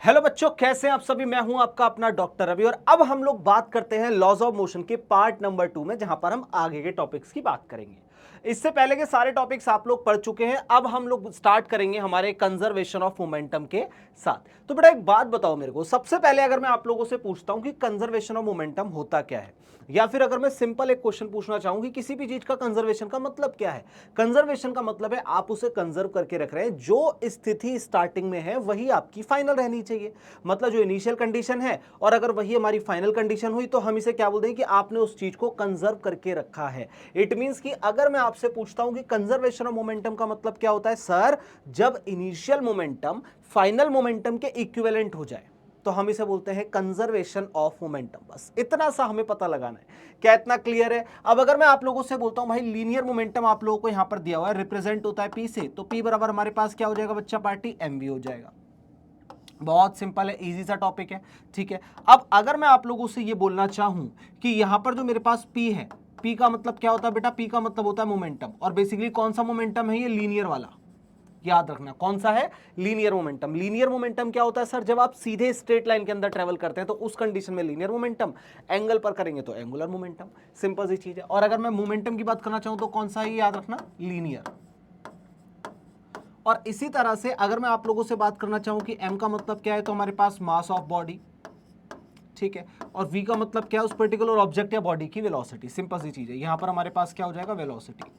Hello बच्चों, कैसे हैं आप सभी। मैं हूं आपका अपना डॉक्टर रवि और अब हम लोग बात करते हैं लॉज ऑफ मोशन के पार्ट नंबर 2 में, जहां पर हम आगे के टॉपिक्स की बात करेंगे। इससे पहले के सारे टॉपिक्स आप लोग पढ़ चुके हैं। अब हम लोग स्टार्ट करेंगे हमारे कंजर्वेशन ऑफ मोमेंटम के साथ। तो बेटा एक बात बताओ मेरे को, सबसे पहले अगर मैं आप लोगों से पूछता हूं कि कंजर्वेशन ऑफ मोमेंटम होता क्या है, या फिर अगर मैं सिंपल एक क्वेश्चन पूछना चाहूं कि किसी भी चीज का कंजर्वेशन का मतलब क्या है। कंजर्वेशन का मतलब है आप उसे कंजर्व करके रख रहे हैं, जो स्थिति स्टार्टिंग में है वही आपकी फाइनल रहनी चाहिए। मतलब जो इनिशियल कंडीशन है और अगर वही हमारी फाइनल कंडीशन हुई तो हम इसे क्या बोलते हैं कि आपने उस चीज को कंजर्व करके रखा है। इट मींस कि अगर मैं आपसे पूछता हूं कि कंजर्वेशन ऑफ मोमेंटम का मतलब क्या होता है, सर जब इनिशियल मोमेंटम फाइनल मोमेंटम के इक्विवेलेंट हो जाए तो हम इसे बोलते हैं कंजर्वेशन ऑफ मोमेंटम। बस इतना सा हमें पता लगाना है। क्या इतना क्लियर है? अब अगर मैं आप लोगों से बोलता हूं भाई लीनियर मोमेंटम आप लोगों को यहां पर दिया हुआ है, रिप्रेजेंट होता है पी से, तो पी बराबर हमारे पास क्या हो जाएगा बच्चा पार्टी, एमवी हो जाएगा। बहुत सिंपल है, इजी सा टॉपिक है। ठीक है, अब अगर मैं आप लोगों से ये बोलना चाहूं कि यहां पर जो मेरे पास P है, P का मतलब क्या होता है बेटा, P का मतलब होता है मोमेंटम। और बेसिकली कौन सा मोमेंटम है ये, लीनियर वाला। याद रखना कौन सा है, लीनियर मोमेंटम। लीनियर मोमेंटम क्या होता है सर, जब आप सीधे स्ट्रेट लाइन के अंदर ट्रेवल करते हैं तो उस कंडीशन में लीनियर मोमेंटम, एंगल पर करेंगे तो एंगुलर मोमेंटम। सिंपल सी चीज है। और अगर मैं मोमेंटम की बात करना चाहूं तो कौन सा है, याद रखना लीनियर। और इसी तरह से अगर मैं आप लोगों से बात करना चाहूं कि m का मतलब क्या है, तो हमारे पास मास ऑफ बॉडी, ठीक है, और v का मतलब क्या है, उस पर्टिकुलर ऑब्जेक्ट या बॉडी की वेलोसिटी। सिंपल सी चीज है, यहां पर हमारे पास क्या हो जाएगा, वेलोसिटी।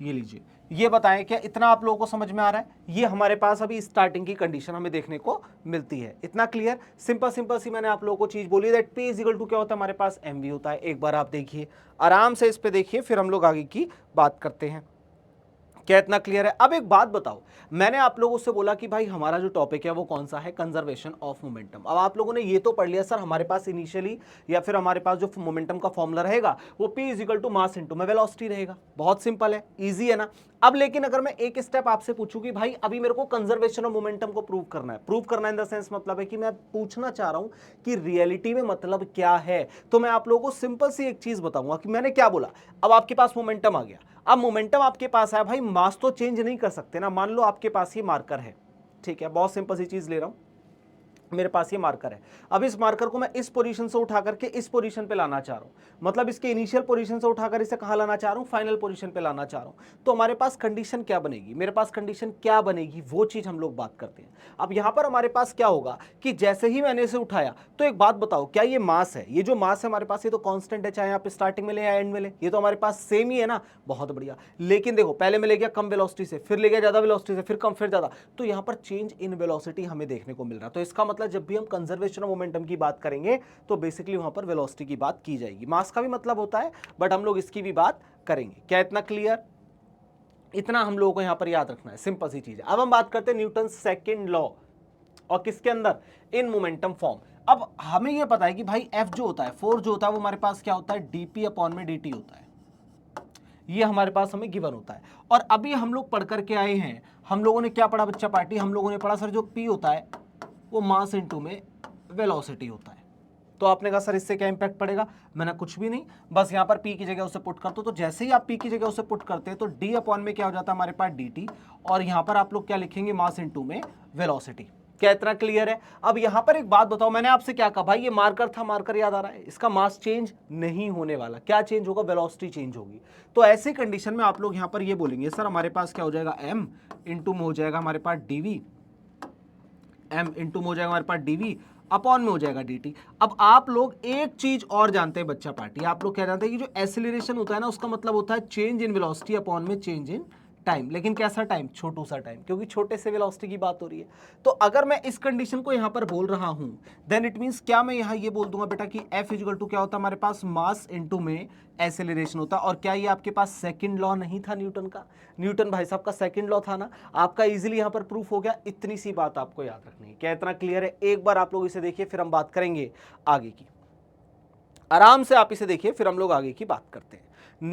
ये लीजिए, ये बताएं क्या इतना आप लोगों को समझ में आ रहा है। ये हमारे पास अभी स्टार्टिंग की कंडीशन हमें देखने को मिलती है। इतना क्लियर, सिंपल सिंपल सी मैंने आप लोगों को चीज बोली, that p is equal to क्या होता है हमारे पास, mv होता है। एक बार आप देखिए आराम से, इस पे देखिए, फिर हम लोग आगे की बात करते हैं। क्या इतना क्लियर है? अब एक बात बताओ, मैंने आप लोगों से बोला कि भाई हमारा जो टॉपिक है वो कौन सा है, कंजर्वेशन ऑफ मोमेंटम। अब आप लोगों ने ये तो पढ़ लिया सर हमारे पास इनिशियली या फिर हमारे पास जो मोमेंटम का फॉर्मूला रहेगा वो p is equal to mass into में वेलोसिटी रहेगा। बहुत सिंपल है, इजी है ना। अब लेकिन अगर मैं एक स्टेप आपसे पूछूं कि भाई अभी मेरे को कंजर्वेशन ऑफ मोमेंटम को प्रूव करना है, प्रूव करना इन द सेंस मतलब है कि मैं पूछना चाह रहा हूं कि रियलिटी में मतलब क्या है, तो मैं आप लोगों को सिंपल सी एक चीज बताऊंगा कि मैंने क्या बोला। अब आपके पास मोमेंटम आ गया, अब मोमेंटम आपके पास है, भाई मास तो चेंज नहीं कर सकते ना। मान लो आपके पास ये मार्कर है, ठीक है, बहुत सिंपल सी चीज ले रहा हूं, मेरे पास ये मार्कर है। अब इस मार्कर को मैं इस पोजीशन से उठा करके इस पोजीशन पे लाना चाह रहा हूं, मतलब इसके इनिशियल पोजीशन से उठाकर इसे कहां लाना चाह रहा हूं, फाइनल पोजीशन पे लाना चाह रहा हूं। तो हमारे पास कंडीशन क्या बनेगी, मेरे पास कंडीशन क्या बनेगी, वो चीज हम लोग बात करते हैं। अब यहां पर हमारे पास क्या होगा कि जैसे ही मैंने इसे उठाया, तो एक बात बताओ, क्या ये मास है, ये जो मास है हमारे पास, ये तो कांस्टेंट है, चाहे आप स्टार्टिंग में ले या एंड में ले, ये तो हमारे पास सेम ही है ना। बहुत बढ़िया। लेकिन देखो पहले में ले गया कम वेलोसिटी से, फिर ले गया ज्यादा वेलोसिटी से, फिर कम, फिर ज्यादा, तो यहां पर चेंज इन वेलोसिटी हमें देखने को मिल रहा है। तो इसका मतलब जब भी हम कंजर्वेशन ऑफ मोमेंटम की बात करेंगे तो बेसिकली वहां पर वेलोसिटी की बात की जाएगी। मास का भी मतलब होता है, बट हम लोग इसकी भी बात करेंगे। क्या इतना क्लियर? इतना हम लोगों को यहां पर याद रखना है, सिंपल सी चीज है। अब हम बात करते हैं न्यूटन सेकंड लॉ, और किसके अंदर, इन मोमेंटम फॉर्म। अब हमें यह पता है कि भाई एफ जो होता है, फोर्स जो होता है, वो हमारे पास क्या होता है, डीपी अपॉन में dt होता है। ये हमारे पास हमें गिवन होता है। और अभी हम लोग पढ़ करके आए हैं, हम लोगों ने क्या पढ़ा बच्चा पार्टी, हम लोगों ने पढ़ा सर जो p होता है वो मास इनटू में वेलोसिटी होता है। तो आपने कहा सर इससे क्या इंपैक्ट पड़ेगा, मैंने कुछ भी नहीं, बस यहाँ पर p की जगह उसे पुट कर दो। तो जैसे ही आप p की जगह उसे पुट करते हैं तो d अपॉन में क्या हो जाता है हमारे पास dt, और यहाँ पर आप लोग क्या लिखेंगे, मास इनटू में वेलोसिटी। क्या इतना क्लियर है? अब यहां पर एक बात बताओ, मैंने आपसे क्या कहा, भाई ये मार्कर था, मार्कर याद आ रहा है, इसका मास चेंज नहीं होने वाला। क्या चेंज होगा, वेलोसिटी चेंज होगी। तो ऐसी कंडीशन में आप लोग यहां पर ये बोलेंगे सर हमारे पास क्या हो जाएगा, m इंटू में हो जाएगा हमारे पास dv, m इंटू में हो जाएगा हमारे पास dv, अपॉन में हो जाएगा dt। अब आप लोग एक चीज और जानते हैं बच्चा पार्टी, आप लोग क्या जानते हैं कि जो एसिलरेशन होता है ना, उसका मतलब होता है चेंज इन वेलोसिटी अपॉन में चेंज इन टाइम। लेकिन कैसा टाइम, छोटू सा टाइम, क्योंकि छोटे से वेलोसिटी की बात हो रही है। तो अगर मैं इस कंडीशन को यहां पर बोल रहा हूं, देन इट मींस क्या मैं यहां ये बोल दूंगा बेटा कि F इक्वल टू क्या होता है हमारे पास, मास इनटू में एसेलरेशन होता। और क्या ये आपके पास सेकंड लॉ नहीं था न्यूटन का, न्यूटन भाई साहब का सेकंड लॉ था ना, आपका इजीली यहां पर प्रूफ हो गया। इतनी सी बात आपको याद रखनी है। क्या इतना क्लियर है? एक बार आप लोग इसे देखिए, फिर हम बात करेंगे आगे की। आराम से आप इसे देखिए, फिर हम लोग आगे की बात करते हैं।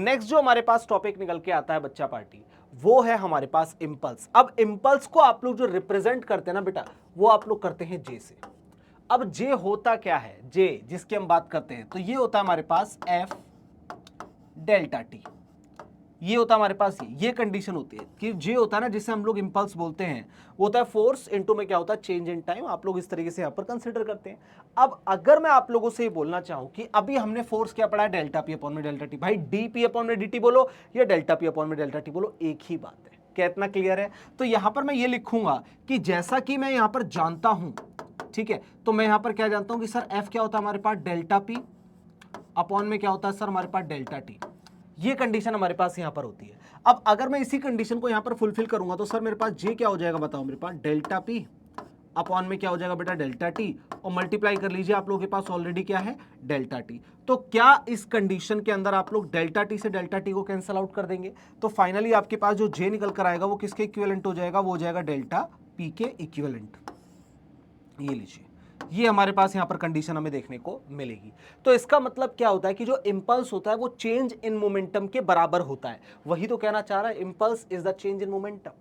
नेक्स्ट जो हमारे पास टॉपिक निकल के आता है बच्चा पार्टी, वो है हमारे पास इंपल्स। अब इंपल्स को आप लोग जो रिप्रेजेंट करते हैं ना बेटा, वो आप लोग करते हैं जे से। अब जे होता क्या है, जे जिसकी हम बात करते हैं, तो ये होता है हमारे पास एफ डेल्टा टी। ये होता है हमारे पास, ये कंडीशन होती है कि जे होता है ना जिसे हम लोग इंपल्स बोलते हैं, वो होता है फोर्स इनटू में क्या होता है चेंज इन टाइम। आप लोग इस तरीके से यहाँ पर कंसिडर करते हैं। अब अगर मैं आप लोगों से ये बोलना चाहूं कि अभी हमने फोर्स क्या पढ़ा है, डेल्टा पी अपॉन में डेल्टा टी, भाई डी पी अपॉन में डी टी बोलो या डेल्टा पी अपॉन में डेल्टा टी बोलो, एक ही बात है। क्या इतना क्लियर है? तो यहां पर मैं ये लिखूंगा कि जैसा कि मैं यहां पर जानता हूं, ठीक है, तो मैं यहां पर क्या जानता हूं कि सर एफ क्या होता है हमारे पास डेल्टा पी अपॉन में क्या होता है सर हमारे पास डेल्टा टी। ये कंडीशन हमारे पास यहां पर होती है। अब अगर मैं इसी कंडीशन को यहां पर फुलफिल करूंगा तो सर मेरे पास जे क्या हो जाएगा बताओ, मेरे पास डेल्टा पी अपॉन में क्या हो जाएगा बेटा डेल्टा टी, और मल्टीप्लाई कर लीजिए, आप लोगों के पास ऑलरेडी क्या है डेल्टा टी। तो क्या इस कंडीशन के अंदर आप लोग डेल्टा टी से डेल्टा टी को कैंसिल आउट कर देंगे, तो फाइनली आपके पास जो जे निकल कर आएगा वो किसके इक्विवेलेंट हो जाएगा, वो हो जाएगा डेल्टा पी के इक्विवेलेंट। ये लीजिए, ये हमारे पास यहां पर कंडीशन हमें देखने को मिलेगी। तो इसका मतलब क्या होता है कि जो इंपल्स होता है वो चेंज इन मोमेंटम के बराबर होता है। वही तो कहना चाह रहा है, impulse is the change in momentum.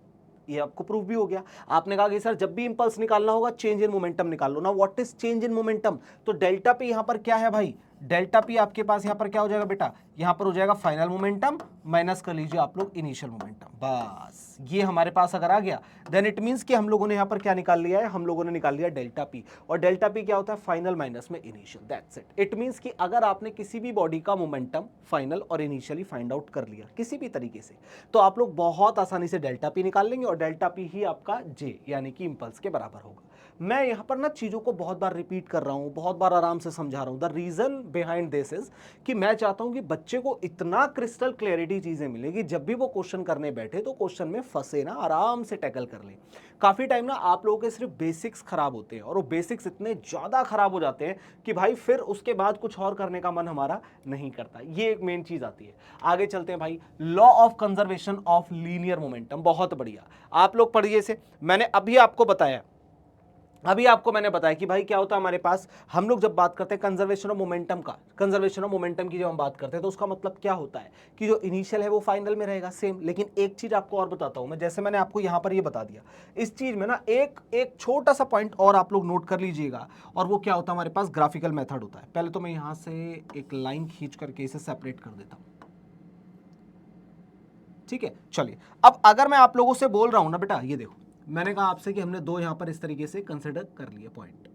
ये आपको प्रूफ भी हो गया। आपने कहा कि सर जब भी इंपल्स निकालना होगा चेंज इन मोमेंटम निकाल लो ना। What is change in momentum? तो डेल्टा पी यहां पर क्या है भाई, डेल्टा पी आपके पास यहां पर क्या हो जाएगा बेटा, यहां पर हो जाएगा फाइनल मोमेंटम माइनस कर लीजिए आप लोग इनिशियल मोमेंटम। बस ये हमारे पास अगर आ गया देन इट मींस कि हम लोगों ने यहां पर क्या निकाल लिया है, हम लोगों ने निकाल लिया डेल्टा पी। और डेल्टा पी क्या होता है, फाइनल माइनस में initial, that's it. It means कि अगर आपने किसी भी बॉडी का मोमेंटम फाइनल और इनिशियली फाइंड आउट कर लिया किसी भी तरीके से, तो आप लोग बहुत आसानी से डेल्टा पी निकाल लेंगे और डेल्टा पी ही आपका जे यानी कि इंपल्स के बराबर होगा। मैं यहां पर ना चीजों को बहुत बार रिपीट कर रहा हूं, बहुत बार आराम से समझा रहा हूं। The reason behind this is कि मैं चाहता हूं कि बच्चे को इतना क्रिस्टल क्लैरिटी चीजें मिले कि जब भी वो क्वेश्चन करने बैठे तो क्वेश्चन में फंसे ना, आराम से टैकल कर ले। काफी टाइम ना आप लोगों के सिर्फ बेसिक्स खराब होते हैं और वो बेसिक्स इतने ज्यादा खराब हो जाते हैं कि भाई फिर उसके बाद कुछ और करने का मन हमारा नहीं करता। ये एक मेन चीज आती है। आगे चलते हैं भाई, law of conservation of linear momentum, बहुत बढ़िया। आप लोग पढ़िए इसे, मैंने अभी आपको बताया, अभी आपको मैंने बताया कि भाई क्या होता है हमारे पास, हम लोग जब बात करते हैं कंजर्वेशन ऑफ मोमेंटम का, कंजर्वेशन ऑफ मोमेंटम की जब हम बात करते हैं तो उसका मतलब क्या होता है कि जो इनिशियल है वो फाइनल में रहेगा सेम। लेकिन एक चीज आपको और बताता हूं मैं, जैसे मैंने आपको यहां पर ये बता दिया, इस चीज में ना एक छोटा सा पॉइंट और आप लोग नोट कर लीजिएगा, और वो क्या होता है हमारे पास ग्राफिकल मेथड होता है। पहले तो मैं यहां से एक लाइन खींच करके इसे सेपरेट कर देता हूं, ठीक है। चलिए, अब अगर मैं आप लोगों से बोल रहा हूं ना बेटा, ये देखो मैंने कहा आपसे कि हमने दो यहां पर इस तरीके से कंसिडर कर लिए पॉइंट।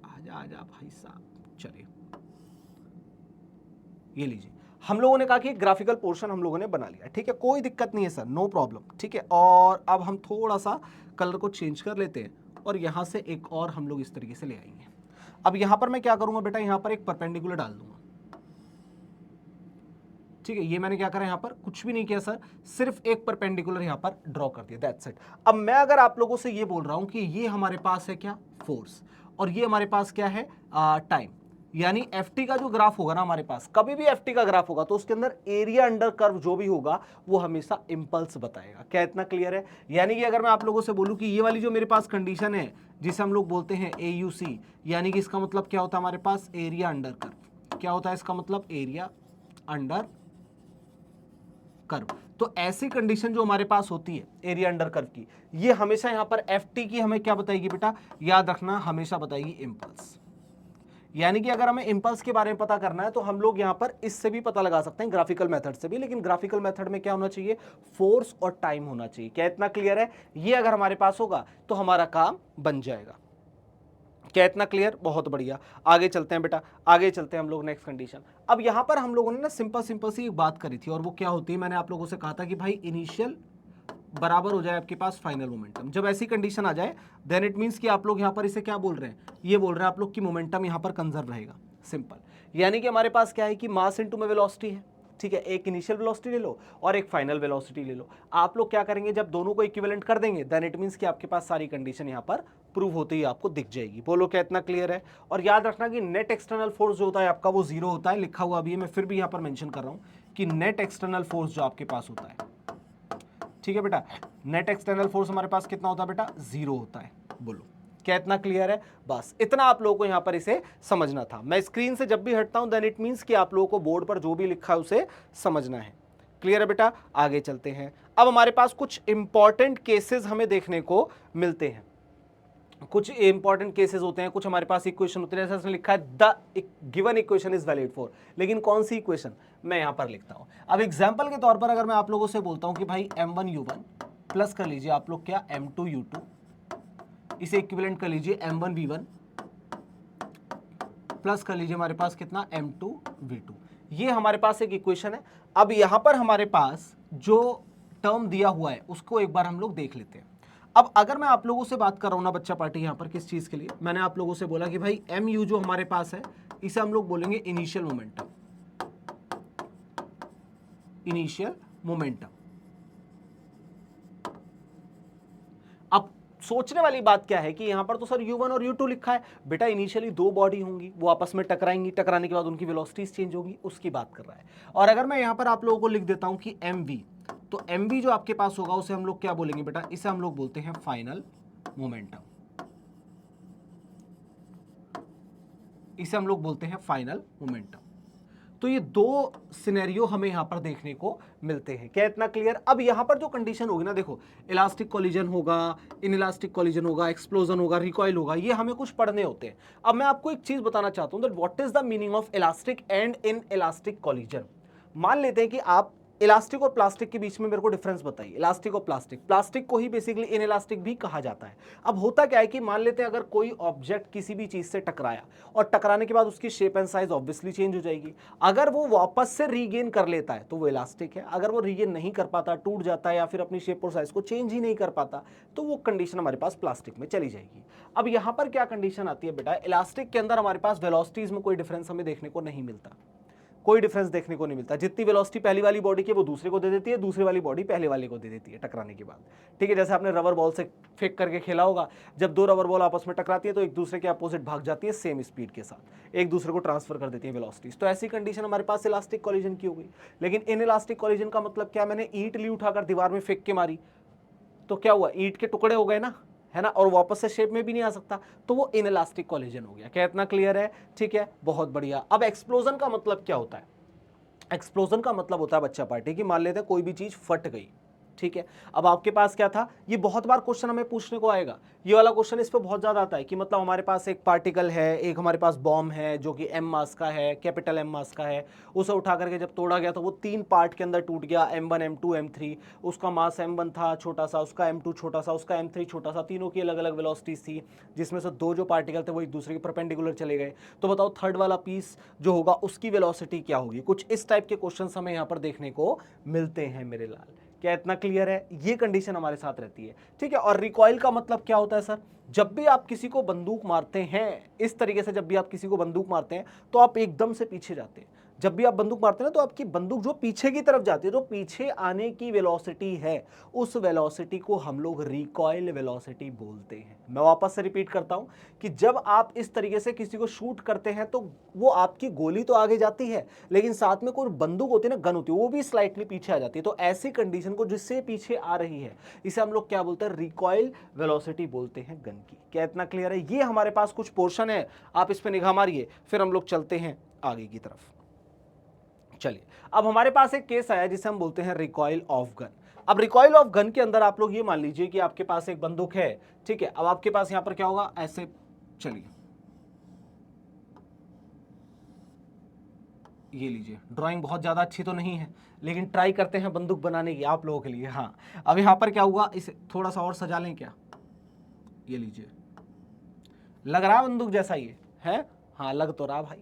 आजा आजा भाई साहब, चलिए ये लीजिए, हम लोगों ने कहा कि ग्राफिकल पोर्शन हम लोगों ने बना लिया, ठीक है, कोई दिक्कत नहीं है सर, नो प्रॉब्लम, ठीक है। और अब हम थोड़ा सा कलर को चेंज कर लेते हैं और यहां से एक और हम लोग इस तरीके से ले आएंगे। अब यहां पर मैं क्या करूंगा बेटा, यहां पर एक परपेंडिकुलर डाल दूंगा, ठीक है। ये मैंने क्या करा यहां पर, कुछ भी नहीं किया सर, सिर्फ एक परपेंडिकुलर यहां पर ड्रॉ कर दिया, दैट्स इट। अब मैं अगर आप लोगों से ये बोल रहा हूं कि ये हमारे पास है क्या फोर्स, और ये हमारे पास क्या है टाइम, यानी एफ का जो ग्राफ होगा ना हमारे पास, कभी भी एफ का ग्राफ होगा तो उसके अंदर एरिया अंडर कर्व जो भी होगा वो हमेशा इंपल्स बताएगा। क्या इतना क्लियर है? यानी कि अगर मैं आप लोगों से बोलूं कि ये वाली जो मेरे पास कंडीशन है जिसे हम लोग बोलते हैं AUC, यानी कि इसका मतलब क्या होता है हमारे पास एरिया अंडर कर्व। क्या होता है इसका मतलब, एरिया अंडर कर्व। तो ऐसी कंडीशन जो हमारे पास होती है एरिया अंडर कर्व की, ये हमेशा यहां पर एफ की हमें क्या बताएगी बेटा, याद रखना, हमेशा बताएगी इंपल्स। यानी कि अगर हमें इंपल्स के बारे में पता करना है तो हम लोग यहां पर इससे भी पता लगा सकते हैं, ग्राफिकल मेथड से भी, लेकिन ग्राफिकल मेथड में क्या होना चाहिए, फोर्स और टाइम होना चाहिए। क्या इतना क्लियर है? ये अगर हमारे पास होगा तो हमारा काम बन जाएगा। क्या इतना क्लियर? बहुत बढ़िया। आगे चलते हैं बेटा, आगे चलते हैं हम लोग नेक्स्ट कंडीशन। अब यहां पर हम लोगों ने ना सिंपल सी एक बात करी थी, और वो क्या होती है, मैंने आप लोगों से कहा था कि भाई इनिशियल बराबर हो जाए आपके पास फाइनल मोमेंटम। जब ऐसी कंडीशन आ जाए देन इट मींस कि आप लोग यहां पर इसे क्या बोल रहे हैं, ये बोल रहे हैं आप लोग कि मोमेंटम यहां पर कंजर्व रहेगा, सिंपल। यानी कि हमारे पास क्या है कि मास इनटू में वेलोसिटी है, ठीक है। एक इनिशियल वेलोसिटी ले लो और एक फाइनल वेलोसिटी ले लो। आप लोग क्या करेंगे, जब दोनों को इक्विवेलेंट कर देंगे देन इट मींस कि आपके पास सारी कंडीशन यहां पर प्रूव होते ही आपको दिख जाएगी। बोलो क्या इतना क्लियर है? और याद रखना कि नेट एक्सटर्नल फोर्स जो होता है आपका वो जीरो होता है, लिखा हुआ भी है, मैं फिर भी यहां पर मेंशन कर रहा हूं कि नेट एक्सटर्नल फोर्स जो आपके पास होता है, ठीक है बेटा, नेट एक्सटर्नल फोर्स हमारे पास कितना होता है बेटा, जीरो होता है। बोलो क्या इतना क्लियर है? बस इतना आप लोगों को यहां पर इसे समझना था। मैं स्क्रीन से जब भी हटता हूं देन इट मींस कि आप लोगों को बोर्ड पर जो भी लिखा है उसे समझना है। क्लियर है बेटा? आगे चलते हैं। अब हमारे पास कुछ इंपॉर्टेंट केसेस हमें देखने को मिलते हैं। कुछ इंपॉर्टेंट केसेस होते हैं, कुछ हमारे पास इक्वेशन होते हैं, जैसे इसमें लिखा है the given equation is valid for, लेकिन कौन सी इक्वेशन मैं यहां पर लिखता हूं। अब एग्जांपल के तौर पर अगर मैं आप लोगों से बोलता हूं कि भाई m1u1 प्लस कर लीजिए आप लोग क्या m2u2, इसे इक्विवेलेंट कर लीजिए m1v1 प्लस कर लीजिए हमारे पास कितना m2v2, ये हमारे पास एक इक्वेशन है। अब यहां पर हमारे पास जो टर्म दिया हुआ है उसको एक बार हम लोग देख लेते हैं। अब अगर मैं आप लोगों से बात कर रहा हूं ना बच्चा पार्टी, यहां पर किस चीज के लिए, मैंने आप लोगों से बोला कि भाई एम यू जो हमारे पास है इसे हम लोग बोलेंगे इनिशियल मोमेंटम, इनिशियल मोमेंटम। अब सोचने वाली बात क्या है कि यहां पर तो सर u1 और u2 लिखा है, बेटा इनिशियली दो बॉडी होंगी, वो आपस में टकराएंगी, टकराने के बाद उनकी वेलोसिटीज चेंज होगी, उसकी बात कर रहा है। और अगर मैं यहां पर आप लोगों को लिख देता हूं कि mv, तो mv जो आपके पास होगा उसे हम लोग क्या बोलेंगे बेटा, इसे हम लोग बोलते हैं फाइनल मोमेंटम, इसे हम लोग बोलते हैं फाइनल मोमेंटम। तो ये दो सिनेरियो हमें यहां पर देखने को मिलते हैं। क्या इतना क्लियर? अब यहां पर जो कंडीशन होगी ना, देखो इलास्टिक कोलिजन होगा, इनइलास्टिक कोलिजन होगा, एक्सप्लोजन होगा, रिकॉइल होगा, ये हमें कुछ पढ़ने होते हैं। अब मैं आपको एक चीज बताना चाहता हूं that what is the meaning of elastic and inelastic collision. मान लेते हैं कि आप इलास्टिक और प्लास्टिक के बीच में मेरे को डिफरेंस बताइए। इलास्टिक और प्लास्टिक, प्लास्टिक को ही बेसिकली इनइलास्टिक भी कहा जाता है। अब होता क्या है कि मान लेते हैं अगर कोई ऑब्जेक्ट किसी भी चीज से टकराया और टकराने के बाद उसकी shape and size obviously change हो जाएगी। अगर वो वापस से रीगेन कर लेता है तो वो इलास्टिक है, अगर वो रीगेन नहीं कर पाता, टूट जाता है या फिर अपनी शेप और साइज को चेंज ही नहीं कर पाता, तो वो कंडीशन हमारे पास प्लास्टिक में चली जाएगी। अब यहां पर क्या कंडीशन आती है बेटा, इलास्टिक के अंदर हमारे पास वेलोसिटीज में कोई डिफरेंस हमें देखने को नहीं मिलता, कोई डिफरेंस देखने को नहीं मिलता। जितनी वेलोसिटी पहली वाली बॉडी की वो दूसरे को दे देती है, दूसरी वाली बॉडी पहले वाले को दे देती है टकराने के बाद। ठीक है, जैसे आपने रबर बॉल से फेंक करके खेला होगा, जब दो रबर बॉल आपस में टकराती है तो एक दूसरे के अपोजिट भाग जाती है सेम स्पीड के साथ, एक दूसरे को ट्रांसफर कर देती है वेलोसिटीज। तो ऐसी कंडीशन हमारे पास इलास्टिक कोलिजन की हो गई। लेकिन इनइलास्टिक कोलिजन का मतलब क्या, मैंने ईंट ली उठाकर दीवार में फेंक के मारी तो क्या हुआ, ईंट के टुकड़े हो गए ना, है ना, और वापस से शेप में भी नहीं आ सकता, तो वो इनइलास्टिक कोलिजन हो गया। क्या इतना क्लियर है? ठीक है, बहुत बढ़िया। अब एक्सप्लोजन का मतलब क्या होता है? एक्सप्लोजन का मतलब होता है बच्चा पार्टी कि मान लेते हैं कोई भी चीज फट गई, ठीक है। अब आपके पास क्या था, ये बहुत बार क्वेश्चन हमें पूछने को आएगा, ये वाला क्वेश्चन इस पे बहुत ज्यादा आता है कि मतलब हमारे पास एक पार्टिकल है, एक हमारे पास बॉम्ब है जो कि m मास का है, कैपिटल m मास का है, उसे उठा करके जब तोड़ा गया तो वो 3 पार्ट के अंदर टूट गया, m1 m2 m3, उसका मास m1 था छोटा सा, उसका m2 छोटा सा, उसका m3 छोटा सा, तीनों की अलग अलग वेलोसिटीज थी, जिसमें से दो जो पार्टिकल थे वो एक दूसरे के परपेंडिकुलर चले गए। तो बताओ थर्ड वाला पीस जो होगा उसकी वेलोसिटी क्या होगी? कुछ इस टाइप के क्वेश्चंस हमें यहाँ पर देखने को मिलते हैं मेरे लाल। क्या इतना क्लियर है? ये कंडीशन हमारे साथ रहती है, ठीक है। और रिकॉइल का मतलब क्या होता है सर? जब भी आप किसी को बंदूक मारते हैं, इस तरीके से जब भी आप किसी को बंदूक मारते हैं तो आप एकदम से पीछे जाते हैं। जब भी आप बंदूक मारते हैं ना तो आपकी बंदूक जो पीछे की तरफ जाती है, जो पीछे आने की वेलोसिटी है, उस वेलोसिटी को हम लोग रिकॉइल वेलोसिटी बोलते हैं। मैं वापस से रिपीट करता हूं कि जब आप इस तरीके से किसी को शूट करते हैं तो वो आपकी गोली तो आगे जाती है, लेकिन साथ में कोई बंदूक होती है ना, गन होती है, वो भी स्लाइटली पीछे आ जाती है। तो ऐसी कंडीशन को जिससे पीछे आ रही है, इसे हम लोग क्या बोलते हैं? रिकॉइल वेलोसिटी बोलते हैं गन की। क्या इतना क्लियर है? ये हमारे पास कुछ पोर्शन है, आप इस पर निगाह मारिए, फिर हम लोग चलते हैं आगे की तरफ। चलिए, अब हमारे पास एक केस आया जिसे हम बोलते हैं रिकॉइल ऑफ गन। अब रिकॉइल ऑफ गन के अंदर आप लोग ये मान लीजिए कि आपके पास एक बंदूक है, ठीक है। अब आपके पास यहां पर क्या होगा, ऐसे, चलिए ये लीजिए, ड्राइंग बहुत ज्यादा अच्छी तो नहीं है लेकिन ट्राई करते हैं बंदूक बनाने की आप लोगों के लिए। हाँ, अब यहां पर क्या हुआ, इसे थोड़ा सा और सजा लें क्या, ये लीजिए, लग रहा है बंदूक जैसा ये है? हाँ, लग तो रहा भाई।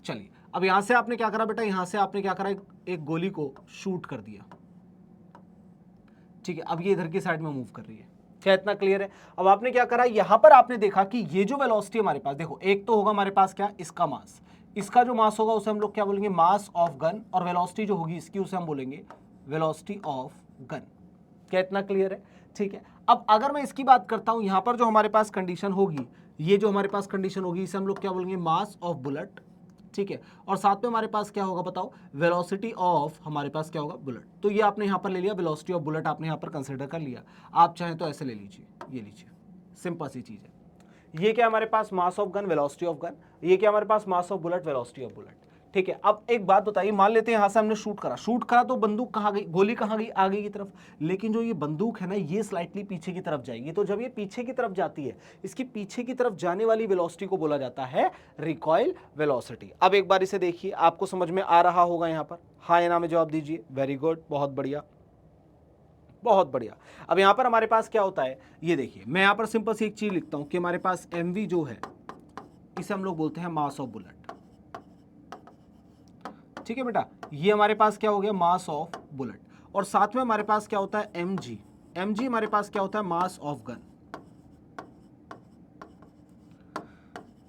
चलिए, अब यहां से आपने क्या करा बेटा, यहां से आपने क्या करा, एक गोली को शूट कर दिया, ठीक है। अब ये इधर की साइड में मूव कर रही है। क्या इतना क्लियर है? अब आपने क्या करा, यहां पर आपने देखा कि ये जो वेलोसिटी हमारे पास, देखो एक तो होगा हमारे पास क्या, इसका मास, इसका जो मास होगा उसे हम लोग क्या बोलेंगे, मास ऑफ गन, और वेलोसिटी जो होगी इसकी उसे हम बोलेंगे वेलोसिटी ऑफ गन। क्या इतना क्लियर है? ठीक है। अब अगर मैं इसकी बात करता हूं, यहां पर जो हमारे पास कंडीशन होगी, ये जो हमारे पास कंडीशन होगी, इसे हम लोग क्या बोलेंगे, मास ऑफ बुलेट, ठीक है। और साथ में हमारे पास क्या होगा बताओ, वेलोसिटी ऑफ, हमारे पास क्या होगा, बुलेट। तो ये आपने यहां पर ले लिया, वेलोसिटी ऑफ बुलेट आपने यहां पर कंसीडर कर लिया। आप चाहें तो ऐसे ले लीजिए, ये लीजिए, सिंपल सी चीज है। ये क्या हमारे पास, mass of gun, velocity of gun. ये क्या हमारे पास, mass of bullet, velocity of bullet. ठीक है, अब एक बात बताइए, मान लेते हैं यहां से हमने शूट करा तो बंदूक कहां गई, गोली कहां गई, आगे की तरफ, लेकिन जो ये बंदूक है ना ये स्लाइटली पीछे की तरफ जाएगी। तो जब ये पीछे की तरफ जाती है, इसकी पीछे की तरफ जाने वाली वेलोसिटी को बोला जाता है रिकॉइल वेलोसिटी। अब एक बार इसे देखिए, आपको समझ में आ रहा होगा यहां पर, हाँ या ना में जवाब दीजिए। वेरी गुड, बहुत बढ़िया, बहुत बढ़िया। अब यहां पर हमारे पास क्या होता है, ये देखिए, मैं यहां पर सिंपल सी एक चीज लिखता हूं कि हमारे पास mv जो है इसे हम लोग बोलते हैं मास ऑफ बुलेट। ठीक है बेटा, ये हमारे पास क्या हो गया, मास ऑफ बुलेट। और साथ में हमारे पास क्या होता है mg, mg हमारे पास क्या होता है, मास ऑफ गन।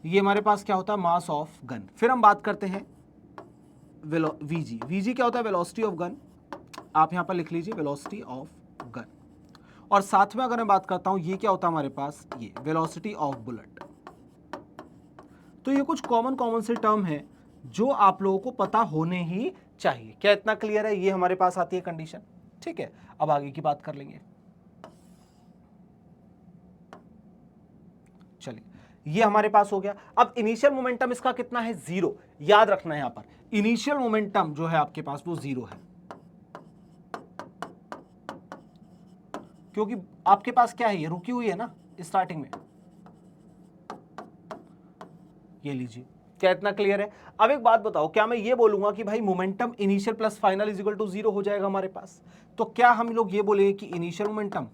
ये हमारे पास क्या होता है, मास ऑफ गन। फिर हम बात करते हैं vg, vg क्या होता है, वेलोसिटी ऑफ गन। आप यहां पर लिख लीजिए वेलोसिटी ऑफ गन। और साथ में अगर मैं बात करता हूं, ये क्या होता है हमारे पास, ये वेलोसिटी ऑफ बुलेट। तो ये कुछ कॉमन से टर्म है जो आप लोगों को पता होने ही चाहिए। क्या इतना क्लियर है, ये हमारे पास आती है कंडीशन। ठीक है, अब आगे की बात कर लेंगे। चलिए, ये हमारे पास हो गया। अब इनिशियल मोमेंटम इसका कितना है, 0। याद रखना है यहां पर इनिशियल मोमेंटम जो है आपके पास वो 0 है, क्योंकि आपके पास क्या है, ये रुकी हुई है ना स्टार्टिंग में। ये लीजिए, क्या इतना क्लियर है। अब एक बात बताओ, क्या मैं ये बोलूंगा कि भाई momentum initial plus final is equal to 0 हो जाएगा हमारे पास? तो क्या हम लोग ये बोलेंगे कि इनिशियल मोमेंटम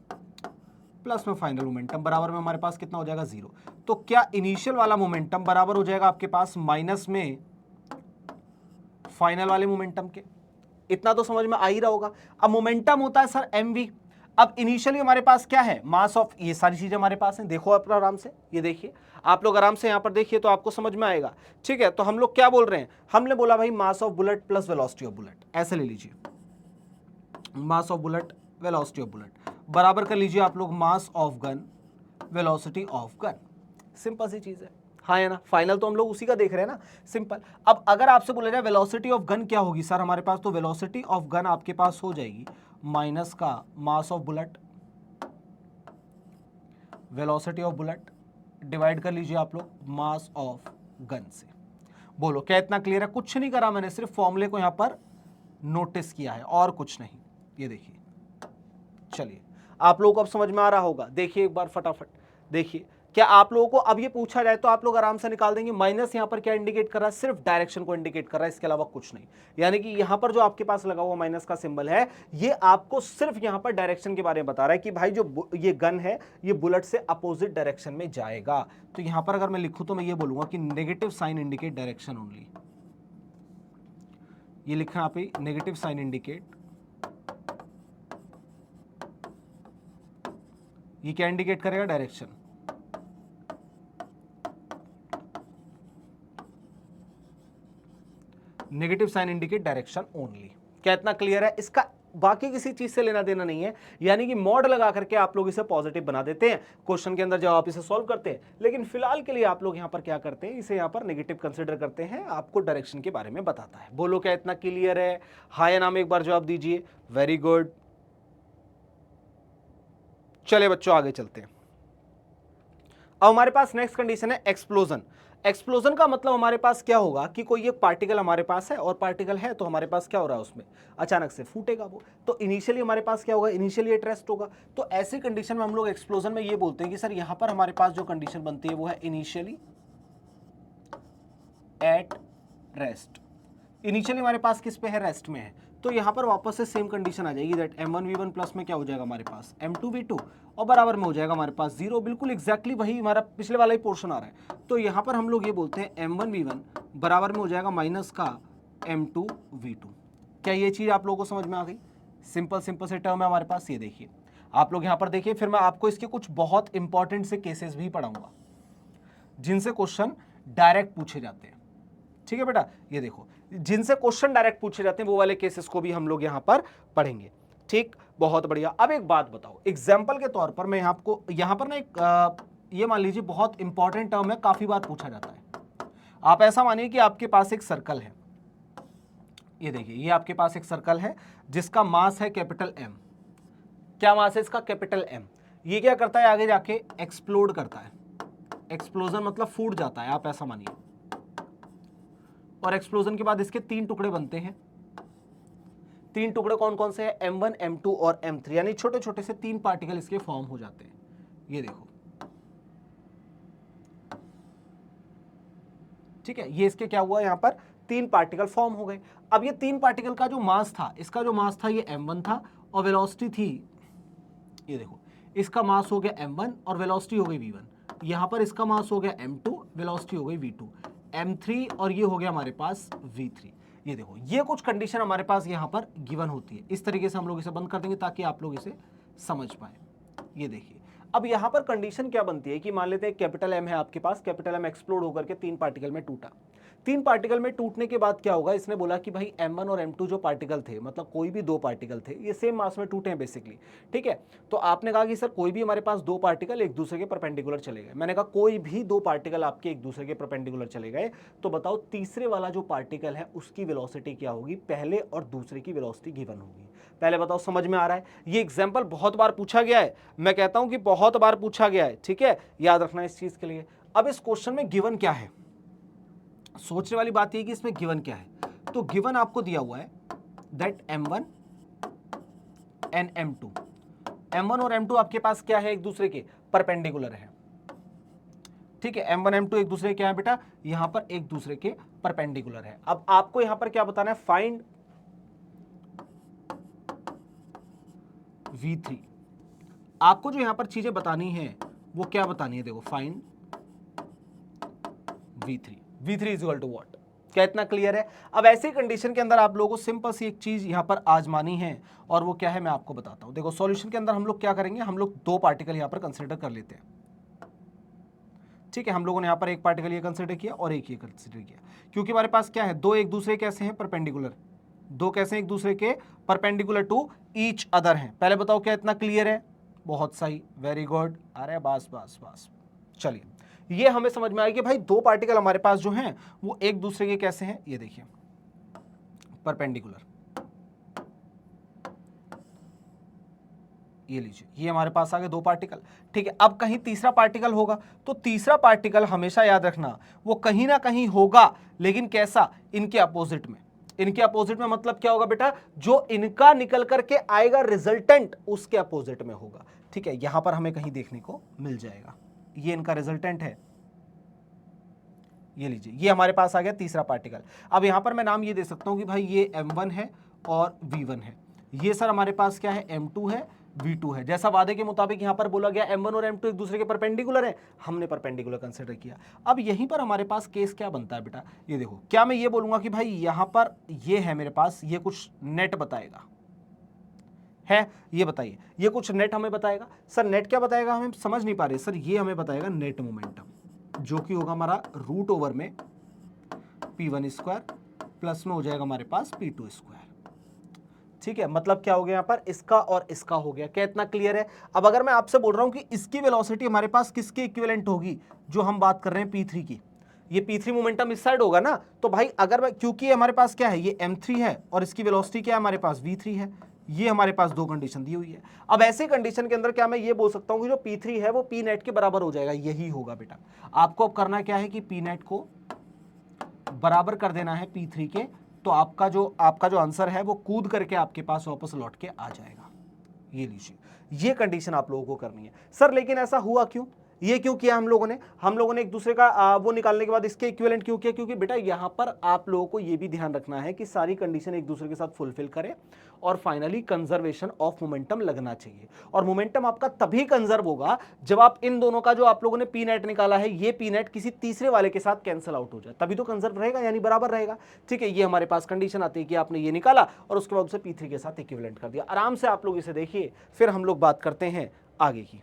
प्लस में फाइनल मोमेंटम बराबर में हमारे पास कितना हो जाएगा, 0? तो क्या इनिशियल वाला मोमेंटम बराबर हो जाएगा आपके पास माइनस में फाइनल वाले मोमेंटम के? इतना तो समझ में आ ही रहा होगा। अब मोमेंटम होता है सर mv। अब इनिशियली हमारे पास क्या है, मास ऑफ, ये सारी चीजें हमारे पास हैं। देखो आप आराम से, ये देखिए, आप लोग आराम से यहां पर देखिए तो आपको समझ में आएगा। ठीक है, तो हम लोग क्या बोल रहे हैं, हमने बोला भाई mass of bullet plus velocity of bullet, ऐसे ले लीजिए, mass of bullet velocity of bullet बराबर कर लीजिए आप लोग mass of gun velocity of gun. Simple सी चीज है, हाँ या ना। फाइनल तो हम लोग उसी का देख रहे हैं ना, सिंपल। अब अगर आपसे बोला जाए वेलोसिटी ऑफ गन क्या होगी सर हमारे पास, तो वेलोसिटी ऑफ गन आपके पास हो जाएगी माइनस का मास of bullet, velocity of bullet divide कर लीजिए आप लोग मास ऑफ गन से। बोलो क्या इतना क्लियर है? कुछ नहीं करा मैंने, सिर्फ फॉर्मूले को यहां पर नोटिस किया है और कुछ नहीं। ये देखिए, चलिए आप लोगों को अब समझ में आ रहा होगा। देखिए एक बार फटाफट देखिए, क्या आप लोगों को अब ये पूछा जाए तो आप लोग आराम से निकाल देंगे। माइनस यहां पर क्या इंडिकेट कर रहा है, सिर्फ डायरेक्शन को इंडिकेट कर रहा है, इसके अलावा कुछ नहीं। यानी कि यहां पर जो आपके पास लगा हुआ माइनस का सिंबल है, ये आपको सिर्फ यहां पर डायरेक्शन के बारे में बता रहा है कि भाई जो ये गन है ये बुलेट से अपोजिट डायरेक्शन में जाएगा। तो यहां पर अगर मैं लिखूं तो मैं ये बोलूंगा कि negative sign indicate direction only. ये लिखा आप ही, नेगेटिव साइन इंडिकेट, ये क्या इंडिकेट करेगा, direction. Negative sign indicate direction only. क्या इतना क्लियर है? इसका बाकी किसी चीज से लेना देना नहीं है, यानी कि मॉड लगा करके आप लोग इसे पॉजिटिव बना देते हैं, क्वेश्चन के अंदर जब आप इसे सॉल्व करते हैं। लेकिन फिलहाल के लिए आप लोग यहां पर क्या करते हैं, इसे यहां पर नेगेटिव कंसीडर करते हैं, आपको डायरेक्शन के बारे में बताता है। बोलो क्या इतना क्लियर है? हाँ या ना में एक बार जवाब दीजिए। Very good. चले बच्चों आगे चलते हैं। अब हमारे पास नेक्स्ट कंडीशन है एक्सप्लोजन। एक्सप्लोजन का मतलब हमारे पास क्या होगा कि कोई एक पार्टिकल हमारे पास है, और पार्टिकल है तो हमारे पास क्या हो रहा है, उसमें अचानक से फूटेगा वो। तो इनिशियली हमारे पास क्या होगा, इनिशियली एट रेस्ट होगा। तो ऐसी कंडीशन में हम लोग एक्सप्लोजन में ये बोलते हैं कि सर यहां पर हमारे पास जो कंडीशन बनती है वो है इनिशियली एट रेस्ट। इनिशियली हमारे पास किस पे है, रेस्ट में है। तो यहां पर वापस से सेम कंडीशन आ जाएगी, दैट m1v1 प्लस में क्या हो जाएगा हमारे पास m2v2, और बराबर में हो जाएगा हमारे पास 0। बिल्कुल एग्जैक्टली वही हमारा पिछले वाला ही पोर्शन आ रहा है। तो यहां पर हम लोग ये बोलते हैं m1v1 बराबर में हो जाएगा माइनस का m2v2। क्या ये चीज आप लोगों को समझ में आ गई? सिंपल से टर्म है हमारे पास। ये देखिए आप लोग यहां पर देखिए, फिर मैं आपको इसके कुछ बहुत इंपॉर्टेंट से केसेस भी पढ़ाऊंगा जिनसे क्वेश्चन डायरेक्ट पूछे जाते हैं। ठीक है बेटा, ये देखो जिनसे क्वेश्चन डायरेक्ट पूछे जाते हैं वो वाले केसेस को भी हम लोग यहां पर पढ़ेंगे। ठीक, बहुत बढ़िया। अब एक बात बताओ, एग्जाम्पल के तौर पर मैं आपको यहां पर ना एक ये मान लीजिए बहुत इंपॉर्टेंट टर्म है, काफी बार पूछा जाता है। आप ऐसा मानिए कि आपके पास एक सर्कल है, ये देखिए ये आपके पास एक सर्कल है जिसका मास है कैपिटल M। क्या मास है इसका, कैपिटल M। ये क्या करता है, आगे जाके एक्सप्लोड करता है। एक्सप्लोजन मतलब फूट जाता है, आप ऐसा मानिए। और एक्सप्लोजन के बाद इसके 3 टुकड़े बनते हैं। 3 टुकड़े कौन कौन से हैं? M1, M2 और M3, यानी छोटे छोटे से 3 पार्टिकल इसके फॉर्म हो जाते हैं। ये देखो, ठीक है, ये इसके क्या हुआ, यहां पर 3 पार्टिकल फॉर्म हो गए। अब ये 3 पार्टिकल का जो मास था, इसका जो मास था ये M1 था और वेलोसिटी थी, ये देखो, इसका मास हो गया M1 और वेलोसिटी हो गई V1। यहां पर इसका मास हो गया M2, वेलोसिटी हो गई V2, M3 और ये हो गया हमारे पास V3। ये देखो, ये कुछ कंडीशन हमारे पास यहां पर गिवन होती है। इस तरीके से हम लोग इसे बंद कर देंगे ताकि आप लोग इसे समझ पाए। ये देखिए, अब यहां पर कंडीशन क्या बनती है कि मान लेते हैं कैपिटल M है आपके पास, कैपिटल M एक्सप्लोड होकर के 3 पार्टिकल में टूटा। 3 पार्टिकल में टूटने के बाद क्या होगा, इसने बोला कि भाई M1 और M2 जो पार्टिकल थे, मतलब कोई भी 2 पार्टिकल थे, ये सेम मास में टूटे हैं बेसिकली, ठीक है। तो आपने कहा कि सर कोई भी हमारे पास 2 पार्टिकल एक दूसरे के परपेंडिकुलर चले गए। मैंने कहा कोई भी 2 पार्टिकल आपके एक दूसरे के परपेंडिकुलर चले गए, तो बताओ तीसरे वाला जो पार्टिकल है उसकी वेलोसिटी क्या होगी, पहले और दूसरे की वेलोसिटी गिवन होगी। पहले बताओ, समझ में आ रहा है? ये एग्जाम्पल बहुत बार पूछा गया है, मैं कहता हूं कि बहुत बार पूछा गया है, ठीक है, याद रखना इस चीज के लिए। अब इस क्वेश्चन में गिवन क्या है, सोचने वाली बात यह कि इसमें गिवन क्या है। तो गिवन आपको दिया हुआ है that M1 and M2, M1 और M2 आपके पास क्या है, एक दूसरे के परपेंडिकुलर है, ठीक है। M1 M2 एक दूसरे क्या है बेटा, यहां पर एक दूसरे के परपेंडिकुलर है। अब आपको यहां पर क्या बताना है, फाइंड V3। आपको जो यहां पर चीजें बतानी है वो क्या बतानी है, देखो, find V3। V3 is equal to what? क्या इतना क्लियर है? अब ऐसी कंडीशन के अंदर आप लोगों को सिंपल सी एक चीज यहां पर आजमानी है, और वो क्या है मैं आपको बताता हूं। देखो, सॉल्यूशन के अंदर हम लोग क्या करेंगे, हम लोग 2 पार्टिकल यहां पर कंसीडर कर लेते हैं, ठीक है। हम लोगों ने यहां पर एक पार्टिकल ये कंसीडर किया और एक ये कंसीडर किया, क्योंकि हमारे पास क्या है, 2 एक दूसरे कैसे हैं, परपेंडिकुलर। 2 कैसे एक दूसरे के, परपेंडिकुलर टू ईच अदर हैं। पहले बताओ क्या इतना क्लियर है? बहुत सही, वेरी गुड। अरे बस बस बस, चलिए, ये हमें समझ में आया कि भाई 2 पार्टिकल हमारे पास जो हैं वो एक दूसरे के कैसे हैं, ये देखिए, परपेंडिकुलर। ये लीजिए, ये हमारे पास आ गए 2 पार्टिकल, ठीक है। अब कहीं तीसरा पार्टिकल होगा, तो तीसरा पार्टिकल हमेशा याद रखना वो कहीं ना कहीं होगा, लेकिन कैसा, इनके अपोजिट में। इनके अपोजिट में मतलब क्या होगा बेटा, जो इनका निकल करके आएगा रिजल्टेंट उसके अपोजिट में होगा, ठीक है। यहां पर हमें कहीं देखने को मिल जाएगा, ये इनका रिजल्टेंट है। ये लीजिए, ये हमारे पास आ गया तीसरा पार्टिकल। अब यहां पर मैं नाम ये दे सकता हूं कि भाई ये M1 है और V1 है, ये सर हमारे पास क्या है, M2 है, V2 है। जैसा वादे के मुताबिक यहां पर बोला गया M1 और M2 एक दूसरे के परपेंडिकुलर है, हमने परपेंडिकुलर कंसीडर किया। अब यहीं पर हमारे पास केस क्या बनता है बेटा, ये देखो, क्या मैं ये बोलूंगा कि भाई यहां पर ये है मेरे पास, ये कुछ नेट बताएगा है, ये बताइए, ये कुछ नेट हमें बताएगा। सर नेट क्या बताएगा, हमें समझ नहीं पा रहे सर। ये हमें बताएगा नेट मोमेंटम, जो कि होगा हमारा रूट ओवर में P1 स्क्वायर प्लस में हो जाएगा हमारे पास P2 स्क्वायर, ठीक है। मतलब क्या हो गया, यहाँ पर इसका और इसका हो गया। क्या इतना क्लियर है? अब अगर मैं आपसे बोल रहा हूं कि इसकी वेलोसिटी हमारे पास किसके इक्विवेलेंट होगी, जो हम बात कर रहे हैं P3 की, ये P3 मोमेंटम इस साइड होगा ना, तो भाई अगर मैं, क्योंकि हमारे पास क्या है, ये M3 है और इसकी वेलोसिटी क्या है हमारे पास, V3 है। ये हमारे पास 2 कंडीशन दी हुई है। अब ऐसे कंडीशन के अंदर क्या मैं ये बोल सकता हूं कि जो P3 है वो P नेट के बराबर हो जाएगा, यही होगा बेटा। आपको अब करना क्या है कि P नेट को बराबर कर देना है P3 के, तो आपका जो आंसर है वो कूद करके आपके पास वापस लौट के आ जाएगा। ये लीजिए, ये कंडीशन आप लोगों को करनी है। सर लेकिन ऐसा हुआ क्यों, ये क्यों किया हम लोगों ने एक दूसरे का वो निकालने के बाद इसके इक्विवेलेंट क्यों किया? क्योंकि बेटा यहां पर आप लोगों को ये भी ध्यान रखना है कि सारी कंडीशन एक दूसरे के साथ फुलफिल करे और फाइनली कंजर्वेशन ऑफ मोमेंटम लगना चाहिए। और मोमेंटम आपका तभी कंजर्व होगा जब आप इन दोनों का जो आप लोगों ने पी नेट निकाला है, ये पी नेट किसी तीसरे वाले के साथ कैंसिल आउट हो जाए, तभी तो कंजर्व रहेगा, यानी बराबर रहेगा, ठीक है। ये हमारे पास कंडीशन आती है कि आपने ये निकाला और उसके बाद उसे P3 के साथ इक्विवेलेंट कर दिया। आराम से आप लोग इसे देखिए, फिर हम लोग बात करते हैं आगे की।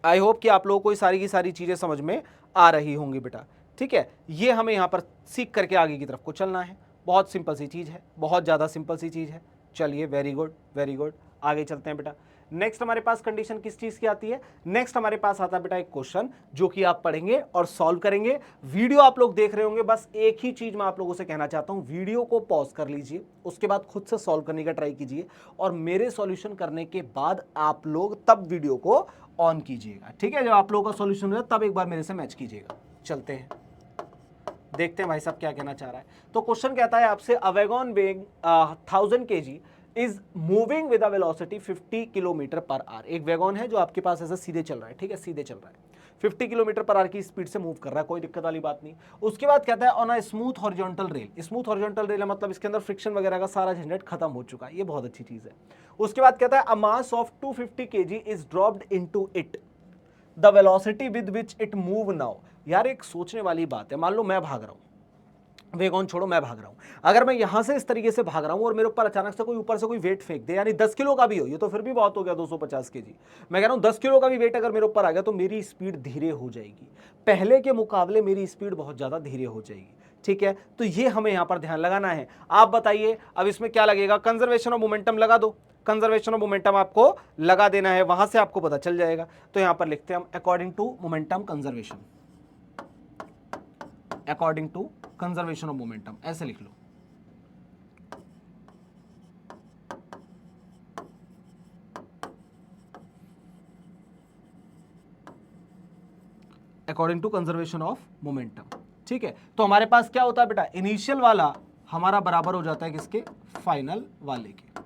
आई होप कि आप लोगों को ये सारी की सारी चीजें समझ में आ रही होंगी बेटा, ठीक है। ये हमें यहाँ पर सीख करके आगे की तरफ को चलना है। बहुत सिंपल सी चीज है, बहुत ज्यादा सिंपल सी चीज है। चलिए, वेरी गुड वेरी गुड, आगे चलते हैं बेटा। नेक्स्ट हमारे पास कंडीशन किस चीज की आती है? नेक्स्ट हमारे पास आता है बेटा एक क्वेश्चन जो कि आप पढ़ेंगे और सॉल्व करेंगे। वीडियो आप लोग देख रहे होंगे, बस एक ही चीज मैं आप लोगों से कहना चाहता हूं, वीडियो को पॉज कर लीजिए, उसके बाद खुद से सॉल्व करने का ट्राई कीजिए और मेरे सॉल्यूशन करने के बाद आप लोग तब वीडियो को ऑन कीजिएगा, ठीक है। जब आप लोगों का सॉल्यूशन हो जाए तब एक बार मेरे से मैच कीजिएगा। चलते हैं, देखते हैं भाई साहब क्या कहना चाह रहा है। तो क्वेश्चन कहता है आपसे a wagon weighing 1000 kg is moving with a velocity 50 kilometre per hour. एक वैगन है जो आपके पास ऐसे सीधे चल रहा है, ठीक है, सीधे चल रहा है, 50 किलोमीटर पर आवर की स्पीड से मूव कर रहा है, कोई दिक्कत वाली बात नहीं। उसके बाद कहता है on a smooth horizontal rail. Smooth horizontal rail है मतलब इसके अंदर फ्रिक्शन वगैरह का सारा झंझट खत्म हो चुका है, ये बहुत अच्छी चीज है। उसके बाद कहता है a mass of 250 kg is dropped into it, the velocity with which it move now. यार एक सोचने वाली बात है, मान लो मैं भाग रहा हूं, वेगन छोड़ो, मैं भाग रहा हूं, अगर मैं यहां से इस तरीके से भाग रहा हूं और मेरे ऊपर अचानक से कोई ऊपर से कोई वेट फेंक दे, यानी 10 किलो का भी हो, ये तो फिर भी बहुत हो गया 250 केजी, मैं कह रहा हूं 10 किलो का भी वेट अगर मेरे ऊपर आ गया तो मेरी स्पीड धीरे हो जाएगी, पहले के मुकाबले मेरी स्पीड बहुत ज्यादा धीरे हो जाएगी, ठीक है। तो ये हमें यहां पर ध्यान लगाना है। आप बताइए अब इसमें क्या लगेगा, कंजर्वेशन ऑफ मोमेंटम लगा दो, कंजर्वेशन ऑफ मोमेंटम आपको लगा देना है, वहां से आपको पता चल जाएगा। तो यहां पर लिखते हैं हम according to momentum conservation, according to conservation of momentum, ऐसे लिख लो। According to conservation of momentum, ठीक है। तो हमारे पास क्या होता है बेटा, इनिशियल वाला हमारा बराबर हो जाता है किसके, फाइनल वाले के।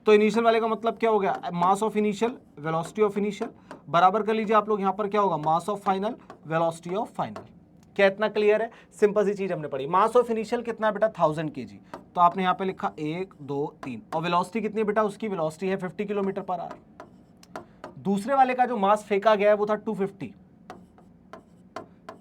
तो इनिशियल वाले का मतलब क्या हो गया, mass of initial velocity of initial, बराबर कर लीजिए आप लोग, यहां पर क्या होगा, mass of final velocity of final. क्या इतना क्लियर है, सिंपल सी चीज हमने पढ़ी। मास ऑफ इनिशियल कितना है बेटा, 1000 kg, तो आपने यहां पे लिखा 1 2 3, और वेलोसिटी कितनी है बेटा, उसकी वेलोसिटी है 50 किलोमीटर पर आवर। दूसरे वाले का जो मास फेंका गया है वो था 250,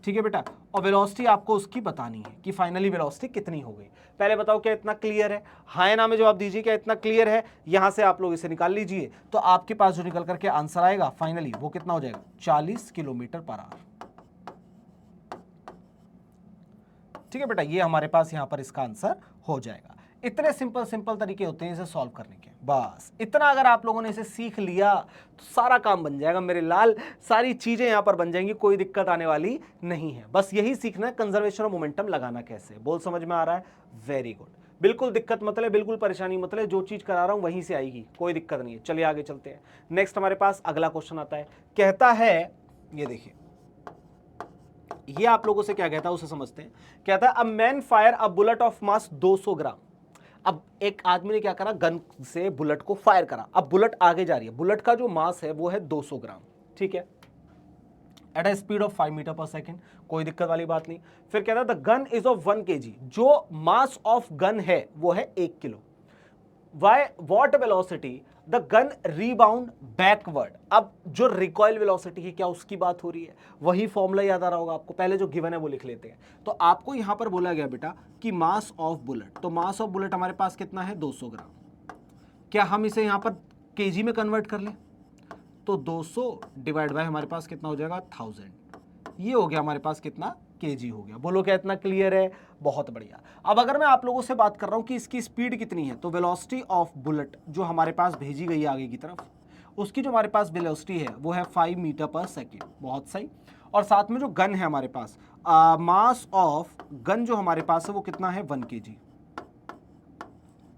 ठीक है बेटा, और वेलोसिटी आपको उसकी बतानी है कि फाइनली वेलोसिटी कितनी हो गई। पहले बताओ क्या इतना क्लियर है, हाँ या ना में जवाब दीजिए, क्या इतना क्लियर है। यहां से आप लोग इसे निकाल लीजिए, तो आपके पास जो निकल करके आंसर आएगा फाइनली वो कितना हो जाएगा, 40 किलोमीटर पर आवर, ठीक है बेटा। ये हमारे पास यहां पर इसका आंसर हो जाएगा। इतने सिंपल सिंपल तरीके होते हैं इसे सॉल्व करने के, बस इतना अगर आप लोगों ने इसे सीख लिया तो सारा काम बन जाएगा मेरे लाल, सारी चीजें यहां पर बन जाएंगी, कोई दिक्कत आने वाली नहीं है। बस यही सीखना है, कंजर्वेशन ऑफ मोमेंटम लगाना कैसे, बोल समझ में आ रहा है, वेरी गुड। बिल्कुल दिक्कत मतलब, बिल्कुल परेशानी मतलब, जो चीज करा रहा हूं वहीं से आएगी, कोई दिक्कत नहीं है। चलिए आगे चलते हैं। नेक्स्ट हमारे पास अगला क्वेश्चन आता है, कहता है, ये देखिए, ये आप लोगों से क्या कहता है उसे समझते हैं। कहता है a man fire a bullet of mass 200 ग्राम। अब एक आदमी ने क्या करा, गन से बुलेट को फायर करा, अब बुलेट आगे जा रही है, बुलेट का जो मास है वो है 200 ग्राम, ठीक है, at a speed of 5 metre per second, कोई दिक्कत वाली बात नहीं। फिर कहता है the gun is of 1 kg, जो मास ऑफ गन है वो है 1 kilo. Why what velocity the gun rebound backward. अब जो रिकॉइल वेलोसिटी है, क्या उसकी बात हो रही है, वही फॉर्मूला याद आ रहा होगा आपको, पहले जो गिवन है वो लिख लेते हैं। तो आपको यहां पर बोला गया बेटा कि मास ऑफ बुलेट, तो मास ऑफ बुलेट हमारे पास कितना है, 200 ग्राम। क्या हम इसे यहां पर केजी में कन्वर्ट कर लें, तो 200 डिवाइड बाय हमारे पास कितना हो जाएगा, 1000, ये हो गया हमारे पास कितना, केजी हो गया। बोलो क्या इतना क्लियर है, बहुत बढ़िया। अब अगर मैं आप लोगों से बात कर रहा हूं कि इसकी स्पीड कितनी है, तो वेलोसिटी ऑफ बुलेट जो हमारे पास भेजी गई है आगे की तरफ, उसकी जो हमारे पास वेलोसिटी है वो है 5 मीटर पर सेकेंड, बहुत सही। और साथ में जो गन है हमारे पास, मास ऑफ गन जो हमारे पास है वो कितना है, 1 kg,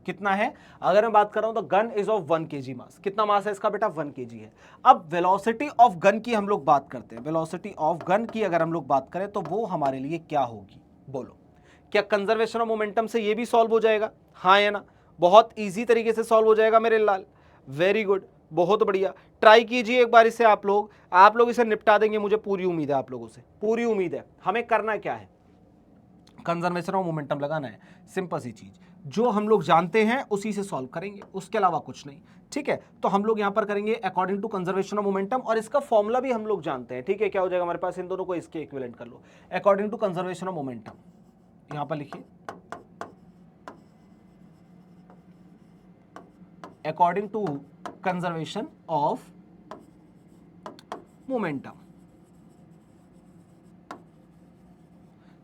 कितना है, अगर मैं बात कर रहा हूं तो गन इज ऑफ 1 kg मास, कितना मास है इसका बेटा, 1 kg है। अब वेलोसिटी ऑफ गन की हम लोग बात करते हैं, वेलोसिटी ऑफ गन की अगर हम लोग बात करें तो वो हमारे लिए क्या होगी, बोलो। क्या कंजर्वेशन ऑफ मोमेंटम से ये भी सॉल्व हो जाएगा, हाँ या ना, बहुत ईजी तरीके से सॉल्व हो जाएगा मेरे लाल, वेरी गुड, बहुत बढ़िया। ट्राई कीजिए एक बार इसे, आप लोग इसे निपटा देंगे, मुझे पूरी उम्मीद है आप लोगों से, पूरी उम्मीद है। हमें करना क्या है, कंजर्वेशन ऑफ मोमेंटम लगाना है, सिंपल सी चीज, जो हम लोग जानते हैं उसी से सॉल्व करेंगे, उसके अलावा कुछ नहीं, ठीक है। तो हम लोग यहां पर करेंगे according to conservation of momentum, और इसका फॉर्मूला भी हम लोग जानते हैं, ठीक है। क्या हो जाएगा हमारे पास, इन दोनों को इसके इक्विवेलेंट कर लो, according to conservation of momentum, यहां पर लिखिए according to conservation of momentum,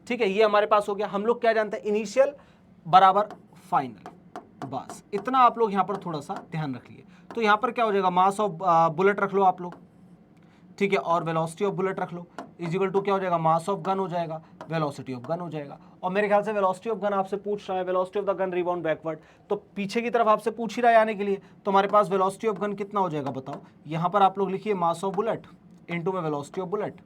ठीक है। ये हमारे पास हो गया। हम लोग क्या जानते हैं, इनिशियल बराबर फाइनल, बस इतना आप लोग यहां पर थोड़ा सा ध्यान रखिए। तो यहां पर क्या हो जाएगा, मास ऑफ बुलेट रख लो आप लोग, ठीक है, और वेलोसिटी ऑफ बुलेट रख लो, इज इक्वल टू क्या हो जाएगा, मास ऑफ गन हो जाएगा, वेलोसिटी ऑफ गन हो जाएगा। और मेरे ख्याल से वेलोसिटी ऑफ गन आपसे पूछ रहा है, velocity of the gun rebound backward, तो पीछे की तरफ आपसे पूछ ही रहा है आने के लिए, तो हमारे पास वेलोसिटी ऑफ गन कितना हो जाएगा बताओ। यहां पर आप लोग लिखिए मास ऑफ बुलेट इनटू में वेलोसिटी ऑफ बुलेट,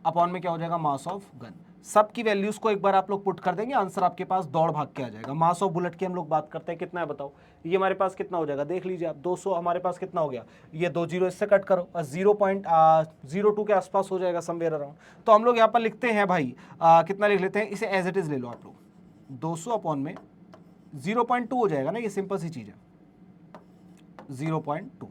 अपॉन में क्या हो जाएगा, मास ऑफ गन। सबकी वैल्यूज को एक बार आप लोग पुट कर देंगे, आंसर आपके पास दौड़ भाग के आ जाएगा। मास ऑफ बुलेट की हम लोग बात करते हैं, कितना है बताओ, ये हमारे पास कितना हो जाएगा, देख लीजिए आप, 200 हमारे पास कितना हो गया, ये 2 जीरो इससे कट करो और 0.02 के आसपास हो जाएगा समवेयर अराउंड। तो हम लोग यहाँ पर लिखते हैं भाई कितना लिख लेते हैं, इसे एज इट इज ले लो आप लोग, 200 अपॉन में 0.2 हो जाएगा ना, ये सिंपल सी चीज है 0.2,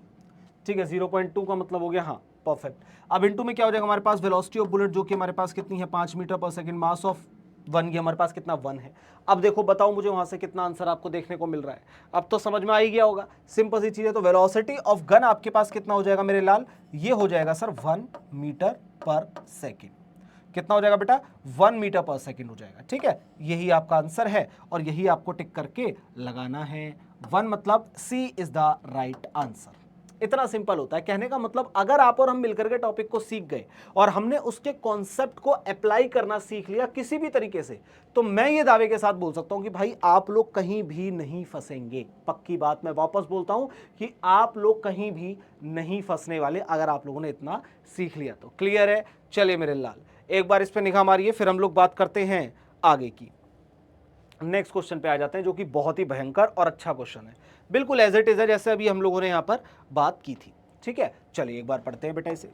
ठीक है। 0.2 का मतलब हो गया, हाँ परफेक्ट। अब इनटू में क्या हो जाएगा हमारे पास, वेलोसिटी ऑफ बुलेट जो कि हमारे पास कितनी है 5 मीटर पर सेकंड, मास ऑफ 1 ये हमारे पास कितना 1 है। अब देखो बताओ मुझे वहां से कितना आंसर आपको देखने को मिल रहा है, अब तो समझ में आ ही गया होगा, सिंपल सी चीज है। तो वेलोसिटी ऑफ गन आपके पास कितना हो जाएगा मेरे लाल, ये हो जाएगा सर 1 मीटर पर सेकेंड। कितना हो जाएगा बेटा, 1 मीटर पर सेकेंड हो जाएगा, ठीक है। यही आपका आंसर है और यही आपको टिक करके लगाना है, 1 मतलब सी इज द राइट आंसर। इतना सिंपल होता है। कहने का मतलब अगर आप और हम मिलकर के टॉपिक को सीख गए और हमने उसके कॉन्सेप्ट को अप्लाई करना सीख लिया किसी भी तरीके से, तो मैं ये दावे के साथ बोल सकता हूं कि भाई आप लोग कहीं भी नहीं फंसेंगे। पक्की बात मैं वापस बोलता हूं कि आप लोग कहीं भी नहीं फंसने वाले अगर आप लोगों ने इतना सीख लिया तो। क्लियर है? चलिए मेरे लाल एक बार इस पर निगाह मारिए, फिर हम लोग बात करते हैं आगे की। नेक्स्ट क्वेश्चन पे आ जाते हैं जो कि बहुत ही भयंकर और अच्छा क्वेश्चन है, बिल्कुल एज इट इज है जैसे अभी हम लोगों ने यहां पर बात की थी, ठीक है। चलिए एक बार पढ़ते हैं बेटा इसे।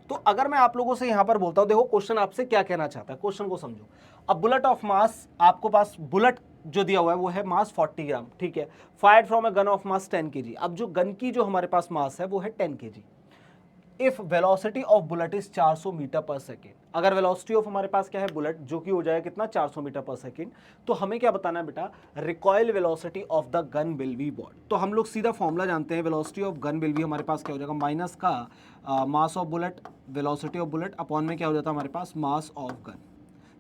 तो अगर मैं आप लोगों से यहां पर बोलता हूं, देखो क्वेश्चन आपसे क्या कहना चाहता है, क्वेश्चन को समझो। अब बुलेट ऑफ मास, आपको पास बुलेट जो दिया हुआ है वो है मास 40 ग्राम, ठीक है, fired from a gun of mass 10 kg। अब जो गन की जो हमारे पास मास है वो है 10 kg। If velocity of bullet is 400 metre per second, अगर वेलोसिटी ऑफ हमारे पास क्या है बुलेट जो कि हो जाएगा कितना 400 मीटर पर सेकेंड, तो हमें क्या बताना है बेटा, recoil velocity of the gun will be what. तो हम लोग सीधा फॉर्मूला जानते हैं, velocity of gun will be हमारे पास क्या हो जाएगा, माइनस का मास of bullet, velocity of bullet upon में क्या हो जाता है हमारे पास मास ऑफ गन,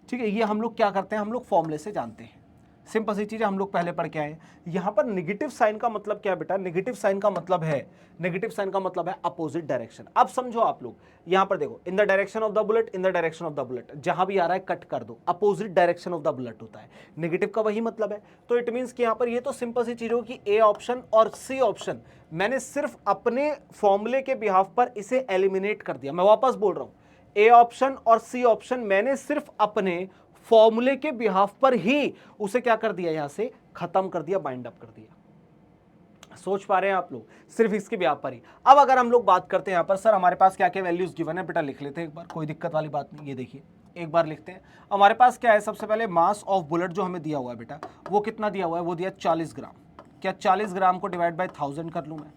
ठीक है। ये हम लोग क्या करते हैं, हम लोग फॉर्मूले से जानते हैं, सिंपल सी चीज है, हम लोग पहले पढ़ के आए। यहां पर नेगेटिव साइन का मतलब क्या है बेटा, नेगेटिव साइन का मतलब है, नेगेटिव साइन का मतलब है अपोजिट डायरेक्शन। अब समझो आप लोग, यहां पर देखो, in the direction of the bullet, in the direction of the bullet, जहां भी आ रहा है कट कर दो, opposite direction of the bullet होता है, नेगेटिव का वही मतलब है। तो इट मींस कि यहां पर ये तो सिंपल सी चीज हो कि ए ऑप्शन और सी ऑप्शन मैंने सिर्फ अपने फॉर्मूले के बिहाफ पर इसे एलिमिनेट कर दिया। मैं वापस बोल रहा हूं, ए ऑप्शन और सी ऑप्शन मैंने सिर्फ अपने फॉर्मूले के बिहाफ पर ही उसे क्या कर दिया, यहां से खत्म कर दिया, बाइंड अप कर दिया। सोच पा रहे हैं आप लोग, सिर्फ इसके बिहाफ पर ही। अब अगर हम लोग बात करते हैं यहां पर, सर हमारे पास क्या क्या वैल्यूज गिवन है, बेटा लिख लेते हैं एक बार, कोई दिक्कत वाली बात नहीं। ये देखिए एक बार लिखते हैं, हमारे पास क्या है, सबसे पहले मास ऑफ बुलेट जो हमें दिया हुआ है बेटा, वो कितना दिया हुआ है, वो दिया 40 ग्राम। क्या 40 ग्राम को डिवाइड बाय 1000 कर लूं मैं,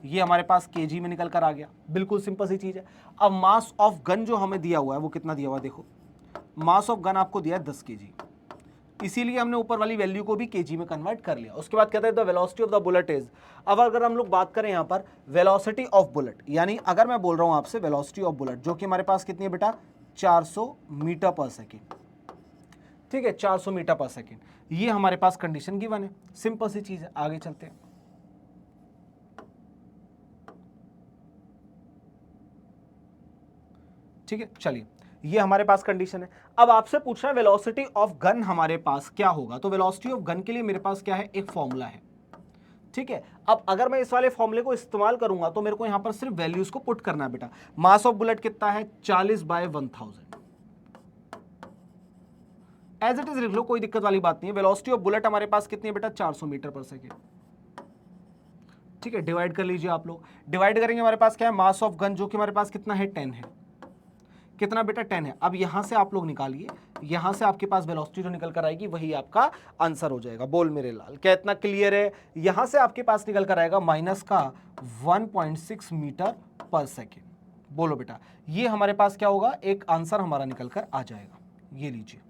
ये हमारे पास केजी में निकल कर आ गया, बिल्कुल सिंपल सी चीज है। अब मास ऑफ गन जो हमें दिया हुआ है वो कितना दिया हुआ है, देखो मास ऑफ गन आपको दिया है 10 kg, इसीलिए हमने ऊपर वाली वैल्यू को भी केजी में कन्वर्ट कर लिया। उसके बाद कहते हैं the velocity of the bullet is, अब अगर हम लोग बात करें यहां पर वेलोसिटी ऑफ बुलेट, यानी अगर मैं बोल रहा हूं आपसे वेलोसिटी ऑफ बुलेट जो कि हमारे पास कितनी है बेटा 400 मीटर पर सेकेंड, ठीक है 400 मीटर पर सेकेंड, ये हमारे पास कंडीशन गिवन है, सिंपल सी चीज है। आगे चलते हैं, ठीक है चलिए, ये हमारे पास कंडीशन है। अब आपसे पूछना है वेलोसिटी ऑफ गन हमारे पास क्या होगा, तो वेलोसिटी ऑफ गन के लिए मेरे पास क्या है, एक फॉर्मूला है, ठीक है। अब अगर मैं इस वाले फॉर्मूले को इस्तेमाल करूंगा तो मेरे को यहां पर सिर्फ वैल्यूज को पुट करना है बेटा। मास ऑफ बुलेट कितना है 40 बाय 1000, एज इट इज लिख लो, कोई दिक्कत वाली बात नहीं है। वेलोसिटी ऑफ बुलेट हमारे पास कितनी है बेटा 400 मीटर पर सेकेंड, ठीक है। डिवाइड कर लीजिए आप लोग, डिवाइड करेंगे हमारे पास क्या है, मास ऑफ गन जो कि हमारे पास कितना है 10 है, कितना बेटा 10 है। अब यहां से आप लोग निकालिए, यहां से आपके पास वेलोसिटी जो निकल कर आएगी वही आपका आंसर हो जाएगा। बोल मेरे लाल, क्या इतना क्लियर है? यहां से आपके पास निकल कर आएगा माइनस का 1.6 मीटर पर सेकेंड। बोलो बेटा, ये हमारे पास क्या होगा, एक आंसर हमारा निकल कर आ जाएगा। ये लीजिए,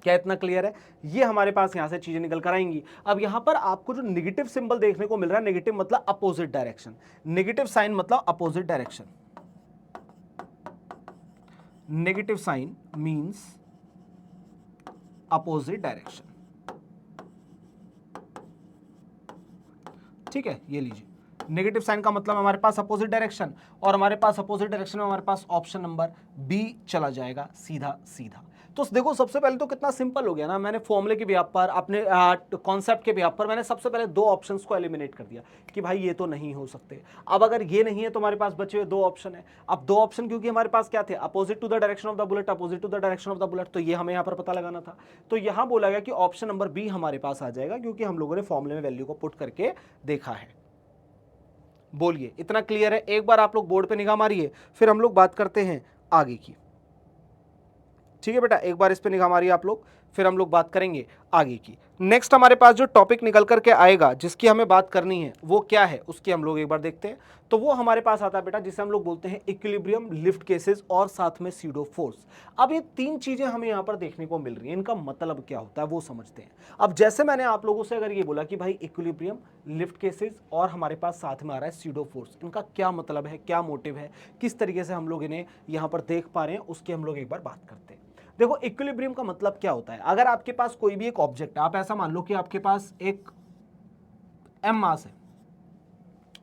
क्या इतना क्लियर है? ये हमारे पास यहां से चीजें निकल कर आएंगी। अब यहां पर आपको जो नेगेटिव सिंबल देखने को मिल रहा है, नेगेटिव मतलब अपोजिट डायरेक्शन, नेगेटिव साइन मतलब opposite direction, negative sign means opposite direction, ठीक है। ये लीजिए, नेगेटिव साइन का मतलब हमारे पास अपोजिट डायरेक्शन, और हमारे पास अपोजिट डायरेक्शन में हमारे पास ऑप्शन नंबर बी चला जाएगा सीधा सीधा। तो देखो सबसे पहले तो कितना सिंपल हो गया ना, मैंने फॉर्मूले के बिहाफ पर, अपने कॉन्सेप्ट के बिहाफ पर मैंने सबसे पहले दो ऑप्शंस को एलिमिनेट कर दिया कि भाई ये तो नहीं हो सकते। अब अगर ये नहीं है तो हमारे पास बचे हुए दो ऑप्शन है। अब दो ऑप्शन क्योंकि हमारे पास क्या थे, opposite to the direction of the bullet, opposite to the direction of the bullet, तो ये हमें यहाँ पर पता लगाना था। तो यहाँ बोला गया कि ऑप्शन नंबर बी हमारे पास आ जाएगा क्योंकि हम लोगों ने फॉर्मूले में वैल्यू को पुट करके देखा है। बोलिए इतना क्लियर है? एक बार आप लोग बोर्ड पे निगाह मारिए, फिर हम लोग बात करते हैं आगे की। ठीक है बेटा, एक बार इस पे निगाह मारिए आप लोग, फिर हम लोग बात करेंगे आगे की। नेक्स्ट हमारे पास जो टॉपिक निकल करके आएगा जिसकी हमें बात करनी है वो क्या है, उसकी हम लोग एक बार देखते हैं। तो वो हमारे पास आता है बेटा जिसे हम लोग बोलते हैं इक्विलिब्रियम, लिफ्ट केसेस और साथ में स्यूडो फोर्स। अब ये तीन चीजें हमें यहाँ पर देखने को मिल रही हैं, इनका मतलब क्या होता है वो समझते हैं। अब जैसे मैंने आप लोगों से अगर ये बोला कि भाई इक्विलिब्रियम, लिफ्ट केसेस और हमारे पास साथ में आ रहा है स्यूडो फोर्स, इनका क्या मतलब है, क्या मोटिव है, किस तरीके से हम लोग इन्हें यहाँ पर देख पा रहे हैं, उसकी हम लोग एक बार बात करते हैं। देखो इक्विलिब्रियम का मतलब क्या होता है, अगर आपके पास कोई भी एक ऑब्जेक्ट है, आप ऐसा मान लो कि आपके पास एक एम मास है,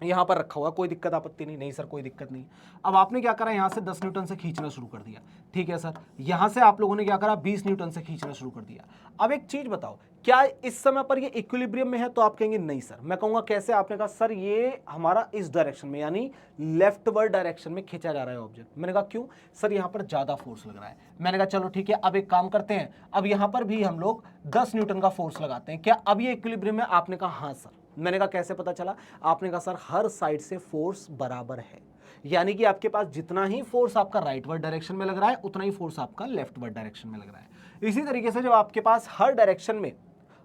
यहां पर रखा हुआ, कोई दिक्कत आपत्ति नहीं, नहीं सर कोई दिक्कत नहीं। अब आपने क्या करा, यहां से 10 न्यूटन से खींचना शुरू कर दिया, ठीक है सर। यहां से आप लोगों ने क्या करा, 20 न्यूटन से खींचना शुरू कर दिया। अब एक चीज बताओ, क्या इस समय पर ये इक्विलिब्रियम में है? तो आप कहेंगे नहीं सर। मैं कहूंगा कैसे? आपने कहा सर ये हमारा इस डायरेक्शन में यानी लेफ्टवर्ड डायरेक्शन में खींचा जा रहा है ऑब्जेक्ट। मैंने कहा क्यों? सर यहां पर ज्यादा फोर्स लग रहा है। मैंने कहा चलो ठीक है, अब एक काम करते हैं, अब यहां पर भी हम लोग 10 न्यूटन का फोर्स लगाते हैं, क्या अब ये इक्विलिब्रियम में? आपने कहा हाँ सर। मैंने कहा कैसे पता चला? आपने कहा सर हर साइड से फोर्स बराबर है, यानी कि आपके पास जितना ही फोर्स आपका राइटवर्ड डायरेक्शन में लग रहा है उतना ही फोर्स आपका लेफ्टवर्ड डायरेक्शन में लग रहा है। इसी तरीके से जब आपके पास हर डायरेक्शन में,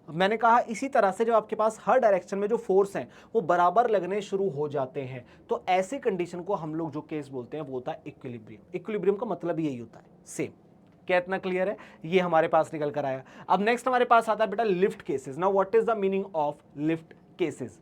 मैंने कहा इसी तरह से जब आपके पास हर डायरेक्शन में जो फोर्स हैं वो बराबर लगने शुरू हो जाते हैं, तो ऐसी कंडीशन को हम लोग जो केस बोलते हैं वो होता है इक्विलिब्रियम। इक्विलिब्रियम का मतलब यही होता है, सेम। क्या इतना क्लियर है? ये हमारे पास निकल कर आया। अब नेक्स्ट हमारे पास आता है बेटा lift cases. Now what is the meaning of lift cases?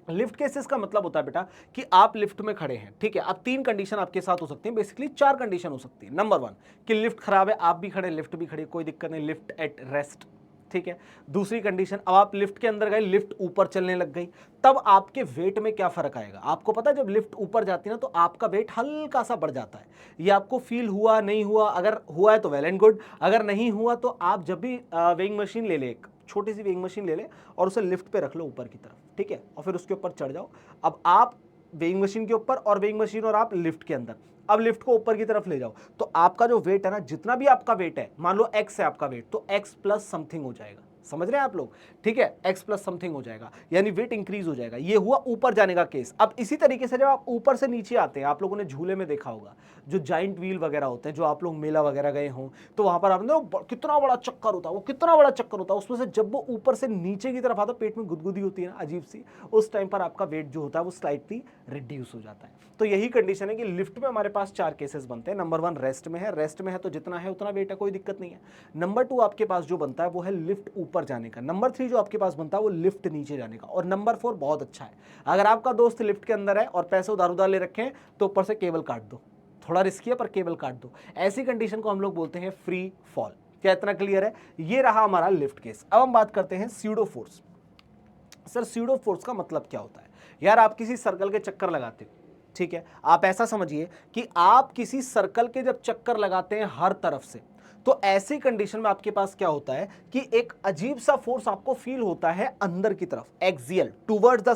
Lift cases का मतलब होता है बेटा कि आप लिफ्ट में खड़े हैं, ठीक है। अब तीन कंडीशन आपके साथ हो सकती हैं, बेसिकली चार कंडीशन हो सकती है। नंबर 1 कि लिफ्ट खराब है, आप भी खड़े, लिफ्ट भी खड़ी, कोई दिक्कत नहीं, लिफ्ट एट रेस्ट, ठीक है। दूसरी कंडीशन, अब आप लिफ्ट के अंदर गए, लिफ्ट ऊपर चलने लग गई, तब आपके वेट में क्या फर्क आएगा? आपको पता है जब लिफ्ट ऊपर जाती है ना तो आपका वेट हल्का सा बढ़ जाता है। ये आपको फील हुआ, नहीं हुआ? अगर हुआ है तो वेल एंड गुड, अगर नहीं हुआ तो आप जब भी वेइंग मशीन ले ले, एक छोटी सी वेइंग मशीन ले ले और उसे लिफ्ट पे रख लो ऊपर की तरफ, ठीक है, और फिर उसके ऊपर चढ़ जाओ। अब आप वेइंग मशीन के ऊपर और वेइंग मशीन और आप लिफ्ट के अंदर, अब लिफ्ट को ऊपर की तरफ ले जाओ तो आपका जो वेट है ना, जितना भी आपका वेट है, मान लो x है आपका वेट, तो x प्लस समथिंग हो जाएगा। समझ रहे हैं आप लोग? ठीक है, x प्लस समथिंग हो जाएगा, यानी वेट इंक्रीज हो जाएगा। ये हुआ ऊपर जाने का केस। अब इसी तरीके से जब आप ऊपर से नीचे आते हैं, आप लोगों ने झूले में देखा होगा जो जाइंट व्हील वगैरह होते हैं, जो आप लोग मेला वगैरह गए हों तो वहां पर आपने कितना बड़ा चक्कर होता है, वो कितना बड़ा चक्कर होता है, उसमें से जब वो ऊपर से नीचे की तरफ आता, पेट में गुदगुदी होती है ना अजीब सी, उस टाइम पर आपका वेट जो होता है वो स्लाइटली रिड्यूस हो जाता है। तो यही कंडीशन है कि लिफ्ट में हमारे पास चार केसेस बनते हैं। नंबर 1 रेस्ट में है, रेस्ट में है तो जितना है उतना वेट है, कोई दिक्कत नहीं है। नंबर 2 आपके पास जो बनता है वो है लिफ्ट ऊपर जाने का। नंबर 3 जो आपके पास बनता है वो लिफ्ट नीचे जाने का। और नंबर 4 बहुत अच्छा है, अगर आपका दोस्त लिफ्ट के अंदर है और पैसे उधार उधार ले रखे हैं तो ऊपर से केबल काट दो, थोड़ा रिस्की है पर केबल काट दो। ऐसी कंडीशन को हम लोग बोलते हैं फ्री फॉल। क्या इतना क्लियर है? ये रहा हमारा लिफ्ट केस। अब हम बात करते हैं pseudo force. Sir pseudo force का मतलब क्या होता है? यार आप किसी सर्कल के चक्कर लगाते हो, ठीक है, आप ऐसा समझिए कि आप किसी सर्कल के जब चक्कर लगाते हैं हर तरफ से, तो ऐसी कंडीशन में आपके पास क्या होता है कि एक अजीब सा फोर्स आपको फील होता है अंदर की तरफ, axial, toward the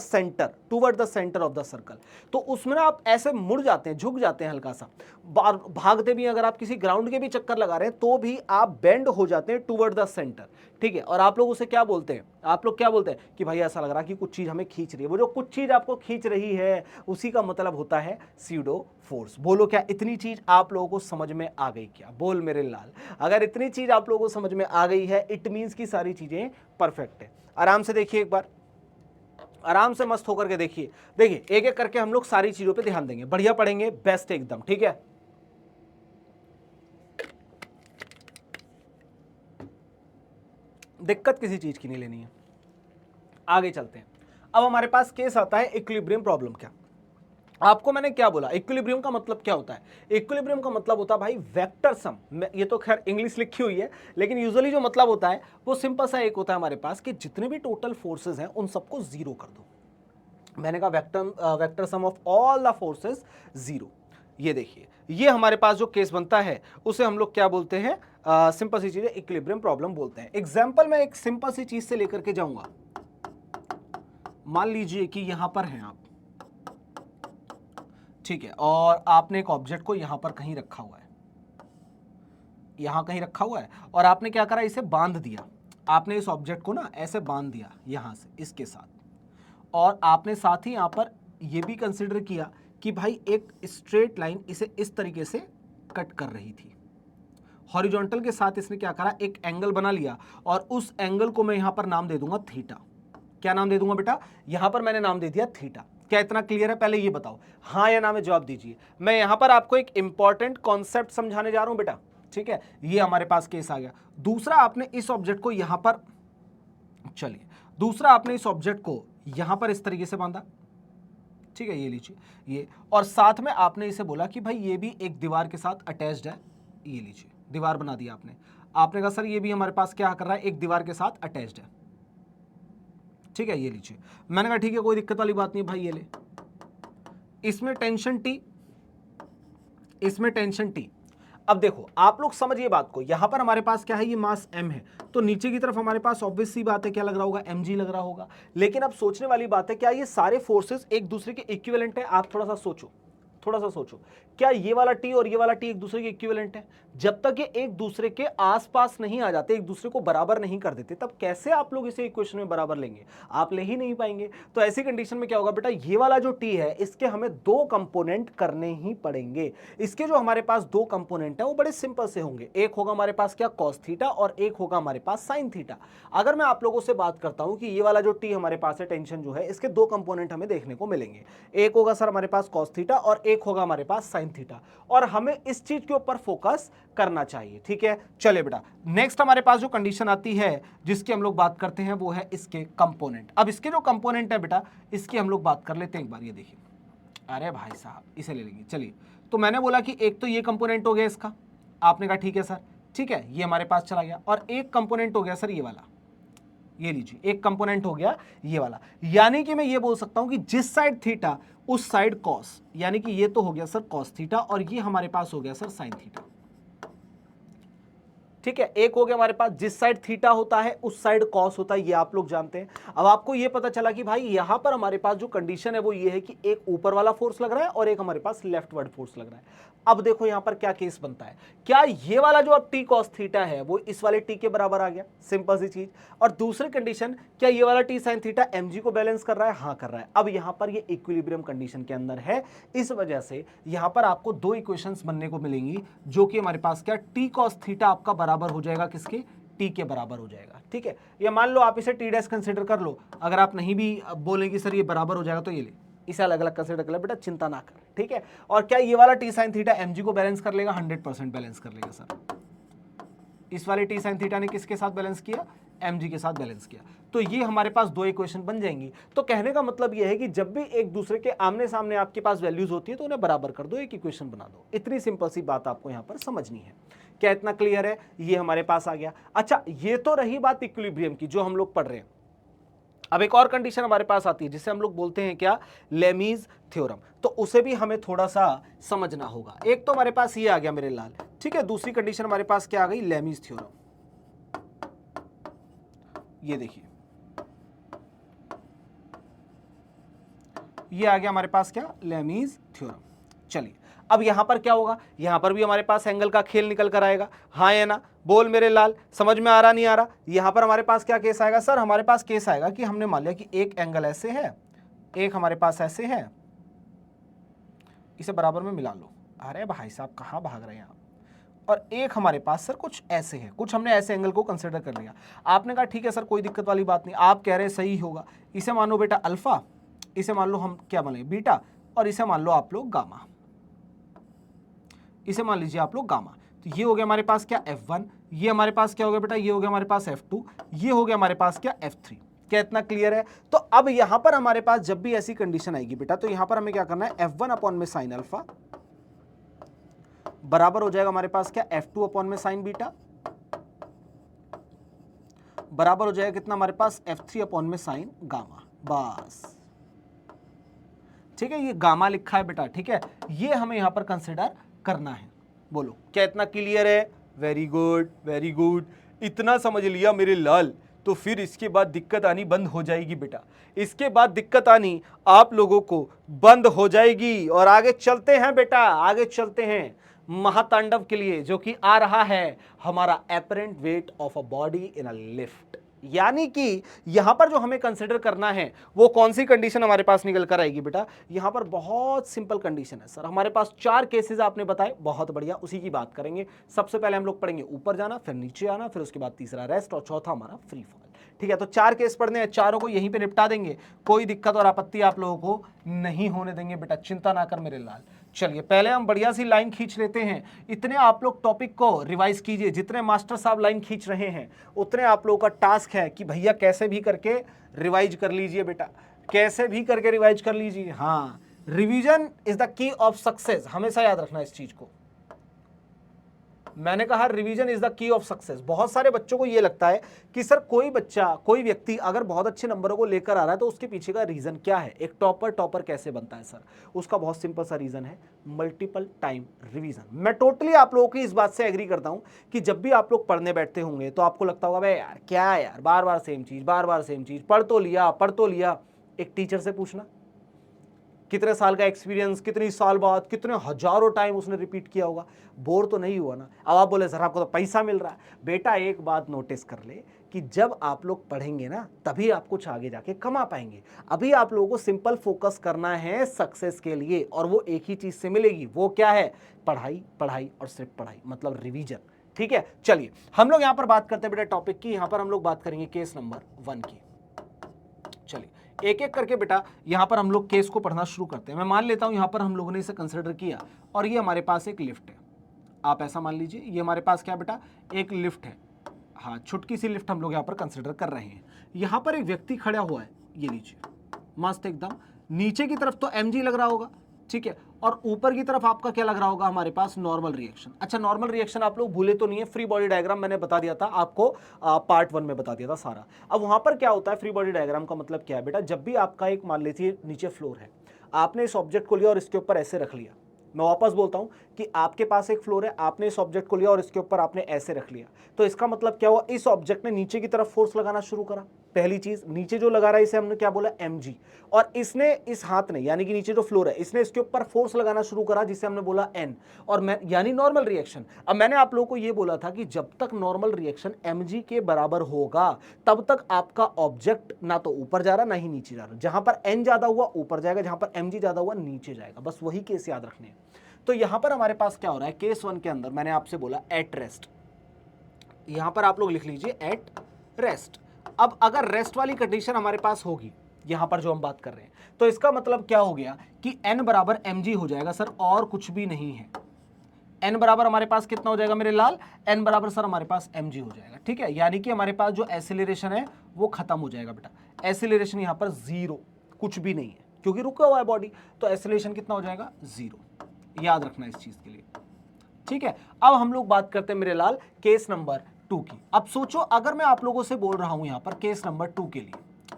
centre of the circle. तो उसमें ना आप ऐसे मुड़ जाते हैं, झुक जाते हैं हल्का सा, भागते भी, अगर आप किसी ग्राउंड के भी चक्कर लगा रहे हैं तो भी आप बेंड हो जाते हैं टुवर्ड द सेंटर, ठीक है। और आप लोग उसे क्या बोलते हैं? आप लोग क्या बोलते हैं कि भाई ऐसा लग रहा है कि कुछ चीज हमें खींच रही है। वो जो कुछ चीज आपको खींच रही है उसी का मतलब होता है स्यूडो फोर्स। बोलो क्या इतनी चीज आप लोगों को समझ में आ गई? क्या बोल मेरे लाल, अगर इतनी चीज आप लोगों को समझ में आ गई है इट मींस की सारी चीजें परफेक्ट है। आराम से देखिए, एक बार आराम से मस्त होकर के देखिए। देखिए एक एक करके हम लोग सारी चीजों पे ध्यान देंगे, बढ़िया पढ़ेंगे, बेस्ट एकदम, ठीक है। दिक्कत किसी चीज की नहीं लेनी है, आगे चलते हैं। अब हमारे पास केस आता है इक्विलिब्रियम प्रॉब्लम। क्या आपको मैंने क्या बोला? इक्विलिब्रियम का मतलब क्या होता है? इक्विलिब्रियम का मतलब होता है भाई वेक्टर सम। ये तो खैर इंग्लिश लिखी हुई है, लेकिन यूजुअली जो मतलब होता है वो सिंपल सा एक होता है हमारे पास कि जितने भी टोटल फोर्सेस हैं उन सबको जीरो कर दो। मैंने कहा vector sum of all the forces zero. ये देखिए, ये हमारे पास जो केस बनता है उसे हम लोग क्या बोलते हैं, सिंपल सी चीज है, इक्विलिब्रियम प्रॉब्लम बोलते हैं। एग्जाम्पल मैं एक सिंपल सी चीज से लेकर के जाऊंगा। मान लीजिए कि यहां पर हैं आप, ठीक है, और आपने एक ऑब्जेक्ट को यहां पर कहीं रखा हुआ है, यहां कहीं रखा हुआ है, और आपने क्या करा, इसे बांध दिया। आपने इस ऑब्जेक्ट को ना ऐसे बांध दिया यहां से इसके साथ, और आपने साथ ही यहां पर यह भी कंसिडर किया कि भाई एक स्ट्रेट लाइन इसे इस तरीके से कट कर रही थी। हॉरिजॉन्टल के साथ इसने क्या करा, एक एंगल बना लिया, और उस एंगल को मैं यहां पर नाम दे दूंगा थीटा। क्या नाम दे दूंगा बेटा, यहां पर मैंने नाम दे दिया थीटा। क्या इतना क्लियर है? पहले ये बताओ हाँ या ना में जवाब दीजिए। मैं यहां पर आपको एक इंपॉर्टेंट कॉन्सेप्ट समझाने जा रहा हूं बेटा, ठीक है। ये हमारे पास केस आ गया। दूसरा, आपने इस ऑब्जेक्ट को यहां पर, चलिए, दूसरा आपने इस ऑब्जेक्ट को यहां पर इस तरीके से बांधा, ठीक है, ये लीजिए ये, और साथ में आपने इसे बोला कि भाई ये भी एक दीवार के साथ अटैच्ड है, ये लीजिए दीवार बना दिया आपने। आपने कहा सर ये भी हमारे पास क्या कर रहा है, एक दीवार के साथ अटैच्ड है, ठीक है, ये लीजिए। मैंने कहा ठीक है, कोई दिक्कत वाली बात नहीं भाई, ये ले, इसमें टेंशन टी, इसमें टेंशन टी। अब देखो आप लोग समझिए बात को, यहां पर हमारे पास क्या है, ये मास m है, तो नीचे की तरफ हमारे पास ऑब्वियस सी बात है क्या लग रहा होगा, mg लग रहा होगा। लेकिन अब सोचने वाली बात है, क्या ये सारे फोर्सेस एक दूसरे के इक्विवेलेंट है? आप थोड़ा सा सोचो, थोड़ा सा सोचो, क्या ये वाला टी और ये वाला टी एक दूसरे के इक्विवेलेंट है? जब तक ये एक दूसरे के आसपास नहीं आ जाते, एक दूसरे को बराबर नहीं कर देते, तब कैसे आप लोग इसे इक्वेशन में बराबर लेंगे? आप ले ही नहीं पाएंगे। तो ऐसी कंडीशन में क्या होगा बेटा, ये वाला जो टी है इसके हमें दो कंपोनेंट करने ही पड़ेंगे। इसके जो हमारे पास दो कंपोनेंट है वो बड़े सिंपल से होंगे, एक होगा हमारे पास क्या, कॉस थीटा, और एक होगा हमारे पास साइन थीटा। अगर मैं आप लोगों से बात करता हूं कि ये वाला जो टी हमारे पास है, टेंशन जो है, इसके दो कंपोनेंट हमें देखने को मिलेंगे, एक होगा सर हमारे पास कॉस थीटा और एक होगा हमारे पास साइन थीटा, और हमें इस चीज के ऊपर फोकस करना चाहिए, ठीक है। चले बेटा, नेक्स्ट हमारे पास जो कंडीशन आती है जिसकी हम लोग बात करते हैं वो है इसके कंपोनेंट। अब इसके जो कंपोनेंट है बेटा, इसकी हम लोग बात कर लेते हैं एक बार। ये देखिए, अरे भाई साहब इसे ले लेंगे, चलिए। तो मैंने बोला कि एक तो ये कंपोनेंट हो गया इसका, आपने कहा ठीक है सर, ठीक है, ये हमारे पास चला गया, और एक कंपोनेंट हो गया सर ये वाला, ये लीजिए, एक कंपोनेंट हो गया ये वाला। यानी कि मैं ये बोल सकता हूं कि जिस साइड थीटा उस साइड कॉस, यानी कि ये तो हो गया सर कॉस थीटा, और ये हमारे पास हो गया सर साइन थीटा, ठीक है। एक हो गया हमारे पास, जिस साइड थीटा होता है उस साइड कॉस होता है, ये आप लोग जानते हैं। अब आपको ये पता चला कि भाई यहां पर हमारे पास जो कंडीशन है वो ये है कि एक ऊपर वाला फोर्स लग रहा है और एक हमारे पास लेफ्टवर्ड फोर्स लग रहा है। अब देखो यहां पर क्या केस बनता है, क्या ये वाला जो अब टी कॉस थीटा है वो इस वाले टी के बराबर आ गया, सिंपल सी चीज। और दूसरी कंडीशन, क्या ये वाला टी साइन थीटा mg को बैलेंस कर रहा है? हाँ कर रहा है। अब यहां पर ये इक्विलिब्रियम कंडीशन के अंदर है, इस वजह से यहां पर आपको दो इक्वेशंस बनने को मिलेंगी, जो कि हमारे पास क्या, टी कॉस थीटा आपका बराबर हो जाएगा किसके, टी के बराबर हो जाएगा, ठीक है। या मान लो आप इसे टी डैश कंसिडर कर लो, अगर आप नहीं भी बोलेंगे सर ये बराबर हो जाएगा, तो ये ले, इसे अलग अलग कंसिडर कर ले बेटा, चिंता ना कर, ठीक है। और क्या ये वाला टी साइन थीटा mg को बैलेंस कर लेगा? 100% बैलेंस कर लेगा सर। इस वाले टी साइन थीटा ने किसके साथ बैलेंस किया, mg के साथ बैलेंस किया। तो ये हमारे पास दो इक्वेशन बन जाएंगी। तो कहने का मतलब ये है कि जब भी एक दूसरे के आमने सामने आपके पास वैल्यूज होती है तो उन्हें बराबर कर दो, एक इक्वेशन बना दो। इतनी सिंपल सी बात आपको यहां पर समझनी है। क्या इतना क्लियर है? ये हमारे पास आ गया। अच्छा, ये तो रही बात इक्विलिब्रियम की जो हम लोग पढ़ रहे हैं। अब एक और कंडीशन हमारे पास आती है जिसे हम लोग बोलते हैं क्या, लेमीज थ्योरम। तो उसे भी हमें थोड़ा सा समझना होगा। एक तो हमारे पास ये आ गया मेरे लाल, ठीक है। दूसरी कंडीशन हमारे पास क्या आ गई, लेमीज थ्योरम। ये देखिए, ये आ गया हमारे पास क्या, लेमीज थ्योरम। चलिए, अब यहां पर क्या होगा, यहां पर भी हमारे पास एंगल का खेल निकल कर आएगा, हाँ या ना? बोल मेरे लाल, समझ में आ रहा नहीं आ रहा? यहां पर हमारे पास क्या केस आएगा सर, हमारे पास केस आएगा कि हमने मान लिया कि एक एंगल ऐसे है, एक हमारे पास ऐसे है, इसे बराबर में मिला लो। अरे भाई साहब कहां भाग रहे हैं आप? और एक हमारे पास सर कुछ ऐसे है, कुछ हमने ऐसे एंगल को कंसिडर कर लिया। आपने कहा ठीक है सर, कोई दिक्कत वाली बात नहीं, आप कह रहे सही होगा। इसे मान लो बेटा अल्फा, इसे मान लो हम क्या मान लेंगे, बीटा, और इसे मान लो आप लोग गामा, इसे मान लीजिए आप लोग गामा। तो ये हो गया हमारे पास क्या, F1, ये हमारे पास क्या हो गया बेटा, ये हो गया हमारे पास F2, ये हो गया हमारे पास क्या, F3। क्या इतना क्लियर है? तो अब यहां पर हमारे पास जब भी ऐसी कंडीशन आएगी बेटा, तो यहां पर हमें क्या करना है, F1 अपॉन में साइन अल्फा बराबर हो जाएगा हमारे पास क्या, F2 अपॉन में साइन बीटा बराबर हो जाएगा कितना हमारे पास, F3 अपॉन में साइन गामा। बस ठीक है, ये गामा लिखा है बेटा, ठीक है, ये हमें यहाँ पर कंसिडर करना है। बोलो क्या इतना क्लियर है? वेरी गुड वेरी गुड, इतना समझ लिया मेरे लाल, तो फिर इसके बाद दिक्कत आनी बंद हो जाएगी बेटा, इसके बाद दिक्कत आनी आप लोगों को बंद हो जाएगी। और आगे चलते हैं बेटा, आगे चलते हैं महातांडव के लिए, जो कि आ रहा है हमारा apparent weight of a body in a lift. यानी कि यहां पर जो हमें कंसिडर करना है वो कौन सी कंडीशन हमारे पास निकल कर आएगी बेटा? यहां पर बहुत सिंपल कंडीशन है सर, हमारे पास 4 केसेस आपने बताए, बहुत बढ़िया, उसी की बात करेंगे। सबसे पहले हम लोग पढ़ेंगे ऊपर जाना, फिर नीचे आना, फिर उसके बाद तीसरा रेस्ट, और चौथा हमारा फ्री फॉल। ठीक है, तो 4 केस पढ़ने हैं, चारों को यहीं पे निपटा देंगे, कोई दिक्कत और आपत्ति आप लोगों को नहीं होने देंगे बेटा, चिंता ना कर मेरे लाल। चलिए पहले हम बढ़िया सी लाइन खींच लेते हैं। इतने आप लोग टॉपिक को रिवाइज कीजिए, जितने मास्टर साहब लाइन खींच रहे हैं उतने आप लोगों का टास्क है कि भैया कैसे भी करके रिवाइज कर लीजिए बेटा, कैसे भी करके रिवाइज कर लीजिए। हाँ, revision is the key of success, हमेशा याद रखना इस चीज को। मैंने कहा revision is the key of success. बहुत सारे बच्चों को यह लगता है कि सर कोई बच्चा, कोई व्यक्ति अगर बहुत अच्छे नंबरों को लेकर आ रहा है तो उसके पीछे का रीजन क्या है, एक टॉपर कैसे बनता है सर? उसका बहुत सिंपल सा रीजन है, मल्टीपल टाइम रिवीजन। मैं टोटली आप लोगों की इस बात से एग्री करता हूं कि जब भी आप लोग पढ़ने बैठते होंगे तो आपको लगता होगा भाई यार क्या यार, बार बार सेम चीज, बार बार सेम चीज, पढ़ तो लिया। एक टीचर से पूछना कितने साल का एक्सपीरियंस, कितनी साल बाद, कितने हजारों टाइम उसने रिपीट किया होगा, बोर तो नहीं हुआ ना? अब आप बोले सर आपको तो पैसा मिल रहा है। बेटा एक बात नोटिस कर ले कि जब आप लोग पढ़ेंगे ना तभी आप कुछ आगे जाके कमा पाएंगे। अभी आप लोगों को सिंपल फोकस करना है सक्सेस के लिए, और वो एक ही चीज से मिलेगी, वो क्या है? पढ़ाई, पढ़ाई और सिर्फ पढ़ाई, मतलब रिवीजन। ठीक है, चलिए हम लोग यहां पर बात करते हैं बेटा टॉपिक की। यहां पर हम लोग बात करेंगे केस नंबर 1 की। चलिए एक एक करके बेटा यहां पर हम लोग केस को पढ़ना शुरू करते हैं। मैं मान लेता हूं यहां पर हम लोगों ने इसे कंसिडर किया और ये हमारे पास एक लिफ्ट है। आप ऐसा मान लीजिए ये हमारे पास क्या बेटा, एक लिफ्ट है। हाँ, छुटकी सी लिफ्ट हम लोग यहां पर कंसिडर कर रहे हैं। यहां पर एक व्यक्ति खड़ा हुआ है, ये लीजिए, मस्त एकदम। नीचे की तरफ तो mg लग रहा होगा, ठीक है, और ऊपर की तरफ आपका क्या लग रहा होगा? हमारे पास नॉर्मल रिएक्शन। अच्छा, नॉर्मल रिएक्शन आप लोग भूले तो नहीं है, फ्री बॉडी डायग्राम मैंने बता दिया था आपको, पार्ट 1 में बता दिया था सारा। अब वहां पर क्या होता है, फ्री बॉडी डायग्राम का मतलब क्या है बेटा? जब भी आपका एक, मान लीजिए नीचे फ्लोर है, आपने इस ऑब्जेक्ट को लिया और इसके ऊपर ऐसे रख लिया। मैं वापस बोलता हूं कि आपके पास एक फ्लोर है, आपने इस ऑब्जेक्ट को लिया और इसके ऊपर आपने ऐसे रख लिया, तो इसका मतलब क्या हुआ? इस ऑब्जेक्ट ने नीचे की तरफ फोर्स लगाना शुरू करा। पहली चीज, नीचे जो लगा रहा है इसे हमने क्या बोला? mg। और इसने, इस हाथ ने, यानी कि नीचे जो फ्लोर है, इसने इसके ऊपर फोर्स लगाना शुरू करा जिसे हमने बोला n, और मैं यानी नॉर्मल रिएक्शन। अब मैंने आप लोगों को यह बोला था कि जब तक नॉर्मल रिएक्शन mg के बराबर होगा तब तक आपका ऑब्जेक्ट ना तो ऊपर जा रहा ना ही नीचे जा रहा। जहां पर n ज्यादा हुआ ऊपर जाएगा, जहां पर mg ज्यादा हुआ नीचे जाएगा। बस वही केस याद रखने हैं। तो यहां पर हमारे पास क्या हो रहा है, केस 1 के अंदर मैंने आपसे बोला एट रेस्ट, यहां पर आप लोग लिख लीजिए एट रेस्ट। अब अगर रेस्ट वाली कंडीशन हमारे पास होगी यहां पर जो हम बात कर रहे हैं, तो इसका मतलब क्या हो गया कि n बराबर mg हो जाएगा सर, और कुछ भी नहीं है। n बराबर हमारे पास कितना हो जाएगा मेरे लाल? n बराबर सर हमारे पास mg हो जाएगा, ठीक है। यानी कि हमारे पास जो एसिलेरेशन है वो खत्म हो जाएगा बेटा। एसिलेरेशन यहां पर 0, कुछ भी नहीं है क्योंकि रुका हुआ है बॉडी, तो एसिलेरेशन कितना हो जाएगा? 0। याद रखना इस चीज के लिए, ठीक है। अब हम लोग बात करते हैं मेरे लाल केस नंबर 2 की। अब सोचो अगर मैं आप लोगों से बोल रहा हूं यहां पर केस नंबर 2 के लिए,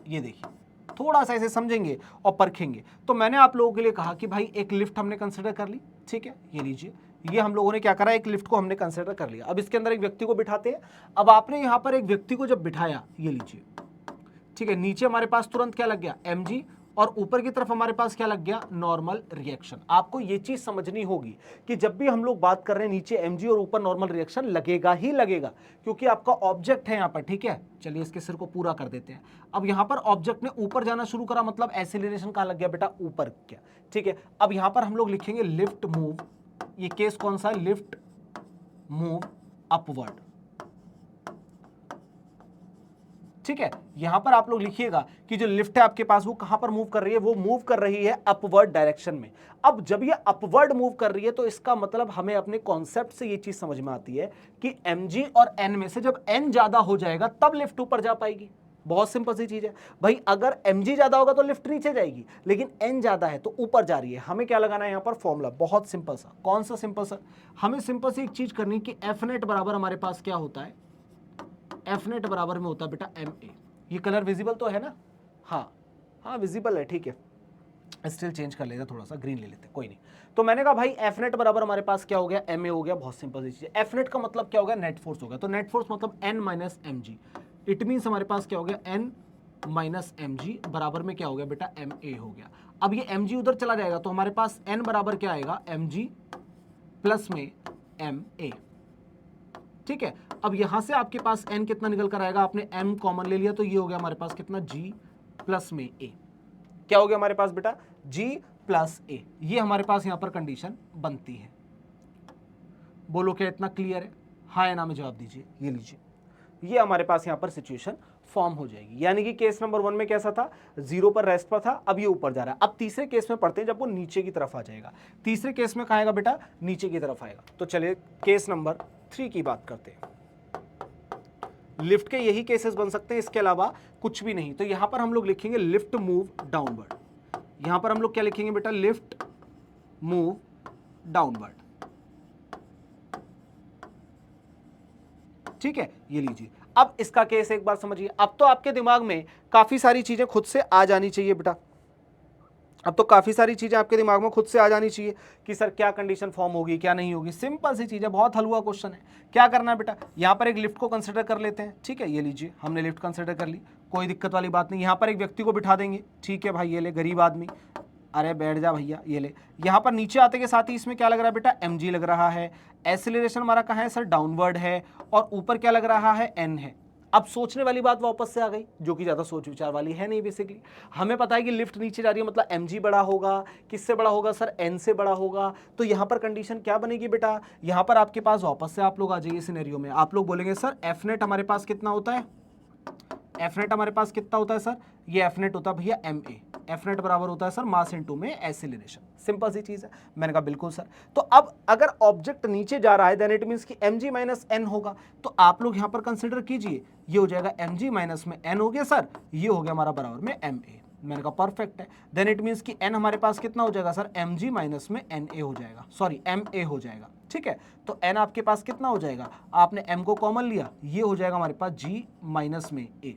ये देखिए थोड़ा सा ऐसे समझेंगे और परखेंगे। तो मैंने आप लोगों के लिए कहा कि भाई एक लिफ्ट हमने कंसिडर कर ली, ठीक है, ये लीजिए, ये हम लोगों ने क्या करा, एक लिफ्ट को हमने कंसिडर कर लिया। अब इसके अंदर एक व्यक्ति को बिठाते हैं। अब आपने यहां पर एक व्यक्ति को जब बिठाया, ये लीजिए, ठीक है, नीचे हमारे पास तुरंत क्या लग गया? mg, और ऊपर की तरफ हमारे पास क्या लग गया? Normal reaction. आपको ये चीज समझनी होगी कि जब भी हम लोग बात कर रहे हैं नीचे mg और ऊपर नॉर्मल रिएक्शन लगेगा ही लगेगा, क्योंकि आपका ऑब्जेक्ट है यहां पर, ठीक है। चलिए इसके सिर को पूरा कर देते हैं। अब यहां पर ऑब्जेक्ट ने ऊपर जाना शुरू करा, मतलब एसिलेरेशन कहां लग गया बेटा? ऊपर क्या, ठीक है। अब यहां पर हम लोग लिखेंगे लिफ्ट मूव, ये केस कौन सा है? लिफ्ट मूव अपवर्ड, ठीक है। यहां पर आप लोग लिखिएगा कि जो लिफ्ट है आपके पास वो कहां पर मूव कर रही है? वो मूव कर रही है अपवर्ड डायरेक्शन में। अब जब ये अपवर्ड मूव कर रही है तो इसका मतलब हमें अपने कॉन्सेप्ट से ये चीज समझ में आती है कि mg और n में से जब n ज्यादा हो जाएगा तब लिफ्ट ऊपर जा पाएगी। बहुत सिंपल सी चीज है भाई, अगर mg ज्यादा होगा तो लिफ्ट नीचे जाएगी, लेकिन n ज्यादा है तो ऊपर जा रही है। हमें क्या लगाना है यहां पर? फॉर्मूला, बहुत सिंपल सा। कौन सा सिंपल सा? हमें सिंपल सी एक चीज करनी कि एफ नेट बराबर हमारे पास क्या होता है? एफ नेट बराबर में होता है बेटा ma। ये कलर विजिबल तो है ना? हाँ हाँ विजिबल है, ठीक है। स्टिल चेंज कर लेते थोड़ा सा, ग्रीन ले लेते, कोई नहीं। तो मैंने कहा भाई एफ नेट बराबर हमारे पास क्या हो गया, एम ए हो गया, बहुत सिंपल सी चीज। एफ नेट का मतलब क्या हो गया, नेट फोर्स हो गया। तो नेट फोर्स मतलब N minus M G, it means हमारे पास क्या हो गया, एन माइनस एम जी बराबर में क्या हो गया बेटा, एम ए हो गया। अब ये एम जी उधर चला जाएगा तो हमारे पास एन बराबर क्या आएगा, एम जी प्लस में एम ए, ठीक है। अब यहां से आपके पास n कितना निकल कर आएगा, आपने m कॉमन ले लिया तो ये हो गया हमारे पास कितना, g प्लस में a। क्या हो गया हमारे पास बेटा, g प्लस a। ये हमारे पास यहां पर कंडीशन बनती है। बोलो क्या इतना क्लियर है, हाँ या ना में जवाब दीजिए। ये लीजिए, ये हमारे पास यहां पर सिचुएशन फॉर्म हो जाएगी। यानी कि केस नंबर 1 में कैसा था, 0 पर रेस्ट पर था, अब ये ऊपर जा रहा है। अब तीसरे केस में पढ़ते हैं जब वो नीचे की तरफ आ जाएगा। तीसरे केस में कहाँ आएगा बेटा, नीचे की तरफ आएगा। तो चलिए केस नंबर 3 की बात करते हैं। लिफ्ट के यही केसेस बन सकते हैं, इसके अलावा कुछ भी नहीं। तो यहां पर हम लोग लिखेंगे लिफ्ट मूव डाउनवर्ड। यहां पर हम लोग क्या लिखेंगे बेटा, लिफ्ट मूव डाउनवर्ड, ठीक है। ये लीजिए, अब इसका केस एक बार समझिए। अब तो आपके दिमाग में काफी सारी चीजें खुद से आ जानी चाहिए बेटा। अब तो काफी सारी चीजें आपके दिमाग में खुद से आ जानी चाहिए कि सर क्या कंडीशन फॉर्म होगी, क्या नहीं होगी। सिंपल सी चीज है, बहुत हलवा क्वेश्चन है। क्या करना है बेटा, यहां पर एक लिफ्ट को कंसिडर कर लेते हैं, ठीक है। ये लीजिए, हमने लिफ्ट कंसिडर कर ली, कोई दिक्कत वाली बात नहीं। यहां पर एक व्यक्ति को बिठा देंगे, ठीक है भाई, ये ले गरीब आदमी, अरे बैठ जा भैया, ये ले। यहां पर नीचे आते के साथ ही इसमें क्या लग रहा है बेटा, mg लग रहा है। एक्सीलरेशन हमारा कहां है सर, डाउनवर्ड है। और ऊपर क्या लग रहा है, n है। अब सोचने वाली बात वापस से आ गई, जो कि ज्यादा सोच विचार वाली है नहीं। बेसिकली हमें पता है कि लिफ्ट नीचे जा रही है, मतलब mg बड़ा होगा, किससे बड़ा होगा सर, n से बड़ा होगा। तो यहां पर कंडीशन क्या बनेगी बेटा, यहां पर आपके पास वापस से आप लोग आ जाइए सिनेरियो में। आप लोग बोलेंगे सर एफ नेट हमारे पास कितना होता है, एफ नेट हमारे पास कितना होता है सर, ये एफ नेट होता है भैया एम ए। एफ नेट बराबर होता है सर मास इनटू में एक्सीलरेशन। सिंपल सी चीज है। मैंने कहा बिल्कुल सर। तो अब अगर ऑब्जेक्ट नीचे जा रहा है देन इट मींस कि mg माइनस एन होगा। तो आप लोग यहां पर कंसिडर कीजिए, ये हो जाएगा mg माइनस में n हो गया सर, ये हो गया हमारा बराबर में ma। मैंने कहा परफेक्ट है। देन इट मींस कि n हमारे पास कितना हो जाएगा सर, mg माइनस में na हो जाएगा, सॉरी ma हो जाएगा, ठीक है। तो n आपके पास कितना हो जाएगा, आपने m को कॉमन लिया, ये हो जाएगा हमारे पास g माइनस में a।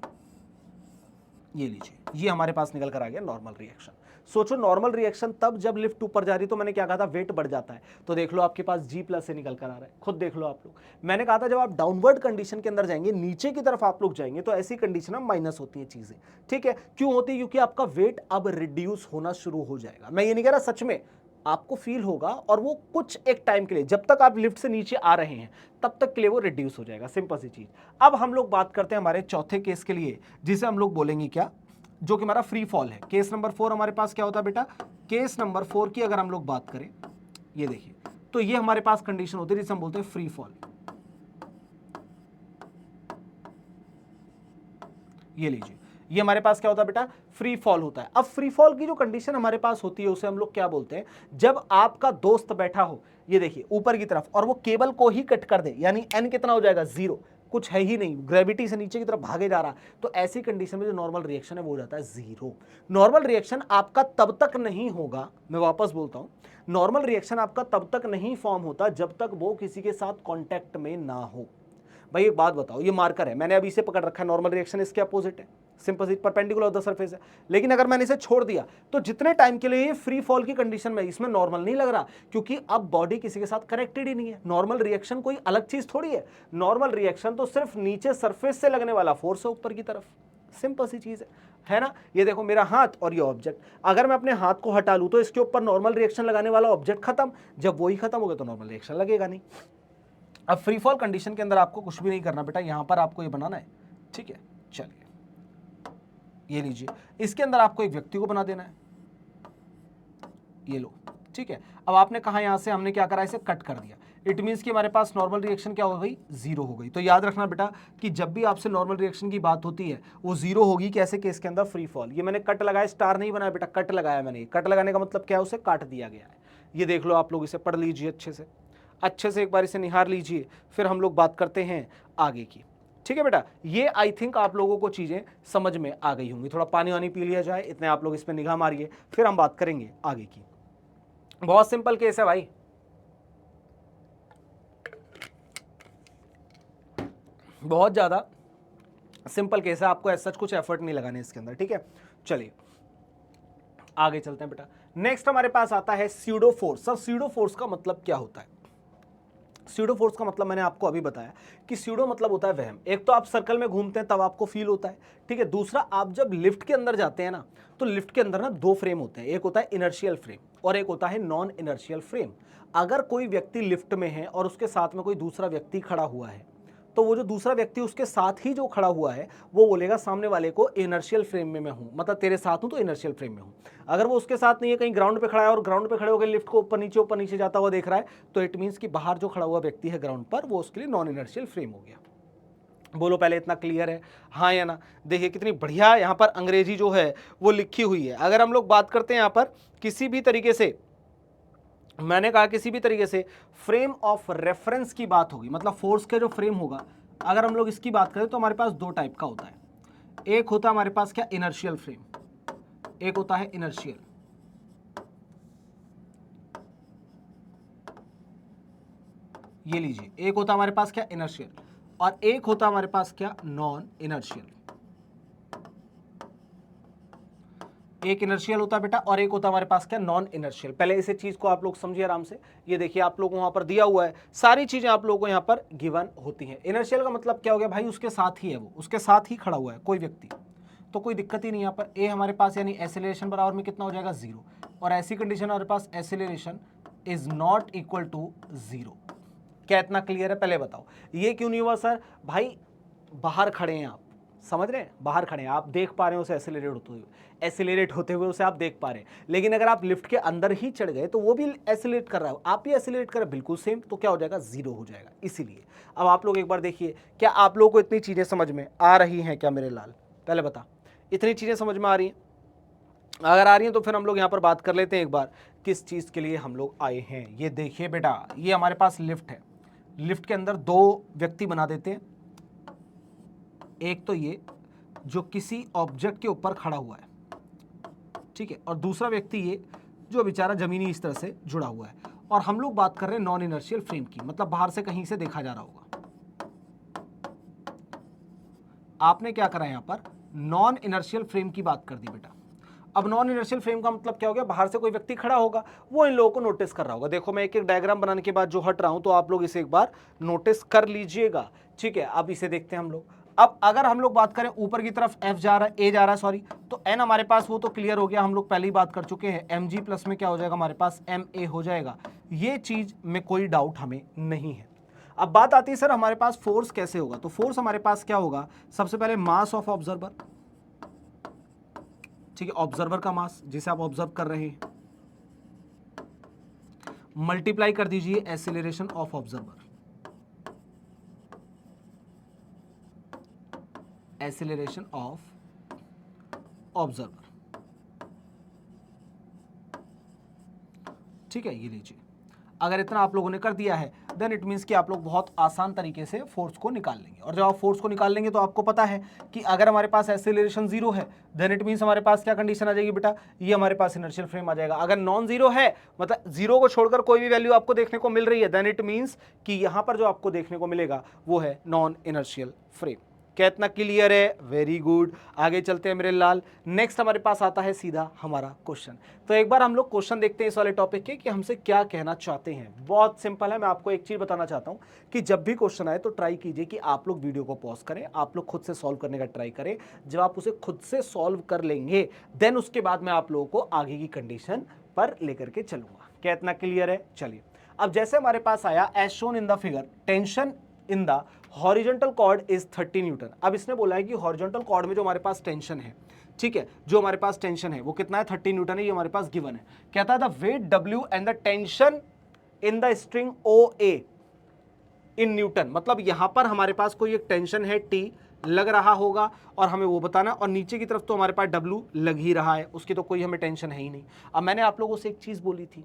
ये लीजिए, ये हमारे पास निकल कर आ गया नॉर्मल रिएक्शन। सोचो नॉर्मल रिएक्शन तब जब लिफ्ट ऊपर जा रही, तो मैंने क्या कहा था, वेट बढ़ जाता है। तो देख लो आपके पास G प्लस से निकल कर आ रहा है, खुद देख लो आप लोग। मैंने कहा था जब आप डाउनवर्ड कंडीशन के अंदर जाएंगे, नीचे की तरफ आप लोग जाएंगे, तो ऐसी कंडीशन में माइनस होती है चीजें, ठीक है। क्यों होती है, क्योंकि आपका वेट अब रिड्यूस होना शुरू हो जाएगा। मैं ये नहीं कह रहा, सच में आपको फील होगा, और वो कुछ एक टाइम के लिए, जब तक आप लिफ्ट से नीचे आ रहे हैं तब तक के लिए वो रिड्यूस हो जाएगा। सिंपल सी चीज। अब हम लोग बात करते हैं हमारे चौथे केस के लिए, जिसे हम लोग बोलेंगे क्या, जो कि हमारा फ्री फॉल है। केस नंबर 4 हमारे पास क्या होता है बेटा, केस नंबर 4 की अगर हम लोग बात करें, ये देखिए, तो ये हमारे पास कंडीशन होती है जिसे हम बोलते हैं फ्री फॉल। ये लीजिए, ये हमारे पास क्या होता है बेटा, फ्री फॉल होता है। अब फ्री फॉल की जो कंडीशन हमारे पास होती है उसे हम लोग क्या बोलते हैं, जब आपका दोस्त बैठा हो, ये देखिए ऊपर की तरफ, और वो केबल को ही कट कर दे, यानी n कितना हो जाएगा, 0, कुछ है ही नहीं, ग्रेविटी से नीचे की तरफ भागे जा रहा, तो ऐसी कंडीशन में जो नॉर्मल रिएक्शन है वो हो जाता है 0। नॉर्मल रिएक्शन आपका तब तक नहीं होगा, मैं वापस बोलता हूं, नॉर्मल रिएक्शन आपका तब तक नहीं फॉर्म होता जब तक वो किसी के साथ कांटेक्ट में ना हो। भाई एक बात बताओ, ये मार्कर है, मैंने अभी इसे पकड़ रखा है, नॉर्मल रिएक्शन इसके अपोजिट है, सिंपल सी परपेंडिकुलर ऑफ द सरफेस है। लेकिन अगर मैंने इसे छोड़ दिया तो जितने टाइम के लिए ये फ्री फॉल की कंडीशन में, इसमें नॉर्मल नहीं लग रहा, क्योंकि अब बॉडी किसी के साथ कनेक्टेड ही नहीं है। नॉर्मल रिएक्शन कोई अलग चीज थोड़ी है, नॉर्मल रिएक्शन तो सिर्फ नीचे सरफेस से लगने वाला फोर्स है ऊपर की तरफ। सिंपल सी चीज है ना। ये देखो मेरा हाथ और ये ऑब्जेक्ट, अगर मैं अपने हाथ को हटा लूं तो इसके ऊपर नॉर्मल रिएक्शन लगाने वाला ऑब्जेक्ट खत्म, जब वही खत्म हो गया तो नॉर्मल रिएक्शन लगेगा नहीं। अब फ्री फॉल कंडीशन के अंदर आपको कुछ भी नहीं करना बेटा, यहां पर आपको ये बनाना है, ठीक है। चलिए ये लीजिए, इसके अंदर आपको एक व्यक्ति को बना देना है, ये लो, ठीक है। अब आपने कहा यहां से हमने क्या करा, इसे कट कर दिया, इट मींस कि हमारे पास नॉर्मल रिएक्शन क्या हो गई, 0 हो गई। तो याद रखना बेटा कि जब भी आपसे नॉर्मल रिएक्शन की बात होती है वो 0 होगी। कैसे केस के अंदर, फ्री फॉल। ये मैंने कट लगाया, स्टार नहीं बनाया बेटा, कट लगाया मैंने। कट लगाने का मतलब क्या है, उसे काट दिया गया है। ये देख लो आप लोग, इसे पढ़ लीजिए अच्छे से एक बार इसे निहार लीजिए, फिर हम लोग बात करते हैं आगे की, ठीक है बेटा। ये आई थिंक आप लोगों को चीजें समझ में आ गई होंगी। थोड़ा पानी वानी पी लिया जाए, इतने आप लोग इस पर निगाह मारिए, फिर हम बात करेंगे आगे की। बहुत सिंपल केस है भाई, बहुत ज्यादा सिंपल केस है, आपको ऐसा कुछ एफर्ट नहीं लगाने इसके अंदर, ठीक है। चलिए आगे चलते हैं बेटा। नेक्स्ट हमारे पास आता है pseudo force. Sir pseudo force का मतलब क्या होता है? स्यूडो फोर्स का मतलब मैंने आपको अभी बताया कि स्यूडो मतलब होता है वहम। एक तो आप सर्कल में घूमते हैं तब आपको फील होता है, ठीक है। दूसरा, आप जब लिफ्ट के अंदर जाते हैं ना, तो लिफ्ट के अंदर ना दो फ्रेम होते हैं, एक होता है इनर्शियल फ्रेम और एक होता है नॉन इनर्शियल फ्रेम। अगर कोई व्यक्ति लिफ्ट में है और उसके साथ में कोई दूसरा व्यक्ति खड़ा हुआ है, तो वो जो दूसरा व्यक्ति उसके साथ ही जो खड़ा हुआ है वो बोलेगा सामने वाले को इनर्शियल फ्रेम में मैं हूं, मतलब तेरे साथ हूं तो इनर्शियल फ्रेम में हूं। अगर वो उसके साथ नहीं है, कहीं ग्राउंड पे खड़ा है और ग्राउंड पे खड़े होकर लिफ्ट को ऊपर नीचे जाता हुआ देख रहा है, तो इट मींस कि बाहर जो खड़ा हुआ व्यक्ति है ग्राउंड पर, वो उसके लिए नॉन इनर्शियल फ्रेम हो गया। बोलो पहले इतना क्लियर है, हाँ या ना? देखिए कितनी बढ़िया यहाँ पर अंग्रेजी जो है वो लिखी हुई है। अगर हम लोग बात करते हैं यहाँ पर किसी भी तरीके से, मैंने कहा किसी भी तरीके से फ्रेम ऑफ रेफरेंस की बात होगी, मतलब फोर्स का जो फ्रेम होगा, अगर हम लोग इसकी बात करें तो हमारे पास दो टाइप का होता है। एक होता है हमारे पास क्या, इनर्शियल फ्रेम, एक होता है इनर्शियल। ये लीजिए, एक होता है हमारे पास क्या, इनर्शियल, और एक होता है हमारे पास क्या, नॉन इनर्शियल। एक इनर्शियल होता है बेटा और एक होता है हमारे पास क्या, नॉन इनर्शियल। पहले इसे चीज को आप लोग समझिए आराम से। ये देखिए आप लोगों को वहां पर दिया हुआ है, सारी चीजें आप लोगों को यहाँ पर गिवन होती हैं। इनर्शियल का मतलब क्या हो गया भाई, उसके साथ ही है, वो उसके साथ ही खड़ा हुआ है कोई व्यक्ति, तो कोई दिक्कत ही नहीं। यहाँ पर ए हमारे पास यानी एसिलेरेशन बराबर में कितना हो जाएगा, 0, और ऐसी कंडीशन हमारे पास एसिलेरेशन इज नॉट इक्वल टू 0। क्या इतना क्लियर है? पहले बताओ ये क्यों नहीं हुआ सर? भाई बाहर खड़े हैं आप, समझ रहे हैं, बाहर खड़े हैं आप, देख पा रहे हैं उसे एसिलेरेट होते हुए उसे आप देख पा रहे हैं। लेकिन अगर आप लिफ्ट के अंदर ही चढ़ गए तो वो भी एसिलेट कर रहा है, आप भी एसिलेट कर रहे हैं, बिल्कुल सेम, तो क्या हो जाएगा, 0 हो जाएगा। इसीलिए अब आप लोग एक बार देखिए, क्या आप लोगों को इतनी चीजें समझ में आ रही हैं क्या मेरे लाल? पहले बता, इतनी चीजें समझ में आ रही हैं? अगर आ रही हैं तो फिर हम लोग यहाँ पर बात कर लेते हैं एक बार किस चीज के लिए हम लोग आए हैं। ये देखिए बेटा, ये हमारे पास लिफ्ट है, लिफ्ट के अंदर दो व्यक्ति बना देते हैं। एक तो ये जो किसी ऑब्जेक्ट के ऊपर खड़ा हुआ है, ठीक है, और दूसरा व्यक्ति ये जो बेचारा जमीनी इस तरह से जुड़ा हुआ है। और हम लोग बात कर रहे हैं नॉन इनर्शियल फ्रेम की, मतलब बाहर से कहीं से देखा जा रहा होगा। आपने क्या करा यहां पर, नॉन इनर्शियल फ्रेम की बात कर दी बेटा। अब नॉन इनर्शियल फ्रेम का मतलब क्या हो गया, बाहर से कोई व्यक्ति खड़ा होगा, वो इन लोगों को नोटिस कर रहा होगा। देखो मैं एक एक डायग्राम बनाने के बाद जो हट रहा हूं, तो आप लोग इसे एक बार नोटिस कर लीजिएगा, ठीक है। अब इसे देखते हैं हम लोग। अब अगर हम लोग बात करें ऊपर की तरफ F जा रहा है, A जा रहा है, सॉरी, तो N हमारे पास वो तो क्लियर हो गया, हम लोग पहले ही बात कर चुके हैं। mg प्लस में क्या हो जाएगा हमारे पास, ma हो जाएगा। ये चीज में कोई डाउट हमें नहीं है। अब बात आती है सर हमारे पास फोर्स कैसे होगा, तो फोर्स हमारे पास क्या होगा, सबसे पहले मास ऑफ ऑब्जर्वर, ठीक है, ऑब्जर्वर का मास जिसे आप ऑब्जर्व कर रहे हैं, मल्टीप्लाई कर दीजिए acceleration of observer, acceleration of observer, ठीक है। ये लीजिए, अगर इतना आप लोगों ने कर दिया है, देन इट मीन्स कि आप लोग बहुत आसान तरीके से फोर्स को निकाल लेंगे। और जब आप फोर्स को निकाल लेंगे तो आपको पता है कि अगर हमारे पास एक्सीलरेशन 0 है, देन इट मीन्स हमारे पास क्या कंडीशन आ जाएगी बेटा, ये हमारे पास इनर्शियल फ्रेम आ जाएगा। अगर नॉन जीरो है, मतलब 0 को छोड़कर कोई भी वैल्यू आपको देखने को मिल रही है, देन इट मीन्स कि यहां पर जो आपको देखने को मिलेगा वो है नॉन इनर्शियल फ्रेम। क्या इतना क्लियर है? Very good. आगे चलते हैं मेरे लाल। नेक्स्ट हमारे पास आता है सीधा हमारा क्वेश्चन। तो एक बार हम लोग क्वेश्चन देखते हैं इस वाले टॉपिक के कि हमसे क्या कहना चाहते हैं। बहुत सिंपल है, मैं आपको एक चीज बताना चाहता हूं कि जब भी क्वेश्चन आए तो ट्राई कीजिए कि आप लोग वीडियो को पॉज करें, आप लोग खुद से सॉल्व करने का ट्राई करें। जब आप उसे खुद से सॉल्व कर लेंगे, देन उसके बाद मैं आप लोगों को आगे की कंडीशन पर लेकर के चलूंगा। क्या इतना क्लियर है? चलिए, अब जैसे हमारे पास आया as shown in the figure, tension in the horizontal cord is 30 newton. अब इसने बोला है कि हॉरिजॉन्टल कॉर्ड में जो हमारे पास टेंशन है, ठीक है, जो हमारे पास टेंशन है वो कितना है, 30 न्यूटन है, ये हमारे पास गिवन है। कहता है the weight W and the tension in the string OA in newton. मतलब यहां पर हमारे पास कोई एक टेंशन है T लग रहा होगा और हमें वो बताना, और नीचे की तरफ तो हमारे पास W लग ही रहा है, उसकी तो कोई हमें टेंशन है ही नहीं। अब मैंने आप लोगों से एक चीज बोली थी,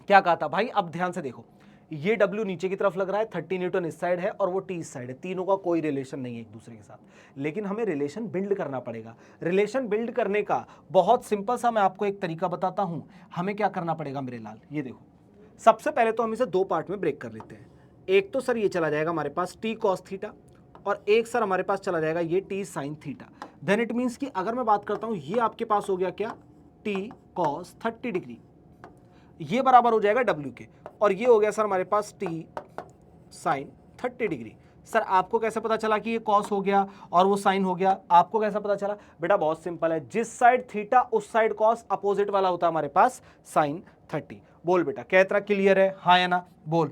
क्या कहा था भाई, अब ध्यान से देखो, ये W नीचे की तरफ लग रहा है, 30 न्यूटन इस साइड है और वो T इस साइड है, तीनों का कोई रिलेशन नहीं है एक दूसरे के साथ, लेकिन हमें रिलेशन बिल्ड करना पड़ेगा। रिलेशन बिल्ड करने का बहुत सिंपल सा मैं आपको एक तरीका बताता हूं। हमें क्या करना पड़ेगा मेरे लाल, ये देखो, सबसे पहले तो हम इसे दो पार्ट में ब्रेक कर लेते हैं। एक तो सर ये चला जाएगा हमारे पास T cos थीटा, और एक सर हमारे पास चला जाएगा ये T sin theta. Then it means कि अगर मैं बात करता हूं, ये आपके पास हो गया क्या, टी कॉस 30 डिग्री, ये बराबर हो जाएगा W के, और ये हो गया सर हमारे पास टी साइन 30 डिग्री। सर आपको कैसे पता चला कि ये कॉस हो गया और वो साइन हो गया, आपको कैसा पता चला? बेटा बहुत सिंपल है, जिस साइड थीटा उस साइड कॉस, अपोजिट वाला होता है हमारे पास साइन 30। बोल बेटा क्या इतना क्लियर है, हाँ या ना? बोल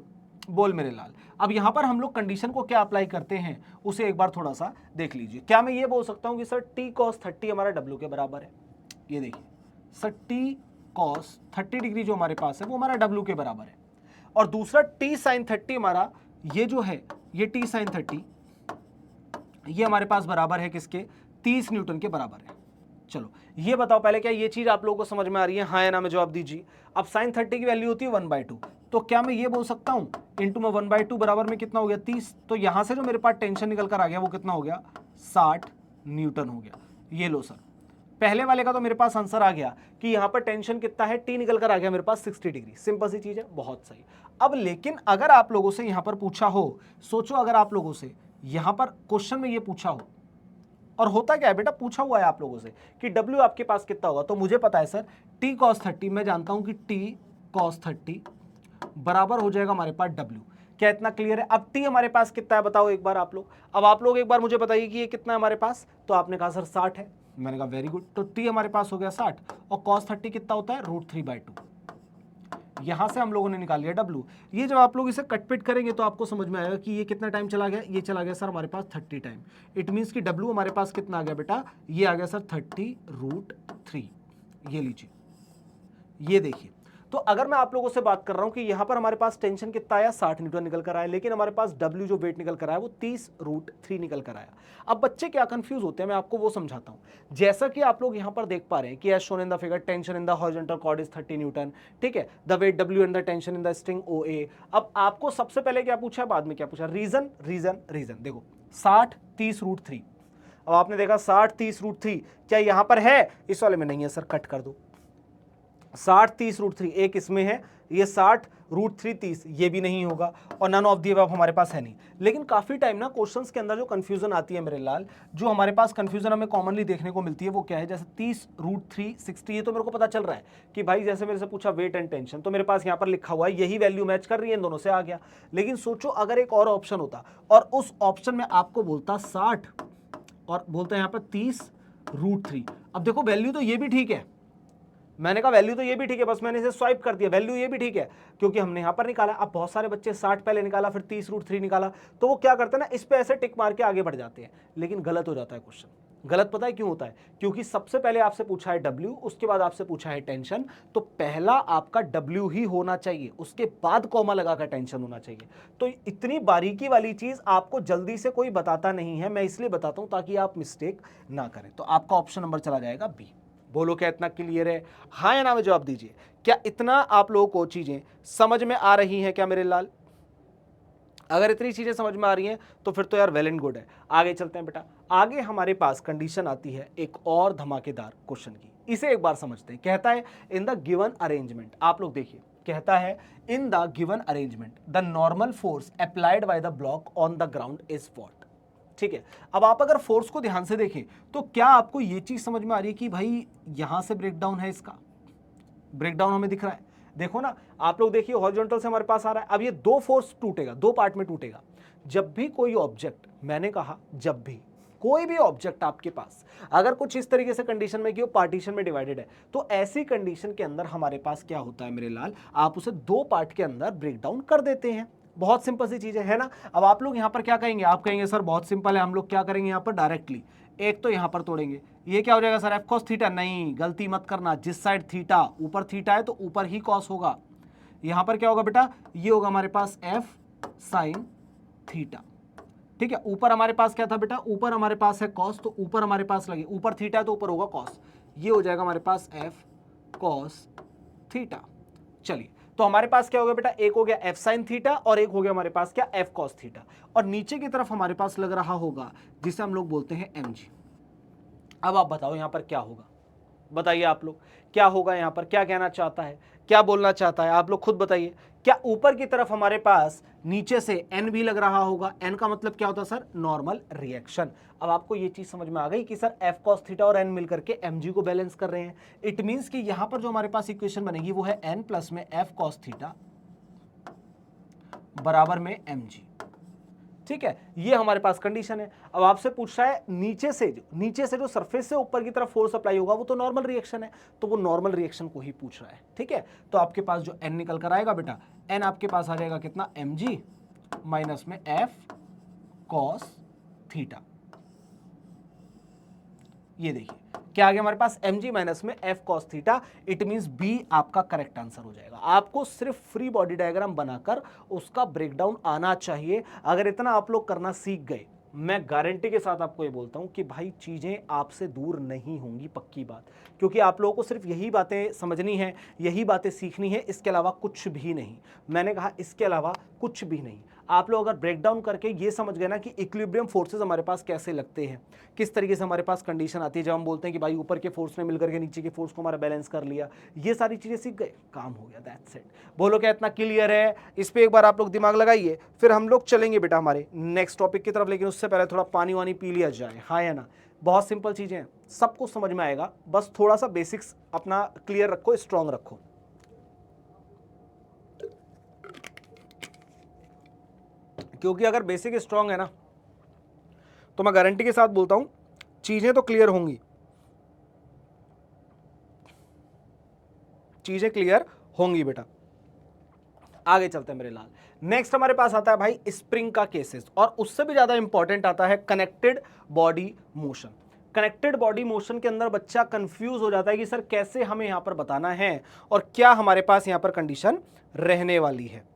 बोल मेरे लाल। अब यहां पर हम लोग कंडीशन को क्या अप्लाई करते हैं उसे एक बार थोड़ा सा देख लीजिए। क्या मैं ये बोल सकता हूं कि सर टी कॉस 30 हमारा W के बराबर है? ये देखिए सर टी कॉस 30 डिग्री जो हमारे पास है वो हमारा W के बराबर है, और दूसरा टी साइन 30 हमारा ये जो है ये टी साइन 30 ये हमारे पास बराबर है किसके? 30 न्यूटन के बराबर है। चलो ये बताओ पहले, क्या ये चीज आप लोगों को समझ में आ रही है, हाँ या ना में जवाब दीजिए। अब साइन 30 की वैल्यू होती है 1/2, तो क्या मैं ये बोल सकता हूं इंटू में 1/2 बराबर में कितना हो गया 30, तो यहां से जो मेरे पास टेंशन निकल कर आ गया वो कितना हो गया 60 न्यूटन हो गया। ये लो सर, पहले वाले का तो मेरे पास आंसर आ गया कि यहां पर टेंशन कितना है, टी निकल कर आ गया मेरे पास 60 डिग्री। सिंपल सी चीज है, बहुत सही। अब लेकिन अगर आप लोगों से यहां पर पूछा हो, सोचो अगर आप लोगों से यहां पर क्वेश्चन में ये पूछा हो, और होता क्या है बेटा, पूछा हुआ है आप लोगों से कि W आपके पास कितना होगा, तो मुझे पता है सर टी कॉस 30, मैं जानता हूं कि टी कॉस 30 बराबर हो जाएगा हमारे पास W। क्या इतना क्लियर है? अब टी हमारे पास कितना है बताओ एक बार आप लोग। अब आप लोग एक बार मुझे बताइए कि ये कितना है हमारे पास, तो आपने कहा सर 60 है, मैंने कहा वेरी गुड, तो टी हमारे पास हो गया 60, और कॉस 30 कितना होता है √3/2। यहां से हम लोगों ने निकाल लिया W। ये जब आप लोग इसे कटपिट करेंगे तो आपको समझ में आएगा कि ये कितना टाइम चला गया, ये चला गया सर हमारे पास 30 टाइम। इट मींस कि W हमारे पास कितना आ गया बेटा, ये आ गया सर 30√3। ये लीजिए, ये देखिए। तो अगर मैं आप लोगों से बात कर रहा हूं कि यहां पर हमारे पास टेंशन कितना आया 60 न्यूटन निकल कर आया, लेकिन हमारे पास W जो वेट निकल कर आया वो 30√3 निकल कर आया। अब बच्चे क्या कंफ्यूज होते हैं, मैं आपको वो समझाता हूं। जैसा कि आप लोग यहां पर देख पा रहे हैं कि as shown in the figure tension in the horizontal cord is 30 newton, ठीक है, the weight W and the tension in the string OA। अब आपको सबसे पहले क्या पूछा, बाद में क्या पूछा, रीजन रीजन रीजन। देखो 60 30√3, अब आपने देखा 60 30√3 क्या यहां पर है, इस वाले में नहीं है सर, कट कर दो। 60 30√3 एक इसमें है, ये 60√3 30 ये भी नहीं होगा, और नन ऑफ दी अबव हमारे पास है नहीं। लेकिन काफी टाइम ना क्वेश्चंस के अंदर जो कंफ्यूजन आती है मेरे लाल, जो हमारे पास कंफ्यूजन हमें कॉमनली देखने को मिलती है वो क्या है, जैसे 30√3 60, ये तो मेरे को पता चल रहा है कि भाई जैसे मेरे से पूछा वेट एंड टेंशन, तो मेरे पास यहाँ पर लिखा हुआ है यही वैल्यू मैच कर रही है, इन दोनों से आ गया। लेकिन सोचो अगर एक और ऑप्शन होता और उस ऑप्शन में आपको बोलता 60 और बोलता है यहाँ पर 30√3। अब देखो वैल्यू तो ये भी ठीक है, मैंने कहा वैल्यू तो ये भी ठीक है, बस मैंने इसे स्वाइप कर दिया, वैल्यू ये भी ठीक है क्योंकि हमने यहां पर निकाला। अब बहुत सारे बच्चे 60 पहले निकाला फिर 30√3 निकाला, तो वो क्या करते हैं ना, इस पे ऐसे टिक मार के आगे बढ़ जाते हैं, लेकिन गलत हो जाता है क्वेश्चन। गलत पता है क्यों होता है, क्योंकि सबसे पहले आपसे पूछा है W, उसके बाद आपसे पूछा है टेंशन, तो पहला आपका W ही होना चाहिए, उसके बाद कॉमा लगाकर टेंशन होना चाहिए। तो इतनी बारीकी वाली चीज आपको जल्दी से कोई बताता नहीं है, मैं इसलिए बताता हूं ताकि आप मिस्टेक ना करें। तो आपका ऑप्शन नंबर चला जाएगा B। बोलो क्या इतना क्लियर है, हाँ या ना में जवाब दीजिए। क्या इतना आप लोगों को चीजें समझ में आ रही हैं क्या मेरे लाल? अगर इतनी चीजें समझ में आ रही हैं तो फिर तो यार वेल एंड गुड है। आगे चलते हैं बेटा, आगे हमारे पास कंडीशन आती है एक और धमाकेदार क्वेश्चन की, इसे एक बार समझते हैं। कहता है इन द गिवन अरेंजमेंट, आप लोग देखिए, कहता है in the given arrangement the normal force applied by the block on the ground is what. ठीक है, अब आप अगर फोर्स को ध्यान से देखें तो क्या आपको यह चीज समझ में आ रही है कि भाई यहां से ब्रेकडाउन है, इसका ब्रेकडाउन हमें दिख रहा है। देखो ना आप लोग देखिए, हॉरिजॉन्टल से हमारे पास आ रहा है, अब ये दो फोर्स टूटेगा, दो पार्ट में टूटेगा। जब भी कोई ऑब्जेक्ट, मैंने कहा जब भी कोई भी ऑब्जेक्ट आपके पास अगर कुछ इस तरीके से कंडीशन में कि वो पार्टीशन में डिवाइडेड है, तो ऐसी कंडीशन के अंदर हमारे पास क्या होता है मेरे लाल, आप उसे दो पार्ट के अंदर ब्रेकडाउन कर देते हैं। बहुत सिंपल सी चीज है ना। अब आप लोग यहां पर क्या कहेंगे, आप कहेंगे सर बहुत सिंपल है, हम लोग क्या करेंगे यहां पर डायरेक्टली एक तो यहां पर तोड़ेंगे, ये क्या हो जाएगा सर एफ कॉस थीटा। नहीं, गलती मत करना, जिस साइड थीटा ऊपर थीटा है तो ऊपर ही कॉस होगा। यहां पर क्या होगा बेटा, ये होगा हमारे पास एफ साइन थीटा। ठीक है, ऊपर हमारे पास क्या था बेटा, ऊपर हमारे पास है कॉस, तो ऊपर हमारे पास लगे, ऊपर थीटा है तो ऊपर होगा कॉस, ये हो जाएगा हमारे पास एफ कॉस थीटा। चलिए, तो हमारे पास क्या हो गया बेटा, एक हो गया एफ साइन थीटा और एक हो गया हमारे पास क्या एफ कॉस थीटा, और नीचे की तरफ हमारे पास लग रहा होगा जिसे हम लोग बोलते हैं mg। अब आप बताओ यहां पर क्या होगा, बताइए आप लोग क्या होगा यहां पर, क्या कहना चाहता है, क्या बोलना चाहता है, आप लोग खुद बताइए क्या ऊपर की तरफ हमारे पास नीचे से n भी लग रहा होगा? n का मतलब क्या होता है सर? Normal reaction. अब आपको ये चीज समझ में आ गई कि सर f cos थीटा और n मिलकर के mg को बैलेंस कर रहे हैं। इट मींस कि यहां पर जो हमारे पास इक्वेशन बनेगी वो है n प्लस में f cos थीटा बराबर में mg। ठीक है, ये हमारे पास कंडीशन है। अब आपसे पूछ रहा है नीचे से जो सरफेस से ऊपर की तरफ फोर्स अप्लाई होगा वो तो नॉर्मल रिएक्शन है, तो वो नॉर्मल रिएक्शन को ही पूछ रहा है। ठीक है, तो आपके पास जो n निकल कर आएगा बेटा, n आपके पास आ जाएगा कितना? mg माइनस में f cos थीटा। ये देखिए क्या आ गया हमारे पास? mg माइनस में f cos theta. It means B आपका करेक्ट आंसर हो जाएगा। आपको सिर्फ फ्री बॉडी डायग्राम बनाकर उसका ब्रेकडाउन आना चाहिए। अगर इतना आप लोग करना सीख गए, मैं गारंटी के साथ आपको ये बोलता हूं कि भाई चीजें आपसे दूर नहीं होंगी, पक्की बात। क्योंकि आप लोगों को सिर्फ यही बातें समझनी है, यही बातें सीखनी है, इसके अलावा कुछ भी नहीं। मैंने कहा इसके अलावा कुछ भी नहीं। आप लोग अगर ब्रेकडाउन करके ये समझ गए ना कि इक्विलिब्रियम फोर्सेस हमारे पास कैसे लगते हैं, किस तरीके से हमारे पास कंडीशन आती है जब हम बोलते हैं कि भाई ऊपर के फोर्स ने मिलकर के नीचे के फोर्स को हमारा बैलेंस कर लिया, ये सारी चीजें सीख गए, काम हो गया। That's it. बोलो क्या इतना क्लियर है? इस पे एक बार आप लोग दिमाग लगाइए, फिर हम लोग चलेंगे बेटा हमारे नेक्स्ट टॉपिक की तरफ। लेकिन उससे पहले थोड़ा पानी वानी पी लिया जाए, हाँ या ना? बहुत सिंपल चीजें हैं, सबको समझ में आएगा, बस थोड़ा सा बेसिक्स अपना क्लियर रखो, स्ट्रांग रखो। क्योंकि अगर बेसिक स्ट्रांग है ना तो मैं गारंटी के साथ बोलता हूं चीजें तो क्लियर होंगी, चीजें क्लियर होंगी बेटा। आगे चलते हैं मेरे लाल। नेक्स्ट हमारे पास आता है भाई स्प्रिंग का केसेस, और उससे भी ज्यादा इंपॉर्टेंट आता है connected body motion. Connected body motion के अंदर बच्चा कंफ्यूज हो जाता है कि सर कैसे हमें यहां पर बताना है और क्या हमारे पास यहां पर कंडीशन रहने वाली है।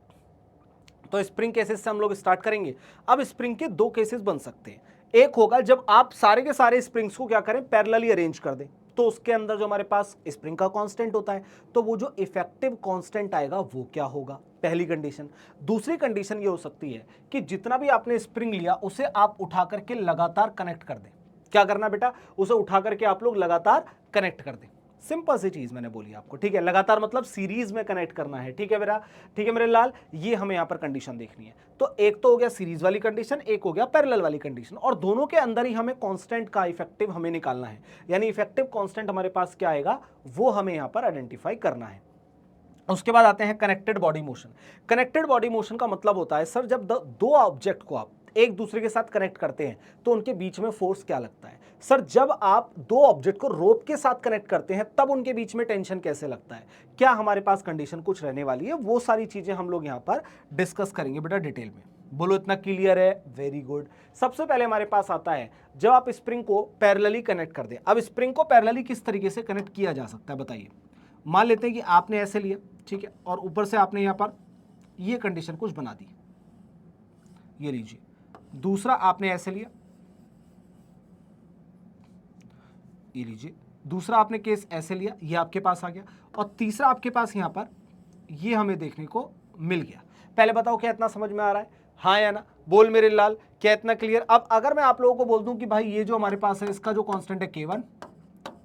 तो स्प्रिंग केसेस से हम लोग स्टार्ट करेंगे। अब स्प्रिंग के दो केसेस बन सकते हैं। एक होगा जब आप सारे के सारे स्प्रिंग्स को क्या करें? पैरेलली अरेंज कर दें, तो उसके अंदर जो हमारे पास स्प्रिंग का कांस्टेंट होता है, तो वो जो इफेक्टिव कांस्टेंट आएगा वो क्या होगा? पहली कंडीशन। दूसरी कंडीशन ये हो सकती है कि जितना भी आपने स्प्रिंग लिया उसे आप उठा करके लगातार कनेक्ट कर दें। क्या करना बेटा? उसे उठा करके आप लोग लगातार कनेक्ट कर दें। सिंपल सी चीज मैंने बोली आपको, ठीक है? लगातार मतलब सीरीज में कनेक्ट करना है, ठीक है मेरा? ठीक है मेरे लाल, ये हमें यहां पर कंडीशन देखनी है। तो एक तो हो गया सीरीज वाली कंडीशन, एक हो गया पैरेलल वाली कंडीशन, और दोनों के अंदर ही हमें कांस्टेंट का इफेक्टिव हमें निकालना है। यानी इफेक्टिव कांस्टेंट हमारे पास क्या आएगा वो हमें यहां पर आइडेंटिफाई करना है। उसके बाद आते हैं connected body motion. Connected body motion का मतलब होता है सर जब दो ऑब्जेक्ट को आप एक दूसरे के साथ कनेक्ट करते हैं तो उनके बीच में फोर्स क्या लगता है? सर जब आप दो ऑब्जेक्ट को रोप के साथ कनेक्ट करते हैं तब उनके बीच में टेंशन कैसे लगता है? क्या हमारे पास कंडीशन कुछ रहने वाली है? वो सारी चीजें हम लोग यहां पर डिस्कस करेंगे बेटा डिटेल में। बोलो इतना क्लियर है? Very good. सबसे पहले हमारे पास आता है जब आप स्प्रिंग को पैरेलली कनेक्ट कर दें। अब स्प्रिंग को पैरेलली किस तरीके से कनेक्ट किया जा सकता है बताइए? मान लेते हैं कि आपने ऐसे लिया, ठीक है, और ऊपर से आपने यहां पर ये कंडीशन कुछ बना दी, ये लीजिए। दूसरा आपने ऐसे लिया, ये लीजिए। दूसरा आपने केस ऐसे लिया, ये आपके पास आ गया। और तीसरा आपके पास यहां पर ये हमें देखने को मिल गया। पहले बताओ क्या इतना समझ में आ रहा है? हाँ या ना? बोल मेरे लाल, क्या इतना क्लियर? अब अगर मैं आप लोगों को बोल दूं कि भाई ये जो हमारे पास है इसका जो कांस्टेंट है K1,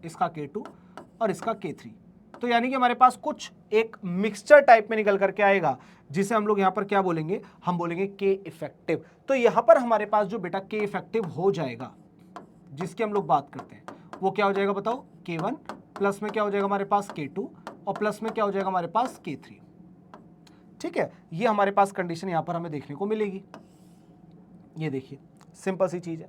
इसका K2 और इसका K3, तो यानी कि हमारे पास कुछ एक मिक्सचर टाइप में निकल करके आएगा जिसे हम लोग यहां पर क्या बोलेंगे? हम बोलेंगे K इफेक्टिव। तो यहां पर हमारे पास जो बेटा K इफेक्टिव हो जाएगा जिसकी हम लोग बात करते हैं वो क्या हो जाएगा बताओ? K1 प्लस में क्या हो जाएगा हमारे पास? K2 और प्लस में क्या हो जाएगा हमारे पास? K3। ठीक है, ये हमारे पास कंडीशन यहां पर हमें देखने को मिलेगी। ये देखिए सिंपल सी चीज है,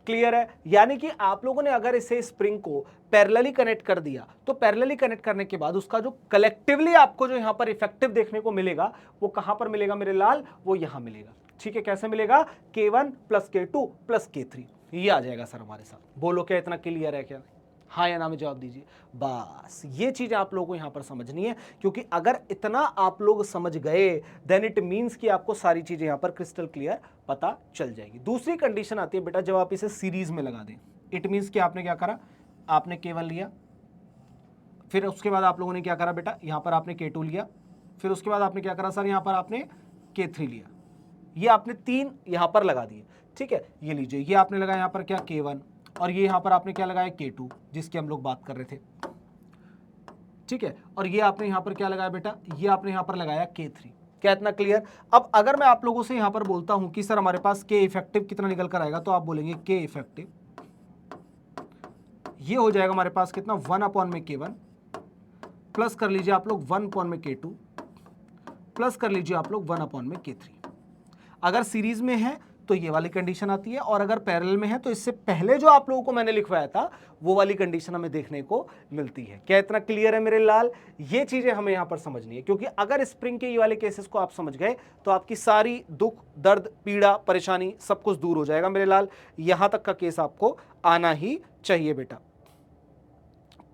क्लियर है? यानी कि आप लोगों ने अगर इसे स्प्रिंग को पैरेलली कनेक्ट कर दिया तो पैरेलली कनेक्ट करने के बाद उसका जो कलेक्टिवली आपको जो यहां पर इफेक्टिव देखने को मिलेगा वो कहां पर मिलेगा मेरे लाल? वो यहां मिलेगा। ठीक है, कैसे मिलेगा? K1 plus K2 plus K3, ये आ जाएगा सर हमारे साथ। बोलो क्या इतना क्लियर है? क्या हाँ या ना में जवाब दीजिए। बस ये चीज आप लोगों को यहां पर समझनी है, क्योंकि अगर इतना आप लोग समझ गए देन इट मींस कि आपको सारी चीजें यहां पर क्रिस्टल क्लियर पता चल जाएगी। दूसरी कंडीशन आती है बेटा जब आप इसे सीरीज में लगा दें। इट मींस कि आपने क्या करा? आपने K1 लिया, फिर उसके बाद आप लोगों ने क्या करा बेटा? यहां पर आपने K2 लिया, फिर उसके बाद आपने क्या करा सर? यहां पर आपने K3 लिया। ये आपने तीन यहां पर लगा दिए। ठीक है, ये लीजिए, ये आपने लगाया यहां पर क्या? K1, और ये यहां पर आपने क्या लगाया? K2, जिसकी हम लोग बात कर रहे थे। ठीक है, और ये आपने यहां पर क्या लगाया बेटा? ये आपने यहां पर लगाया K3। क्या इतना क्लियर? अब अगर मैं आप लोगों से यहां पर बोलता हूं कि सर हमारे पास के इफेक्टिव कितना निकल कर आएगा, तो आप बोलेंगे के इफेक्टिव ये हो जाएगा हमारे पास कितना, 1/K1 प्लस कर लीजिए आप लोग 1/K2 प्लस कर लीजिए आप लोग 1/K3। अगर सीरीज में है तो ये वाली कंडीशन आती है, और अगर पैरेलल में है तो इससे पहले जो आप लोगों को मैंने लिखवाया था वो वाली कंडीशन हमें देखने को मिलती है। क्या इतना क्लियर है मेरे लाल? ये चीजें हमें यहां पर समझनी है, क्योंकि अगर स्प्रिंग के ये वाले केसेस को आप समझ गए तो आपकी सारी दुख दर्द पीड़ा परेशानी सब कुछ दूर हो जाएगा मेरे लाल। यहां तक का केस आपको आना ही चाहिए बेटा।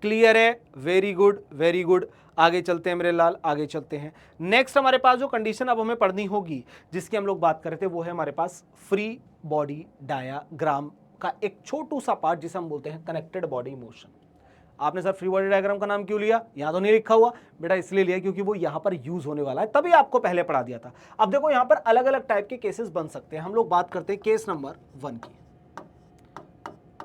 क्लियर है? Very good very good. आगे चलते हैं मेरे लाल, आगे चलते हैं। नेक्स्ट हमारे पास जो कंडीशन अब हमें पढ़नी होगी जिसकी हम लोग बात कर रहे थे वो है हमारे पास फ्री बॉडी डायाग्राम का एक छोटू सा पार्ट जिसे हम बोलते हैं कनेक्टेड बॉडी मोशन। आपने सर फ्री बॉडी डायग्राम का नाम क्यों लिया? यहां तो नहीं लिखा हुआ बेटा, इसलिए लिया क्योंकि वो यहां पर यूज होने वाला है, तभी आपको पहले पढ़ा दिया था। अब देखो यहां पर अलग अलग टाइप के केसेस बन सकते हैं। हम लोग बात करते हैं केस नंबर 1 की।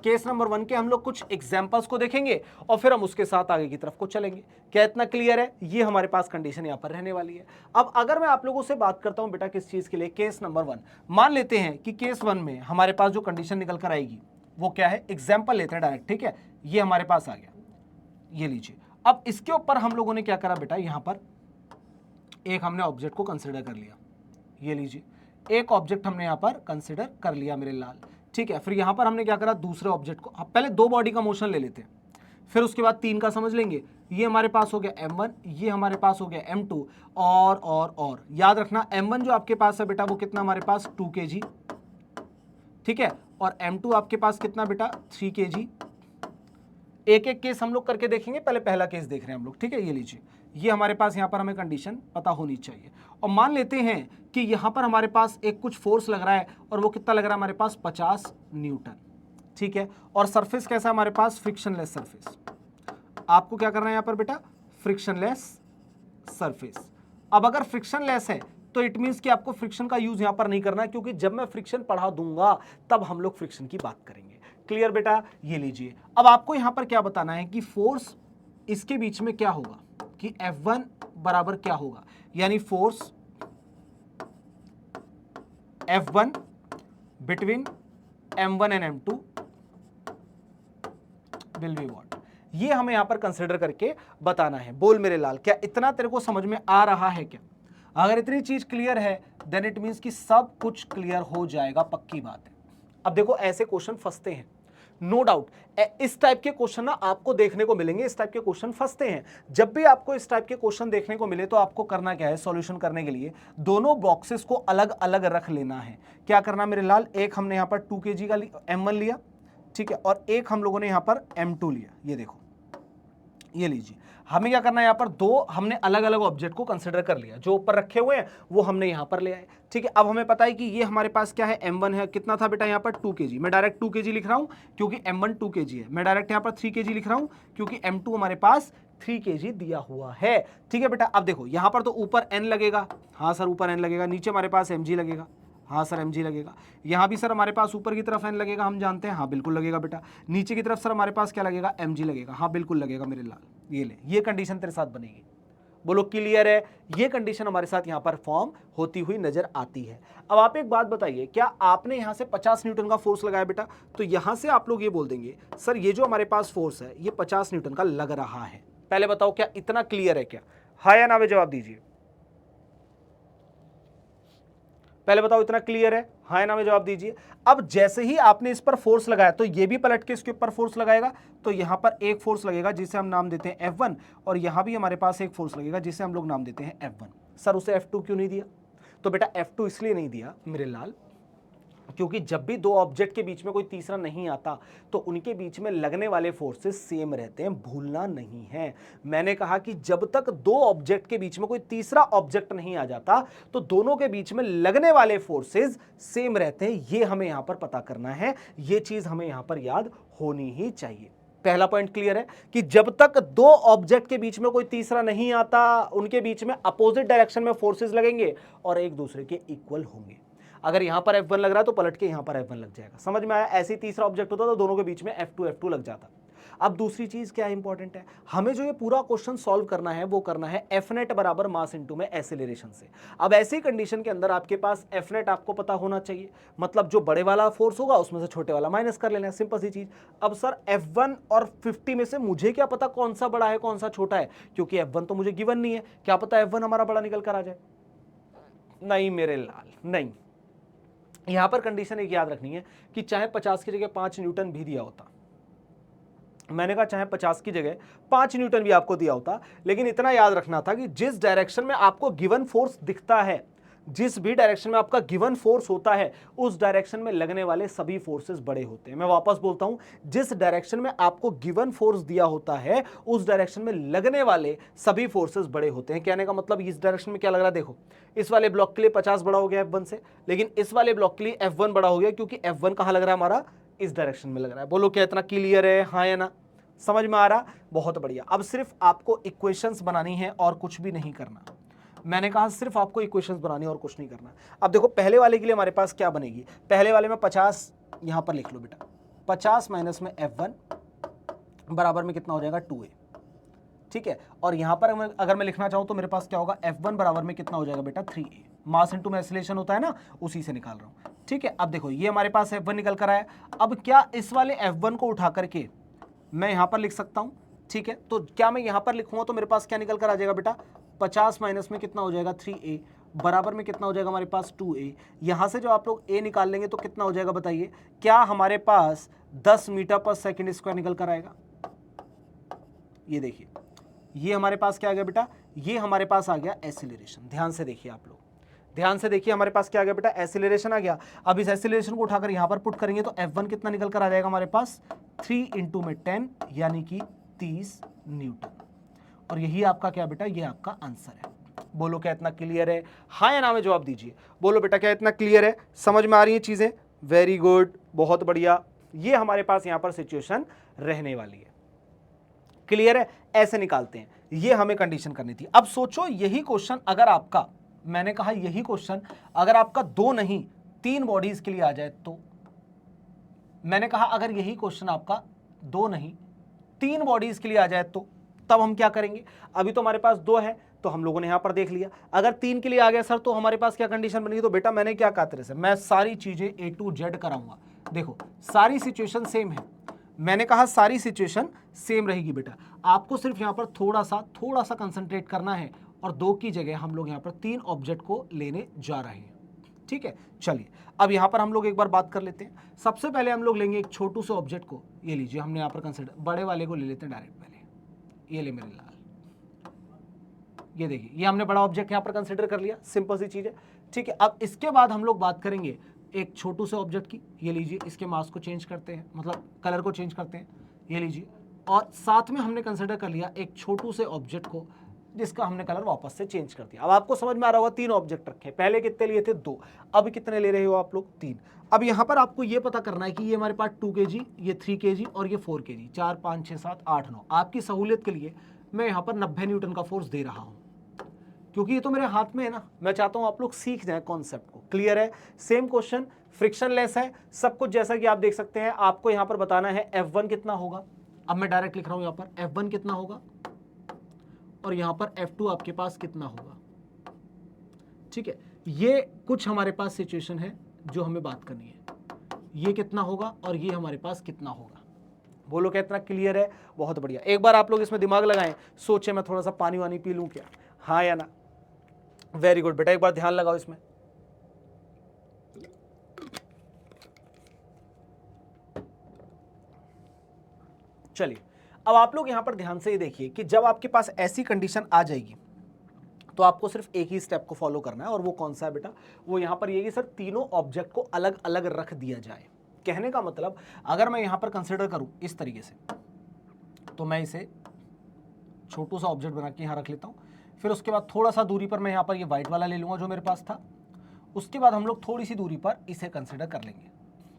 केस नंबर 1 के हम लोग कुछ एग्जांपल्स को देखेंगे और फिर हम उसके साथ आगे की तरफ को चलेंगे। क्या इतना क्लियर है? ये हमारे पास कंडीशन यहां पर रहने वाली है। अब अगर मैं आप लोगों से बात करता हूं बेटा किस चीज के लिए, केस नंबर 1, मान लेते हैं कि केस 1 में हमारे पास जो कंडीशन निकल कर आएगी वो क्या है, एग्जाम्पल लेते हैं डायरेक्ट, ठीक है। ये हमारे पास आ गया, ये लीजिए। अब इसके ऊपर हम लोगों ने क्या करा बेटा, यहां पर एक हमने ऑब्जेक्ट को कंसिडर कर लिया, ये लीजिए, एक ऑब्जेक्ट हमने यहां पर कंसिडर कर लिया मेरे लाल, ठीक है। फिर यहां पर हमने क्या करा, दूसरे ऑब्जेक्ट को, पहले 2 बॉडी का मोशन ले लेते हैं, फिर उसके बाद 3 का समझ लेंगे। ये हमारे पास हो गया m1, ये हमारे पास हो गया m2, और याद रखना m1 जो आपके पास है बेटा वो कितना हमारे पास 2 kg, ठीक है, और m2 आपके पास कितना बेटा 3 kg। एक एक केस हम लोग करके देखेंगे, पहले पहला केस देख रहे हैं हम लोग, ठीक है। ये लीजिए, ये हमारे पास यहाँ पर हमें कंडीशन पता होनी चाहिए, और मान लेते हैं कि यहाँ पर हमारे पास एक कुछ फोर्स लग रहा है, और वो कितना लग रहा है हमारे पास 50 न्यूटन, ठीक है। और सरफेस कैसा है हमारे पास, फ्रिक्शनलेस सरफेस। आपको क्या करना है यहाँ पर बेटा, फ्रिक्शनलेस सरफेस। अब अगर फ्रिक्शनलेस है तो इट मींस कि आपको फ्रिक्शन का यूज यहां पर नहीं करना है, क्योंकि जब मैं फ्रिक्शन पढ़ा दूंगा तब हम लोग फ्रिक्शन की बात करेंगे। क्लियर बेटा? ये लीजिए, अब आपको यहां पर क्या बताना है कि फोर्स इसके बीच में क्या होगा, कि F1 बराबर क्या होगा, यानी force F1 between M1 and M2 will be what. ये हमें यहां पर कंसिडर करके बताना है। बोल मेरे लाल, क्या इतना तेरे को समझ में आ रहा है क्या? अगर इतनी चीज क्लियर है देन इट मींस कि सब कुछ क्लियर हो जाएगा, पक्की बात है। अब देखो ऐसे क्वेश्चन फंसते हैं, नो डाउट, इस टाइप के क्वेश्चन ना आपको देखने को मिलेंगे, इस टाइप के क्वेश्चन फंसते हैं। जब भी आपको इस टाइप के क्वेश्चन देखने को मिले तो आपको करना क्या है, सॉल्यूशन करने के लिए दोनों बॉक्सेस को अलग अलग रख लेना है। क्या करना मेरे लाल, एक हमने यहां पर 2 kg का M1 लिया, ठीक है, और एक हम लोगों ने यहां पर M2 लिया। ये देखो, ये लीजिए, हमें क्या करना है, यहाँ पर 2 हमने अलग अलग ऑब्जेक्ट को कंसिडर कर लिया, जो ऊपर रखे हुए हैं वो हमने यहाँ पर ले आए, ठीक है। अब हमें पता है कि ये हमारे पास क्या है, M1 है, कितना था बेटा यहाँ पर 2 kg। मैं डायरेक्ट 2 kg लिख रहा हूँ क्योंकि M1 2 kg है। मैं डायरेक्ट यहाँ पर 3 kg लिख रहा हूँ क्योंकि M2 हमारे पास 3 kg दिया हुआ है, ठीक है बेटा। अब देखो यहाँ पर तो ऊपर n लगेगा, हाँ सर ऊपर n लगेगा, नीचे हमारे पास mg लगेगा, हाँ सर mg लगेगा। यहाँ भी सर हमारे पास ऊपर की तरफ n लगेगा, हम जानते हैं, हाँ बिल्कुल लगेगा बेटा। नीचे की तरफ सर हमारे पास क्या लगेगा, mg लगेगा, हाँ बिल्कुल लगेगा मेरे लाल। ये ले, ये कंडीशन तेरे साथ बनेगी। बोलो क्लियर है? ये कंडीशन हमारे साथ यहां पर फॉर्म होती हुई नजर आती है। अब आप एक बात बताइए, क्या आपने यहां से 50 न्यूटन का फोर्स लगाया बेटा, तो यहां से आप लोग ये बोल देंगे सर ये जो हमारे पास फोर्स है ये 50 न्यूटन का लग रहा है। पहले बताओ क्या इतना क्लियर है क्या? हाँ या ना में जवाब दीजिए, पहले बताओ इतना क्लियर है? हाँ या ना में जवाब दीजिए। अब जैसे ही आपने इस पर फोर्स लगाया तो ये भी पलट के इसके ऊपर फोर्स लगाएगा, तो यहां पर एक फोर्स लगेगा जिसे हम नाम देते हैं F1, और यहां भी हमारे पास एक फोर्स लगेगा जिसे हम लोग नाम देते हैं F1। सर उसे F2 क्यों नहीं दिया? तो बेटा F2 इसलिए नहीं दिया मेरे लाल क्योंकि जब भी 2 ऑब्जेक्ट के बीच में कोई तीसरा नहीं आता तो उनके बीच में लगने वाले फोर्सेस सेम रहते हैं, भूलना नहीं है। मैंने कहा कि जब तक 2 ऑब्जेक्ट के बीच में कोई तीसरा ऑब्जेक्ट नहीं आ जाता तो दोनों के बीच में लगने वाले फोर्सेस सेम रहते हैं। ये हमें यहां पर पता करना है, ये चीज हमें यहां पर याद होनी ही चाहिए। पहला पॉइंट क्लियर है कि जब तक 2 ऑब्जेक्ट के बीच में कोई तीसरा नहीं आता उनके बीच में अपोजिट डायरेक्शन में फोर्सेस लगेंगे और एक दूसरे के इक्वल होंगे। अगर यहां पर F1 लग रहा है तो पलट के यहां पर F1 लग जाएगा। समझ में आया? ऐसे ही तीसरा ऑब्जेक्ट होता तो दोनों के बीच में F2 लग जाता। अब दूसरी चीज क्या इंपॉर्टेंट है, हमें जो ये पूरा क्वेश्चन सॉल्व करना है वो करना है एफ नेट बराबर मास इंटू में एसिलेरेशन से। अब ऐसी कंडीशन के अंदर आपके पास एफ नेट आपको पता होना चाहिए, मतलब जो बड़े वाला फोर्स होगा उसमें से छोटे वाला माइनस कर लेना है, सिंपल सी चीज। अब सर F1 और 50 में से मुझे क्या पता कौन सा बड़ा है कौन सा छोटा है, क्योंकि F1 तो मुझे गिवन नहीं है, क्या पता F1 हमारा बड़ा निकल कर आ जाए। नहीं मेरे लाल नहीं, यहां पर कंडीशन एक याद रखनी है कि चाहे 50 की जगह 5 न्यूटन भी दिया होता, मैंने कहा चाहे 50 की जगह 5 न्यूटन भी आपको दिया होता, लेकिन इतना याद रखना था कि जिस डायरेक्शन में आपको गिवन फोर्स दिखता है, जिस भी डायरेक्शन में आपका गिवन फोर्स होता है उस डायरेक्शन में लगने वाले सभी फोर्सेस बड़े होते हैं। मैं वापस बोलता हूं, जिस डायरेक्शन में आपको गिवन फोर्स दिया होता है उस डायरेक्शन में लगने वाले सभी फोर्सेस बड़े होते हैं। कहने का मतलब इस डायरेक्शन में क्या लग रहा है, देखो इस वाले ब्लॉक के लिए 50 बड़ा हो गया F1 से, लेकिन इस वाले ब्लॉक के लिए F1 बड़ा हो गया क्योंकि F1 कहां लग रहा है हमारा, इस डायरेक्शन में लग रहा है। बोलो क्या इतना क्लियर है, हाँ या ना, समझ में आ रहा, बहुत बढ़िया। अब सिर्फ आपको इक्वेशंस बनानी है और कुछ भी नहीं करना, मैंने कहा सिर्फ आपको इक्वेशंस बनानी है और कुछ नहीं करना। अब देखो पहले वाले के लिए हमारे पास क्या बनेगी, पहले वाले में 50 यहां पर लिख लो बेटा, 50 माइनस में F1 बराबर में कितना हो जाएगा 2a, ठीक है। और यहां पर अगर मैं लिखना चाहूं तो मेरे पास क्या होगा, F1 बराबर में कितना हो जाएगा बेटा 3a, मास इंटू में एक्सीलरेशन होता है ना, उसी से निकाल रहा हूं, ठीक है। अब देखो ये हमारे पास F1 निकल कर आया, अब क्या इस वाले F1 को उठा करके मैं यहां पर लिख सकता हूं, ठीक है। तो क्या मैं यहां पर लिखूंगा तो मेरे पास क्या निकल कर आ जाएगा बेटा, 50 माइनस में कितना हो जाएगा 3a बराबर में कितना हो जाएगा हमारे पास 2a। यहां से जो आप लोग a निकाल लेंगे तो कितना हो जाएगा बताइए, क्या हमारे पास 10 मीटर पर सेकंड स्क्वायर निकल कर आएगा। ये देखिए ये हमारे पास क्या आ गया बेटा, ये हमारे पास आ गया एक्सीलरेशन। ध्यान से देखिए आप लोग, ध्यान से देखिए हमारे पास क्या आ गया बेटा, एक्सीलरेशन आ गया। अब इस एक्सीलरेशन को उठाकर यहां पर पुट करेंगे तो F1 कितना निकल कर आ जाएगा हमारे पास 3 इंटू में 10 यानी कि 30 न्यूटन। और यही आपका क्या बेटा, ये आपका आंसर है। बोलो क्या इतना क्लियर है, हाँ या ना में जवाब दीजिए। बोलो बेटा क्या इतना क्लियर है, समझ में आ रही है चीजें, वेरी गुड, बहुत बढ़िया। ये हमारे पास यहां पर सिचुएशन रहने वाली है, क्लियर है। ऐसे निकालते हैं, ये हमें कंडीशन करनी थी। अब सोचो यही क्वेश्चन अगर आपका, मैंने कहा यही क्वेश्चन अगर आपका 2 नहीं 3 बॉडीज के लिए आ जाए तो, मैंने कहा अगर यही क्वेश्चन आपका 2 नहीं 3 बॉडीज के लिए आ जाए तो तब हम क्या करेंगे। अभी तो हमारे पास 2 है तो हम लोगों ने यहां पर देख लिया, अगर 3 के लिए आ गया सर तो हमारे पास क्या कंडीशन बनेगी। तो बेटा मैंने क्या कहा तेरे से, मैं सारी चीजें A to Z कराऊंगा। देखो सारी सिचुएशन सेम है, मैंने कहा सारी सिचुएशन सेम रहेगी बेटा, आपको सिर्फ यहां पर थोड़ा सा कंसंट्रेट करना है और 2 की जगह हम लोग यहां पर 3 ऑब्जेक्ट को लेने जा रहे हैं, ठीक है। चलिए अब यहां पर हम लोग एक बार बात कर लेते हैं। सबसे पहले हम लोग लेंगे एक छोटू से ऑब्जेक्ट को, ये लीजिए हमने यहां पर कंसिडर, बड़े वाले को ले लेते हैं डायरेक्ट, पहले ये ले मेरे लाल, ये देखिए ये हमने बड़ा ऑब्जेक्ट यहां पर कंसिडर कर लिया, सिंपल सी चीज है, ठीक है। अब इसके बाद हम लोग बात करेंगे एक छोटू से ऑब्जेक्ट की, ये लीजिए इसके मास को चेंज करते हैं, मतलब कलर को चेंज करते हैं, ये लीजिए। और साथ में हमने कंसिडर कर लिया एक छोटू से ऑब्जेक्ट को जिसका हमने कलर वापस से चेंज कर दिया। अब आपको समझ में आ रहा होगा 3 ऑब्जेक्ट रखे, पहले कितने लिए थे 2, अब कितने ले रहे हो आप लोग 3। अब यहां पर आपको ये पता करना है कि ये हमारे पास 2 kg, ये 3 kg और ये 4 kg, 4 5 6 7 8 9। आपकी सहूलियत के लिए मैं यहाँ पर 90 न्यूटन का फोर्स दे रहा हूँ क्योंकि ये तो मेरे हाथ में है ना, मैं चाहता हूं आप लोग सीख जाएं कॉन्सेप्ट को, क्लियर है। सेम क्वेश्चन, फ्रिक्शनलेस है सब कुछ, जैसा कि आप देख सकते हैं। आपको यहां पर बताना है F1 कितना होगा, अब मैं डायरेक्ट लिख रहा हूं यहां पर F1 कितना होगा और यहां पर F2 आपके पास कितना होगा, ठीक है। ये कुछ हमारे पास सिचुएशन है जो हमें बात करनी है, ये कितना होगा और ये हमारे पास कितना होगा। बोलो क्या इतना क्लियर है, बहुत बढ़िया। एक बार आप लोग इसमें दिमाग लगाएं, सोचे मैं थोड़ा सा पानी वानी पी लूं क्या, हाँ या ना, वेरी गुड बेटा, एक बार ध्यान लगाओ इसमें। चलिए अब आप लोग यहां पर ध्यान से ये देखिए कि जब आपके पास ऐसी कंडीशन आ जाएगी तो आपको सिर्फ एक ही स्टेप को फॉलो करना है, और वो कौन सा है बेटा, वो यहां पर ये कि सर तीनों ऑब्जेक्ट को अलग अलग रख दिया जाए। कहने का मतलब अगर मैं यहां पर कंसिडर करूं इस तरीके से, तो मैं इसे छोटू सा ऑब्जेक्ट बना के यहां रख लेता हूं, फिर उसके बाद थोड़ा सा दूरी पर मैं यहाँ पर ये व्हाइट वाला ले लूँगा जो मेरे पास था, उसके बाद हम लोग थोड़ी सी दूरी पर इसे कंसिडर कर लेंगे,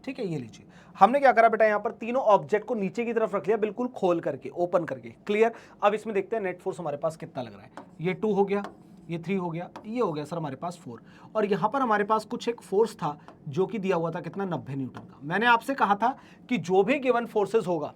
ठीक है। ये लीजिए हमने क्या करा बेटा, यहाँ पर तीनों ऑब्जेक्ट को नीचे की तरफ रख लिया, बिल्कुल खोल करके, ओपन करके, क्लियर। अब इसमें देखते हैं नेट फोर्स हमारे पास कितना लग रहा है। ये 2 हो गया, ये 3 हो गया, ये हो गया सर हमारे पास 4, और यहाँ पर हमारे पास कुछ एक फोर्स था जो कि दिया हुआ था कितना 90 न्यूटन का। मैंने आपसे कहा था कि जो भी गिवन फोर्सेस होगा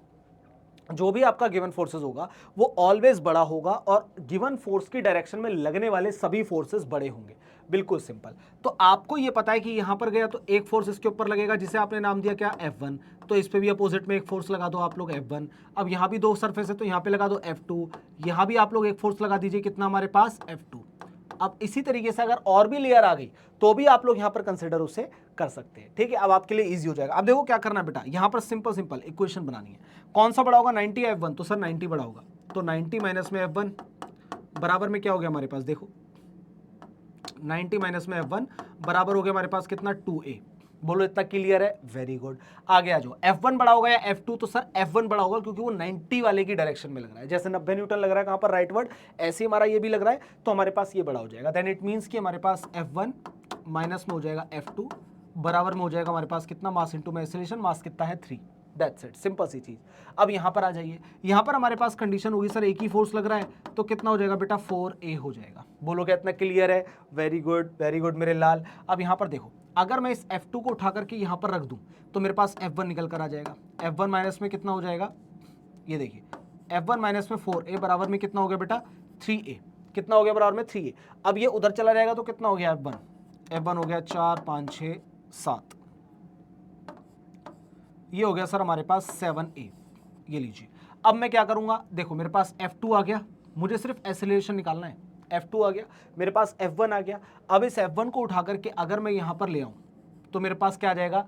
जो भी आपका गिवन फोर्सेस होगा वो ऑलवेज बड़ा होगा और गिवन फोर्स की डायरेक्शन में लगने वाले सभी फोर्सेस बड़े होंगे। बिल्कुल सिंपल। तो आपको ये पता है कि यहां पर गया तो एक फोर्स इसके ऊपर लगेगा जिसे आपने नाम दिया क्या, F1। तो इस पे भी अपोजिट में एक फोर्स लगा दो आप लोग F1। अब यहां भी दो सरफेस है तो यहां पे लगा दो F2। यहां भी आप लोग एक फोर्स लगा दीजिए, कितना हमारे पास, F2। अब इसी तरीके से अगर और भी लेयर आ गई तो भी आप लोग यहां पर कंसिडर उसे कर सकते हैं। ठीक है, अब आपके लिए इजी हो जाएगा। अब देखो क्या करना है बेटा, यहां पर सिंपल सिंपल इक्वेशन बनानी है। कौन सा बड़ा होगा, 90 या F1? तो सर 90 बड़ा होगा, तो 90 माइनस में F1 बराबर में क्या हो गया हमारे पास, देखो 90 माइनस में F1 बराबर हो गया हमारे पास कितना, 2a। बोलो इतना क्लियर है, वेरी गुड। आगे आ जाओ, F1 बड़ा होगा या F2? तो सर F1 बड़ा होगा क्योंकि वो 90 वाले की डायरेक्शन में लग रहा है। जैसे 90 न्यूटन लग रहा है कहां पर, राइटवर्ड, ऐसे ही हमारा ये भी लग रहा है, तो हमारे पास ये बड़ा हो जाएगा। देन इट मींस कि हमारे पास F1 माइनस में हो जाएगा F2 बराबर में हो जाएगा हमारे पास कितना, मास इंटू में एक्सीलरेशन, मास कितना है 3। दैट्स इट, सिंपल सी चीज। अब यहां पर आ जाइए, यहां पर हमारे पास कंडीशन होगी सर एक ही फोर्स लग रहा है तो कितना हो जाएगा बेटा, 4a हो जाएगा। बोलो क्या इतना क्लियर है, वेरी गुड मेरे लाल। अब यहां पर देखो, अगर मैं इस F2 को उठा करके यहां पर रख दूं तो मेरे पास F1 निकल कर आ जाएगा। F1 माइनस में कितना हो जाएगा, ये देखिए F1 माइनस में 4a बराबर में कितना हो गया बेटा, 3a। कितना हो गया बराबर में 3a। अब ये उधर चला जाएगा तो कितना हो गया, F1 हो गया 4 5 6 7, ये हो गया सर हमारे पास 7a। ये लीजिए। अब मैं क्या करूंगा, देखो मेरे पास F2 आ गया, मुझे सिर्फ एक्सेलरेशन निकालना है। F2 आ गया, मेरे पास F1 आ गया। अब इस F1 को उठा करके अगर मैं यहां पर ले आऊं तो मेरे पास क्या आ जाएगा,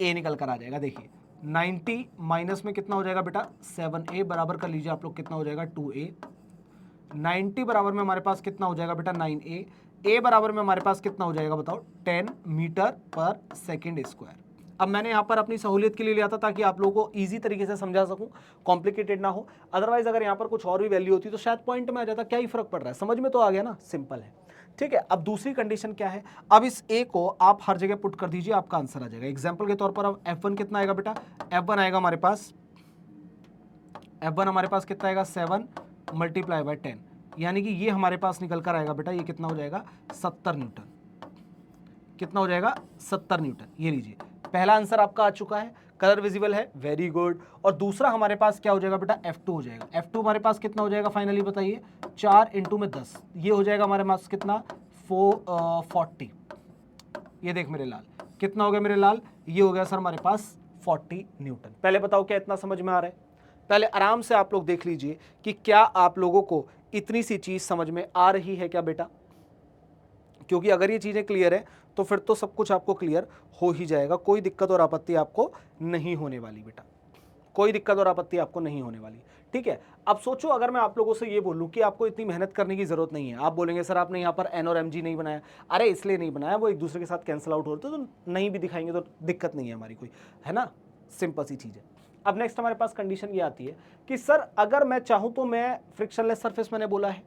a निकल कर आ जाएगा। देखिए 90 माइनस में कितना हो जाएगा बेटा, 7a बराबर कर लीजिए आप लोग, कितना हो जाएगा 2a। 90 बराबर में हमारे पास कितना हो जाएगा बेटा, 9a। a बराबर में हमारे पास कितना हो जाएगा बताओ, 10 मीटर पर सेकेंड स्क्वायर। अब मैंने यहाँ पर अपनी सहूलियत के लिए लिया था ताकि आप लोगों को इजी तरीके से समझा सकूं, कॉम्प्लिकेटेड ना हो। अदरवाइज अगर यहाँ पर कुछ और भी वैल्यू होती तो शायद पॉइंट में आ जाता, क्या ही फर्क पड़ रहा है, समझ में तो आ गया ना, सिंपल है। ठीक है, अब दूसरी कंडीशन क्या है, अब इस a को आप हर जगह पुट कर दीजिए, आपका आंसर आ जाएगा। एग्जाम्पल के तौर पर अब F1 कितना आएगा बेटा, F1 आएगा हमारे पास, F1 हमारे पास कितना आएगा, 7 मल्टीप्लाई बाय 10, यानी कि ये हमारे पास निकल कर आएगा बेटा, ये कितना हो जाएगा, 70 न्यूटन। कितना हो जाएगा, 70 न्यूटन। ये लीजिए, पहला आंसर आपका आ चुका है, कलर विजिबल है, वेरी गुड। और दूसरा हमारे पास क्या हो जाएगा बेटा, F2 हो जाएगा। F2 हमारे पास कितना हो जाएगा फाइनली बताइए, 4 इंटू में 10, ये हो जाएगा हमारे पास कितना, 40। ये देख मेरे लाल, कितना हो गया मेरे लाल, ये हो गया सर हमारे पास 40 न्यूटन। पहले बताओ क्या इतना समझ में आ रहा है, पहले आराम से आप लोग देख लीजिए कि क्या आप लोगों को इतनी सी चीज समझ में आ रही है क्या बेटा, क्योंकि अगर ये चीजें क्लियर है तो फिर तो सब कुछ आपको क्लियर हो ही जाएगा, कोई दिक्कत और आपत्ति आपको नहीं होने वाली बेटा, कोई दिक्कत और आपत्ति आपको नहीं होने वाली। ठीक है, अब सोचो अगर मैं आप लोगों से ये बोलूं कि आपको इतनी मेहनत करने की जरूरत नहीं है, आप बोलेंगे सर आपने यहाँ पर एन और एम जी नहीं बनाया। अरे इसलिए नहीं बनाया, वो एक दूसरे के साथ कैंसिल आउट होते तो नहीं भी दिखाएंगे तो दिक्कत नहीं है हमारी कोई, है ना, सिंपल सी चीज है। अब नेक्स्ट हमारे पास कंडीशन ये आती है कि सर अगर मैं चाहूं तो मैं फ्रिक्शनलेस सरफेस मैंने बोला है,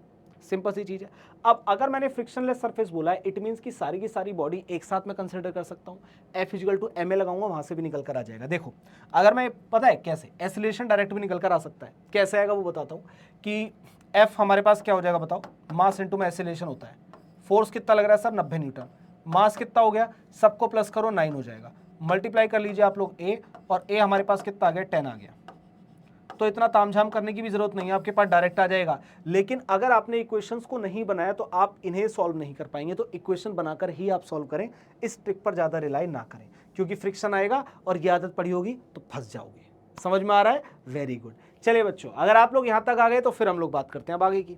सिंपल सी चीज है। अब अगर मैंने फ्रिक्शनलेस सरफेस बोला है, इट मींस कि सारी की सारी बॉडी एक साथ में कंसीडर कर सकता हूं। F इक्वल टू ma लगाऊंगा, वहां से भी निकल कर आ जाएगा। देखो अगर मैं, पता है कैसे, एक्सीलरेशन डायरेक्ट भी निकल कर आ सकता है, कैसे आएगा वो बताता हूं कि F हमारे पास क्या हो जाएगा बताओ, मास इंटू में एक्सीलरेशन होता है। फोर्स कितना लग रहा है सर, 90 न्यूटन। मास कितना हो गया, सबको प्लस करो 9 हो जाएगा, मल्टीप्लाई कर लीजिए आप लोग a, और a हमारे पास कितना आ गया, 10 आ गया। तो इतना तामझाम करने की भी जरूरत नहीं है, आपके पास डायरेक्ट आ जाएगा। लेकिन अगर आपने इक्वेशंस को नहीं बनाया तो आप इन्हें सॉल्व नहीं कर पाएंगे, तो इक्वेशन बनाकर ही आप सॉल्व करें, इस ट्रिक पर ज्यादा रिलाई ना करें, क्योंकि फ्रिक्शन आएगा और ये आदत पड़ी होगी तो फंस जाओगे। समझ में आ रहा है, वेरी गुड। चलिए बच्चों, अगर आप लोग यहां तक आ गए तो फिर हम लोग बात करते हैं अब आगे की,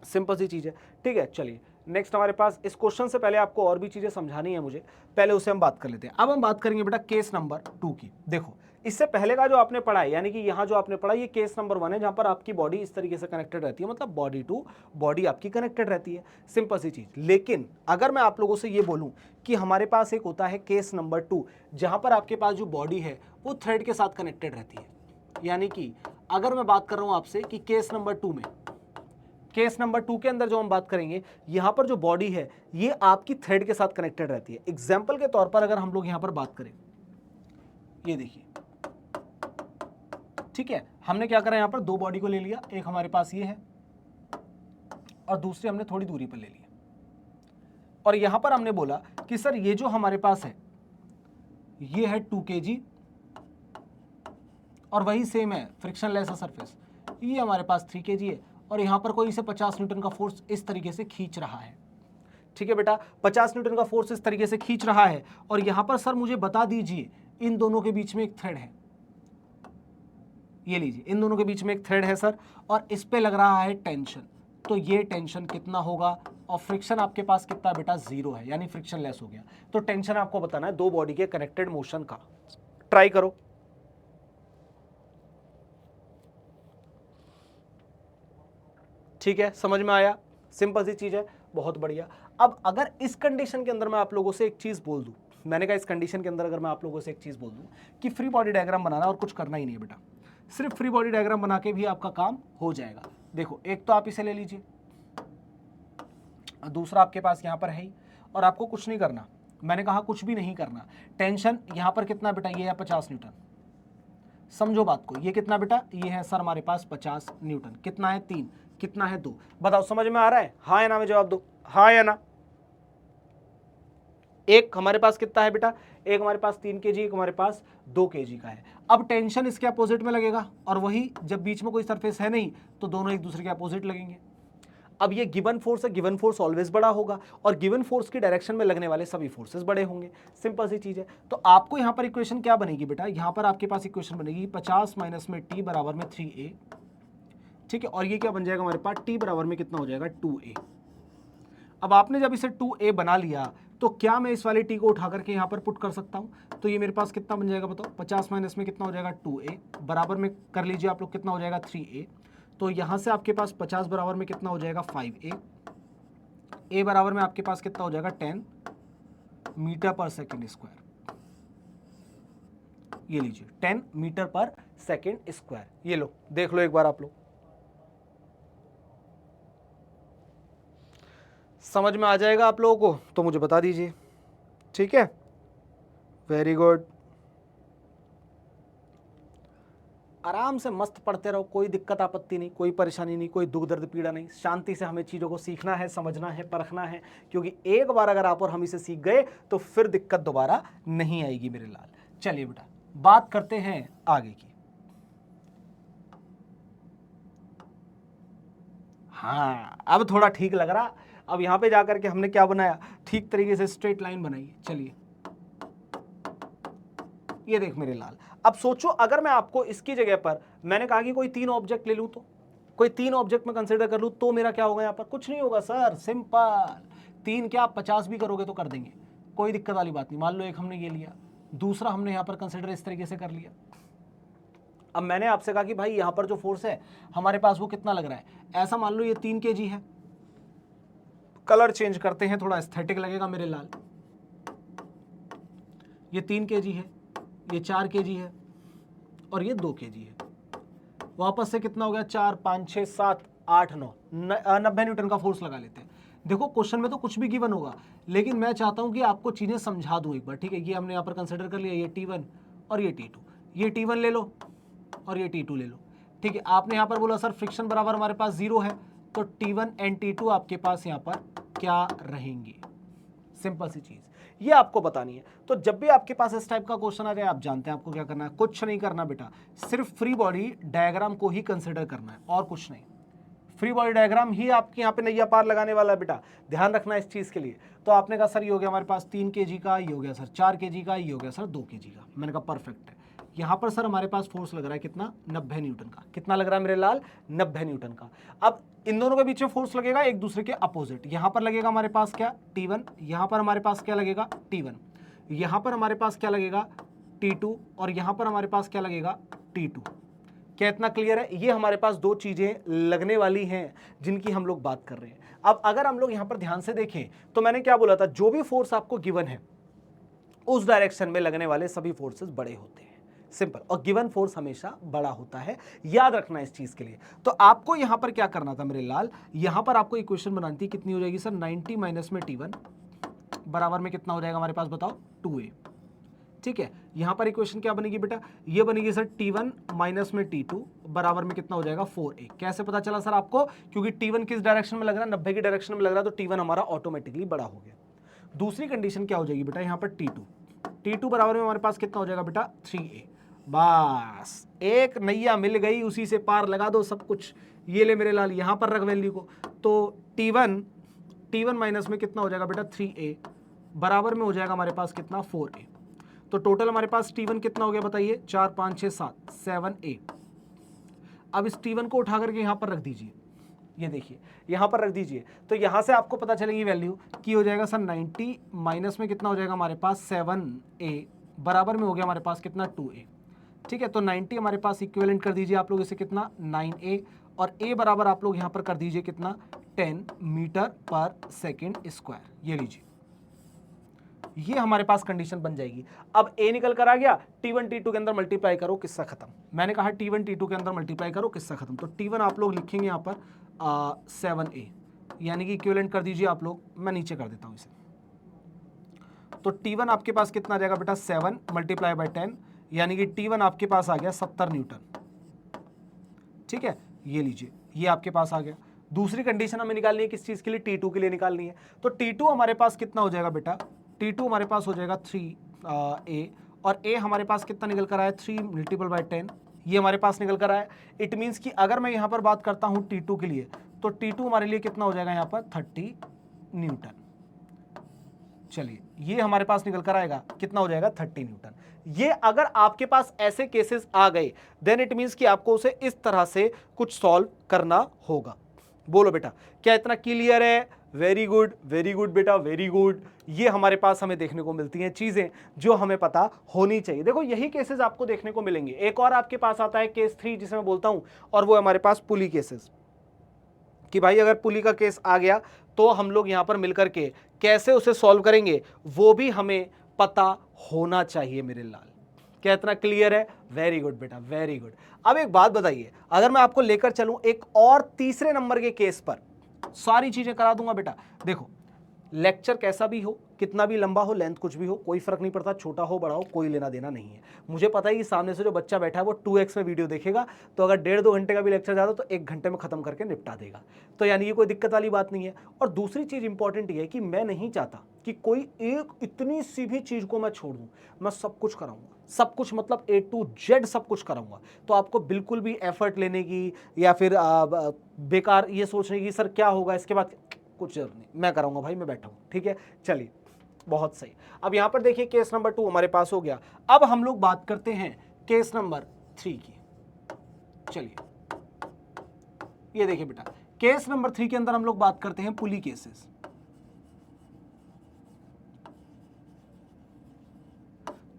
सिंपल सी चीज है। ठीक है, चलिए नेक्स्ट हमारे पास, इस क्वेश्चन से पहले आपको और भी चीजें समझानी है मुझे, पहले उसे हम बात कर लेते हैं। अब हम बात करेंगे बेटा केस नंबर 2 की। देखो इससे पहले का जो आपने पढ़ा है, यानी कि यहाँ जो आपने पढ़ा, ये केस नंबर 1 है, जहां पर आपकी बॉडी इस तरीके से कनेक्टेड रहती है, मतलब बॉडी टू बॉडी आपकी कनेक्टेड रहती है, सिंपल सी चीज। लेकिन अगर मैं आप लोगों से ये बोलूं कि हमारे पास एक होता है केस नंबर 2, जहां पर आपके पास जो बॉडी है वो थ्रेड के साथ कनेक्टेड रहती है। यानी कि अगर मैं बात कर रहा हूं आपसे कि केस नंबर 2 में, केस नंबर 2 के अंदर जो हम बात करेंगे, यहां पर जो बॉडी है ये आपकी थ्रेड के साथ कनेक्टेड रहती है। एग्जाम्पल के तौर पर अगर हम लोग यहां पर बात करें, ये देखिए, ठीक है, हमने क्या करा, यहां पर दो बॉडी को ले लिया, एक हमारे पास ये है और दूसरी हमने थोड़ी दूरी पर ले लिया, और यहां पर हमने बोला कि सर ये जो हमारे पास है ये है 2 kg और वही सेम है फ्रिक्शन लेस है सरफेस, ये हमारे पास 3 kg है और यहाँ पर कोई इसे 50 न्यूटन का फोर्स इस तरीके से खींच रहा है। ठीक है बेटा, 50 न्यूटन का फोर्स इस तरीके से खींच रहा है और यहाँ पर सर मुझे बता दीजिए इन दोनों के बीच में एक थ्रेड है, ये लीजिए इन दोनों के बीच में एक थ्रेड है सर और इस पे लग रहा है टेंशन, तो ये टेंशन कितना होगा और फ्रिक्शन आपके पास कितना बेटा 0 है, यानी फ्रिक्शन लेस हो गया। तो टेंशन आपको बताना है दो बॉडी के कनेक्टेड मोशन का, ट्राई करो। ठीक है, समझ में आया, सिंपल सी चीज है, बहुत बढ़िया। अब अगर इस कंडीशन के अंदर मैं आप लोगों से एक चीज बोल दूं, मैंने कहा इस कंडीशन के अंदर अगर मैं आप लोगों से एक चीज बोल दूं कि फ्री बॉडी डायग्राम बनाना और कुछ करना ही नहीं है बेटा, सिर्फ फ्री बॉडी डायग्राम बना के भी आपका काम हो जाएगा। देखो एक तो आप इसे ले लीजिए, दूसरा आपके पास यहाँ पर है ही, और आपको कुछ नहीं करना, मैंने कहा कुछ भी नहीं करना। टेंशन यहाँ पर कितना बेटा, ये है 50 न्यूटन, समझो बात को, ये कितना बेटा, ये है सर हमारे पास 50 न्यूटन, कितना है 3, कितना है 2, बताओ समझ में आ रहा है, हाँ या ना में जवाब दो, हाँ या ना। एक हमारे पास कितना है बेटा, एक हमारे पास 3 kg, एक हमारे पास 2 kg का है। अब टेंशन इसके अपोजिट में लगेगा और वही जब बीच में कोई सरफेस है नहीं तो दोनों एक दूसरे के अपोजिट लगेंगे। अब ये गिवन फोर्स है, गिवन फोर्स ऑलवेज बड़ा होगा और गिवन फोर्स की डायरेक्शन में लगने वाले सभी फोर्सेस बड़े होंगे, सिंपल सी चीज है। तो आपको यहाँ पर इक्वेशन क्या बनेगी बेटा, यहाँ पर आपके पास इक्वेशन बनेगी 50 माइनस में t बराबर में 3a, ठीक है, और ये क्या बन जाएगा हमारे पास, t बराबर में कितना हो जाएगा 2a। अब आपने जब इसे 2a बना लिया तो क्या मैं इस वाले t को उठा करके यहाँ पर पुट कर सकता हूँ, तो ये मेरे पास कितना बन जाएगा बताओ, 50 माइनस में कितना हो जाएगा 2a बराबर में कर लीजिए आप लोग कितना हो जाएगा 3a, तो यहाँ से आपके पास 50 बराबर में कितना हो जाएगा 5a, a बराबर में आपके पास कितना हो जाएगा 10 मीटर पर सेकेंड स्क्वायर, ये लीजिए 10 मीटर पर सेकेंड स्क्वायर, ये लो देख लो एक बार आप लोग, समझ में आ जाएगा आप लोगों को तो मुझे बता दीजिए, ठीक है, वेरी गुड। आराम से मस्त पढ़ते रहो, कोई दिक्कत आपत्ति नहीं, कोई परेशानी नहीं, कोई दुख दर्द पीड़ा नहीं, शांति से हमें चीज़ों को सीखना है, समझना है, परखना है, क्योंकि एक बार अगर आप और हम इसे सीख गए तो फिर दिक्कत दोबारा नहीं आएगी मेरे लाल। चलिए बेटा बात करते हैं आगे की। हाँ अब थोड़ा ठीक लग रहा, अब यहाँ पे जाकर के हमने क्या बनाया, ठीक तरीके से स्ट्रेट लाइन बनाई है। चलिए ये देख मेरे लाल, अब सोचो अगर मैं आपको इसकी जगह पर मैंने कहा कि कोई 3 ऑब्जेक्ट ले लूं, तो कोई 3 ऑब्जेक्ट में कंसीडर कर लूं तो मेरा क्या होगा, यहाँ पर कुछ नहीं होगा सर, सिंपल 3 क्या आप 50 भी करोगे तो कर देंगे, कोई दिक्कत वाली बात नहीं। मान लो एक हमने ये लिया, दूसरा हमने यहाँ पर कंसीडर इस तरीके से कर लिया। अब मैंने आपसे कहा कि भाई यहाँ पर जो फोर्स है हमारे पास वो कितना लग रहा है, ऐसा मान लो ये 3 kg है, कलर चेंज करते हैं थोड़ा एस्थेटिक लगेगा मेरे लाल, ये 3 kg है, ये 4 kg है और ये 2 kg है, वापस से कितना हो गया 4 5 6 7 8 9 90 न्यूटन का फोर्स लगा लेते हैं। देखो क्वेश्चन में तो कुछ भी गिवन होगा, लेकिन मैं चाहता हूं कि आपको चीजें समझा दूं एक बार, ठीक है। ये हमने यहाँ पर कंसिडर कर लिया, ये T1 और ये T2, ये T1 ले लो और ये T2 ले लो, ठीक है। आपने यहाँ पर बोला सर फ्रिक्शन बराबर हमारे पास 0 है, तो T1 एंड T2 आपके पास यहाँ पर क्या रहेंगे, सिंपल सी चीज ये आपको बतानी है। तो जब भी आपके पास इस टाइप का क्वेश्चन आ जाए आप जानते हैं आपको क्या करना है, कुछ नहीं करना बेटा, सिर्फ फ्री बॉडी डायग्राम को ही कंसिडर करना है और कुछ नहीं। फ्री बॉडी डायग्राम ही आपके यहाँ पे नैया पार लगाने वाला है बेटा, ध्यान रखना इस चीज के लिए। तो आपने कहा सर ये हो गया हमारे पास 3 kg का, ये हो गया सर 4 kg का, ये हो गया सर 2 kg का, मैंने कहा परफेक्ट है। यहाँ पर सर हमारे पास फोर्स लग रहा है कितना, 90 न्यूटन का, कितना लग रहा है मेरे लाल, 90 न्यूटन का। अब इन दोनों के बीच में फोर्स लगेगा एक दूसरे के अपोजिट, यहाँ पर लगेगा हमारे पास क्या T1, यहाँ पर हमारे पास क्या लगेगा T1, यहाँ पर हमारे पास क्या लगेगा T2 और यहाँ पर हमारे पास क्या लगेगा T2। क्या इतना क्लियर है? ये हमारे पास दो चीजें लगने वाली हैं जिनकी हम लोग बात कर रहे हैं। अब अगर हम लोग यहाँ पर ध्यान से देखें तो मैंने क्या बोला था, जो भी फोर्स आपको गिवन है उस डायरेक्शन में लगने वाले सभी फोर्सेस बड़े होते हैं, सिंपल। और गिवन फोर्स हमेशा बड़ा होता है, याद रखना इस चीज के लिए। तो आपको यहां पर क्या करना था मेरे लाल, यहां पर आपको इक्वेशन बनानी थी, कितनी हो जाएगी सर 90 माइनस में T1 बराबर में कितना हो जाएगा हमारे पास बताओ 2a, ठीक है। यहां पर इक्वेशन क्या बनेगी बेटा, ये बनेगी सर T1 माइनस में T2 बराबर में कितना हो जाएगा 4a। कैसे पता चला सर आपको, क्योंकि T1 किस डायरेक्शन में लग रहा है, 90 की डायरेक्शन में लग रहा है, तो T1 हमारा ऑटोमेटिकली बड़ा हो गया। दूसरी कंडीशन क्या हो जाएगी बेटा, यहाँ पर T2 बराबर में हमारे पास कितना हो जाएगा बेटा 3a। बस एक नैया मिल गई, उसी से पार लगा दो सब कुछ। ये ले मेरे लाल, यहां पर रख वैल्यू को। तो T1 माइनस में कितना हो जाएगा बेटा 3A बराबर में हो जाएगा हमारे पास कितना 4A। तो टोटल हमारे पास T1 कितना हो गया बताइए, 4 5 6 7 7A। अब इस T1 को उठा करके यहां पर रख दीजिए, ये देखिए यहां पर रख दीजिए। तो यहां से आपको पता चलेगी वैल्यू की हो जाएगा सर 90 माइनस में कितना हो जाएगा हमारे पास 7A बराबर में हो गया हमारे पास कितना 2A। ठीक है, तो 90 हमारे पास इक्विवेलेंट कर दीजिए आप लोग इसे कितना 9A, और A बराबर आप लोग यहां पर कर दीजिए कितना 10 मीटर पर सेकेंड स्क्वायर। ये लीजिए, ये हमारे पास कंडीशन बन जाएगी। अब A निकल कर आ गया, T1 T2 के अंदर मल्टीप्लाई करो, किस्सा खत्म। मैंने कहा T1 T2 के अंदर मल्टीप्लाई करो, किस्सा खत्म। तो T1 आप लोग लिखेंगे यहां पर 7A, यानी कि इक्विवेलेंट कर दीजिए आप लोग, मैं नीचे कर देता हूं इसे। तो T1 आपके पास कितना आ जाएगा बेटा 7 मल्टीप्लाई बाय 10, यानी कि T1 आपके पास आ गया 70 न्यूटन। ठीक है, ये लीजिए, ये आपके पास आ गया। दूसरी कंडीशन हमें निकालनी है किस चीज के लिए, T2 के लिए निकालनी है। तो T2 हमारे पास कितना हो जाएगा बेटा, T2 हमारे पास हो जाएगा 3A, और A हमारे पास कितना निकल कर आया 3 मल्टीपल बाय 10, ये हमारे पास निकल कर आया। इट मीन्स कि अगर मैं यहां पर बात करता हूं T2 के लिए, तो T2 हमारे लिए कितना हो जाएगा यहां पर 30 न्यूटन। चलिए, ये हमारे पास निकल कर आएगा कितना हो जाएगा 30 न्यूटन। ये अगर आपके पास ऐसे केसेस आ गए, देन इट मींस कि आपको उसे इस तरह से कुछ सॉल्व करना होगा। बोलो बेटा, क्या इतना क्लियर है? वेरी गुड, वेरी गुड बेटा, वेरी गुड। ये हमारे पास हमें देखने को मिलती हैं चीजें जो हमें पता होनी चाहिए। देखो, यही केसेस आपको देखने को मिलेंगे। एक और आपके पास आता है केस 3, जिसे मैं बोलता हूं, और वो हमारे पास पुली केसेस, कि भाई अगर पुली का केस आ गया तो हम लोग यहां पर मिलकर के कैसे उसे सॉल्व करेंगे, वो भी हमें पता होना चाहिए मेरे लाल। क्या इतना क्लियर है? वेरी गुड बेटा, वेरी गुड। अब एक बात बताइए, अगर मैं आपको लेकर चलूं एक और तीसरे नंबर के केस पर, सारी चीजें करा दूंगा बेटा। देखो, लेक्चर कैसा भी हो, कितना भी लंबा हो, लेंथ कुछ भी हो, कोई फर्क नहीं पड़ता, छोटा हो बड़ा हो, कोई लेना देना नहीं है। मुझे पता है कि सामने से जो बच्चा बैठा है वो 2x में वीडियो देखेगा, तो अगर 1.5-2 घंटे का भी लेक्चर जाता तो 1 घंटे में खत्म करके निपटा देगा। तो यानी ये कोई दिक्कत वाली बात नहीं है। और दूसरी चीज इंपॉर्टेंट ये है कि मैं नहीं चाहता कि कोई एक इतनी सी भी चीज को मैं छोड़ दूं, मैं सब कुछ कराऊंगा, सब कुछ मतलब A to Z सब कुछ कराऊंगा। तो आपको बिल्कुल भी एफर्ट लेने की या फिर बेकार ये सोचने की सर क्या होगा इसके बाद, कुछ जरूर नहीं, मैं कराऊंगा भाई, मैं बैठा हूं। ठीक है, चलिए, बहुत सही। अब यहां पर देखिए केस नंबर 2 हमारे पास हो गया। अब हम लोग बात करते हैं केस नंबर 3 की। चलिए, ये देखिए बेटा, केस नंबर 3 के अंदर हम लोग बात करते हैं पुली केसेस।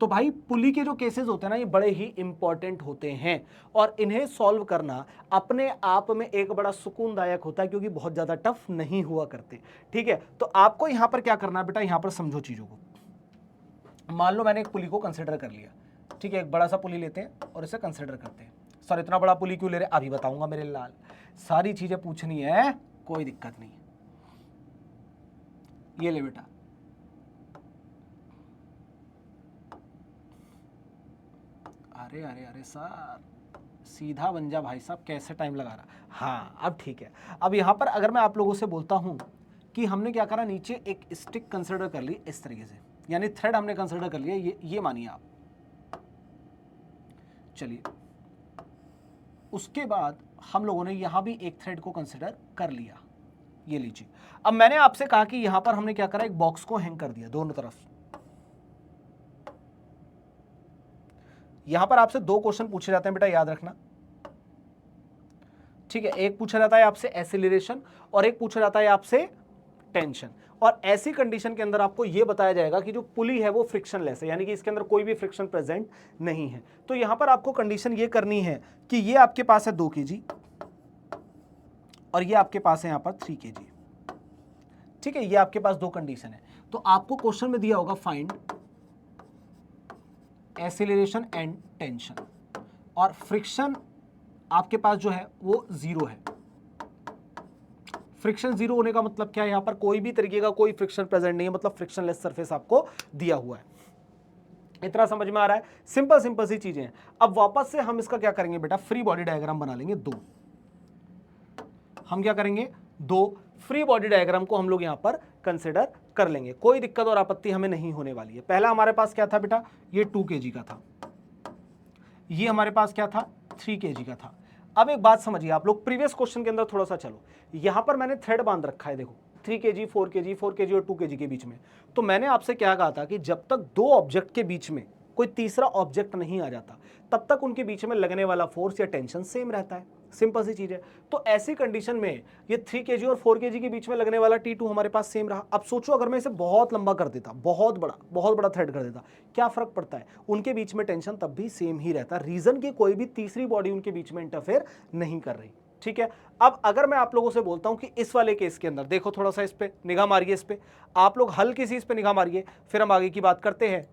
तो भाई पुली के जो केसेस होते हैं ना, ये बड़े ही इंपॉर्टेंट होते हैं, और इन्हें सॉल्व करना अपने आप में एक बड़ा सुकूनदायक होता है, क्योंकि बहुत ज्यादा टफ नहीं हुआ करते। ठीक है, तो आपको यहां पर क्या करना है बेटा, यहां पर समझो चीजों को। मान लो मैंने एक पुली को कंसिडर कर लिया, ठीक है, एक बड़ा सा पुली लेते हैं और इसे कंसिडर करते हैं। सर इतना बड़ा पुली क्यों ले रहे, अभी बताऊंगा मेरे लाल, सारी चीजें पूछनी है, कोई दिक्कत नहीं। ये ले बेटा, अरे अरे अरे सर, सीधा बन जा भाई साहब, कैसे टाइम लगा रहा। हाँ, अब ठीक है। अब यहां पर अगर मैं आप लोगों से बोलता हूं कि हमने क्या करा, नीचे एक स्टिक कंसिडर कर ली इस तरीके से, यानी थ्रेड हमने कंसिडर कर लिया, ये मानिए आप। चलिए, उसके बाद हम लोगों ने यहां भी एक थ्रेड को कंसिडर कर लिया, ये लीजिए। अब मैंने आपसे कहा कि यहां पर हमने क्या करा, एक बॉक्स को हैंग कर दिया दोनों तरफ। यहां पर आपसे 2 क्वेश्चन पूछे जाते हैं बेटा, याद रखना। ठीक है, एक पूछा जाता है आपसे एक्सीलरेशन और एक पूछा जाता है आपसे टेंशन। और ऐसी कंडीशन के अंदर आपको यह बताया जाएगा कि जो पुली है वो फ्रिक्शनलेस है, यानी कि इसके अंदर कोई भी फ्रिक्शन प्रेजेंट नहीं है। तो यहां पर आपको कंडीशन ये करनी है कि ये आपके पास है 2 kg और ये आपके पास है यहां पर 3 kg। ठीक है, ये आपके पास 2 कंडीशन है। तो आपको क्वेश्चन में दिया होगा फाइंड एक्सीलरेशन एंड टेंशन, और फ्रिक्शन आपके पास जो है वो 0 है। फ्रिक्शन 0 होने का मतलब क्या है, यहां पर कोई भी तरीके का कोई फ्रिक्शन प्रेजेंट नहीं है, मतलब फ्रिक्शनलेस सरफेस आपको दिया हुआ है। इतना समझ में आ रहा है? सिंपल सिंपल सी चीजें हैं। अब वापस से हम इसका क्या करेंगे बेटा, फ्री बॉडी डायग्राम बना लेंगे 2। हम क्या करेंगे, 2 फ्री बॉडी डायग्राम को हम लोग यहां पर कंसिडर कर लेंगे, कोई दिक्कत और आपत्ति हमें नहीं होने वाली है। पहला हमारे पास क्या था बेटा, ये 2 kg का था। ये हमारे पास क्या था, 3 kg का था। अब एक बात समझिए आप लोग, प्रीवियस क्वेश्चन के अंदर थोड़ा सा चलो, यहां पर मैंने थ्रेड बांध रखा है, देखो 3 kg, 4 kg, 4 kg और 2 kg के बीच में। तो मैंने आपसे क्या कहा था कि जब तक दो ऑब्जेक्ट के बीच में कोई तीसरा ऑब्जेक्ट नहीं आ जाता तब तक उनके बीच में लगने वाला फोर्स या टेंशन सेम रहता है। सिंपल सी चीज है। तो ऐसी कंडीशन में ये 3 kg और 4 kg के बीच में लगने वाला T2 हमारे पास सेम रहा। अब सोचो अगर मैं इसे बहुत लंबा कर देता, बहुत बड़ा थ्रेड कर देता, क्या फर्क पड़ता है, उनके बीच में टेंशन तब भी सेम ही रहता, रीजन की कोई भी तीसरी बॉडी उनके बीच में इंटरफेयर नहीं कर रही। ठीक है। अब अगर मैं आप लोगों से बोलता हूं कि इस वाले केस के अंदर देखो, थोड़ा सा इस पे निगाह मारिए, इस पे आप लोग हल्की सी इस पे निगाह मारिए, फिर हम आगे की बात करते हैं।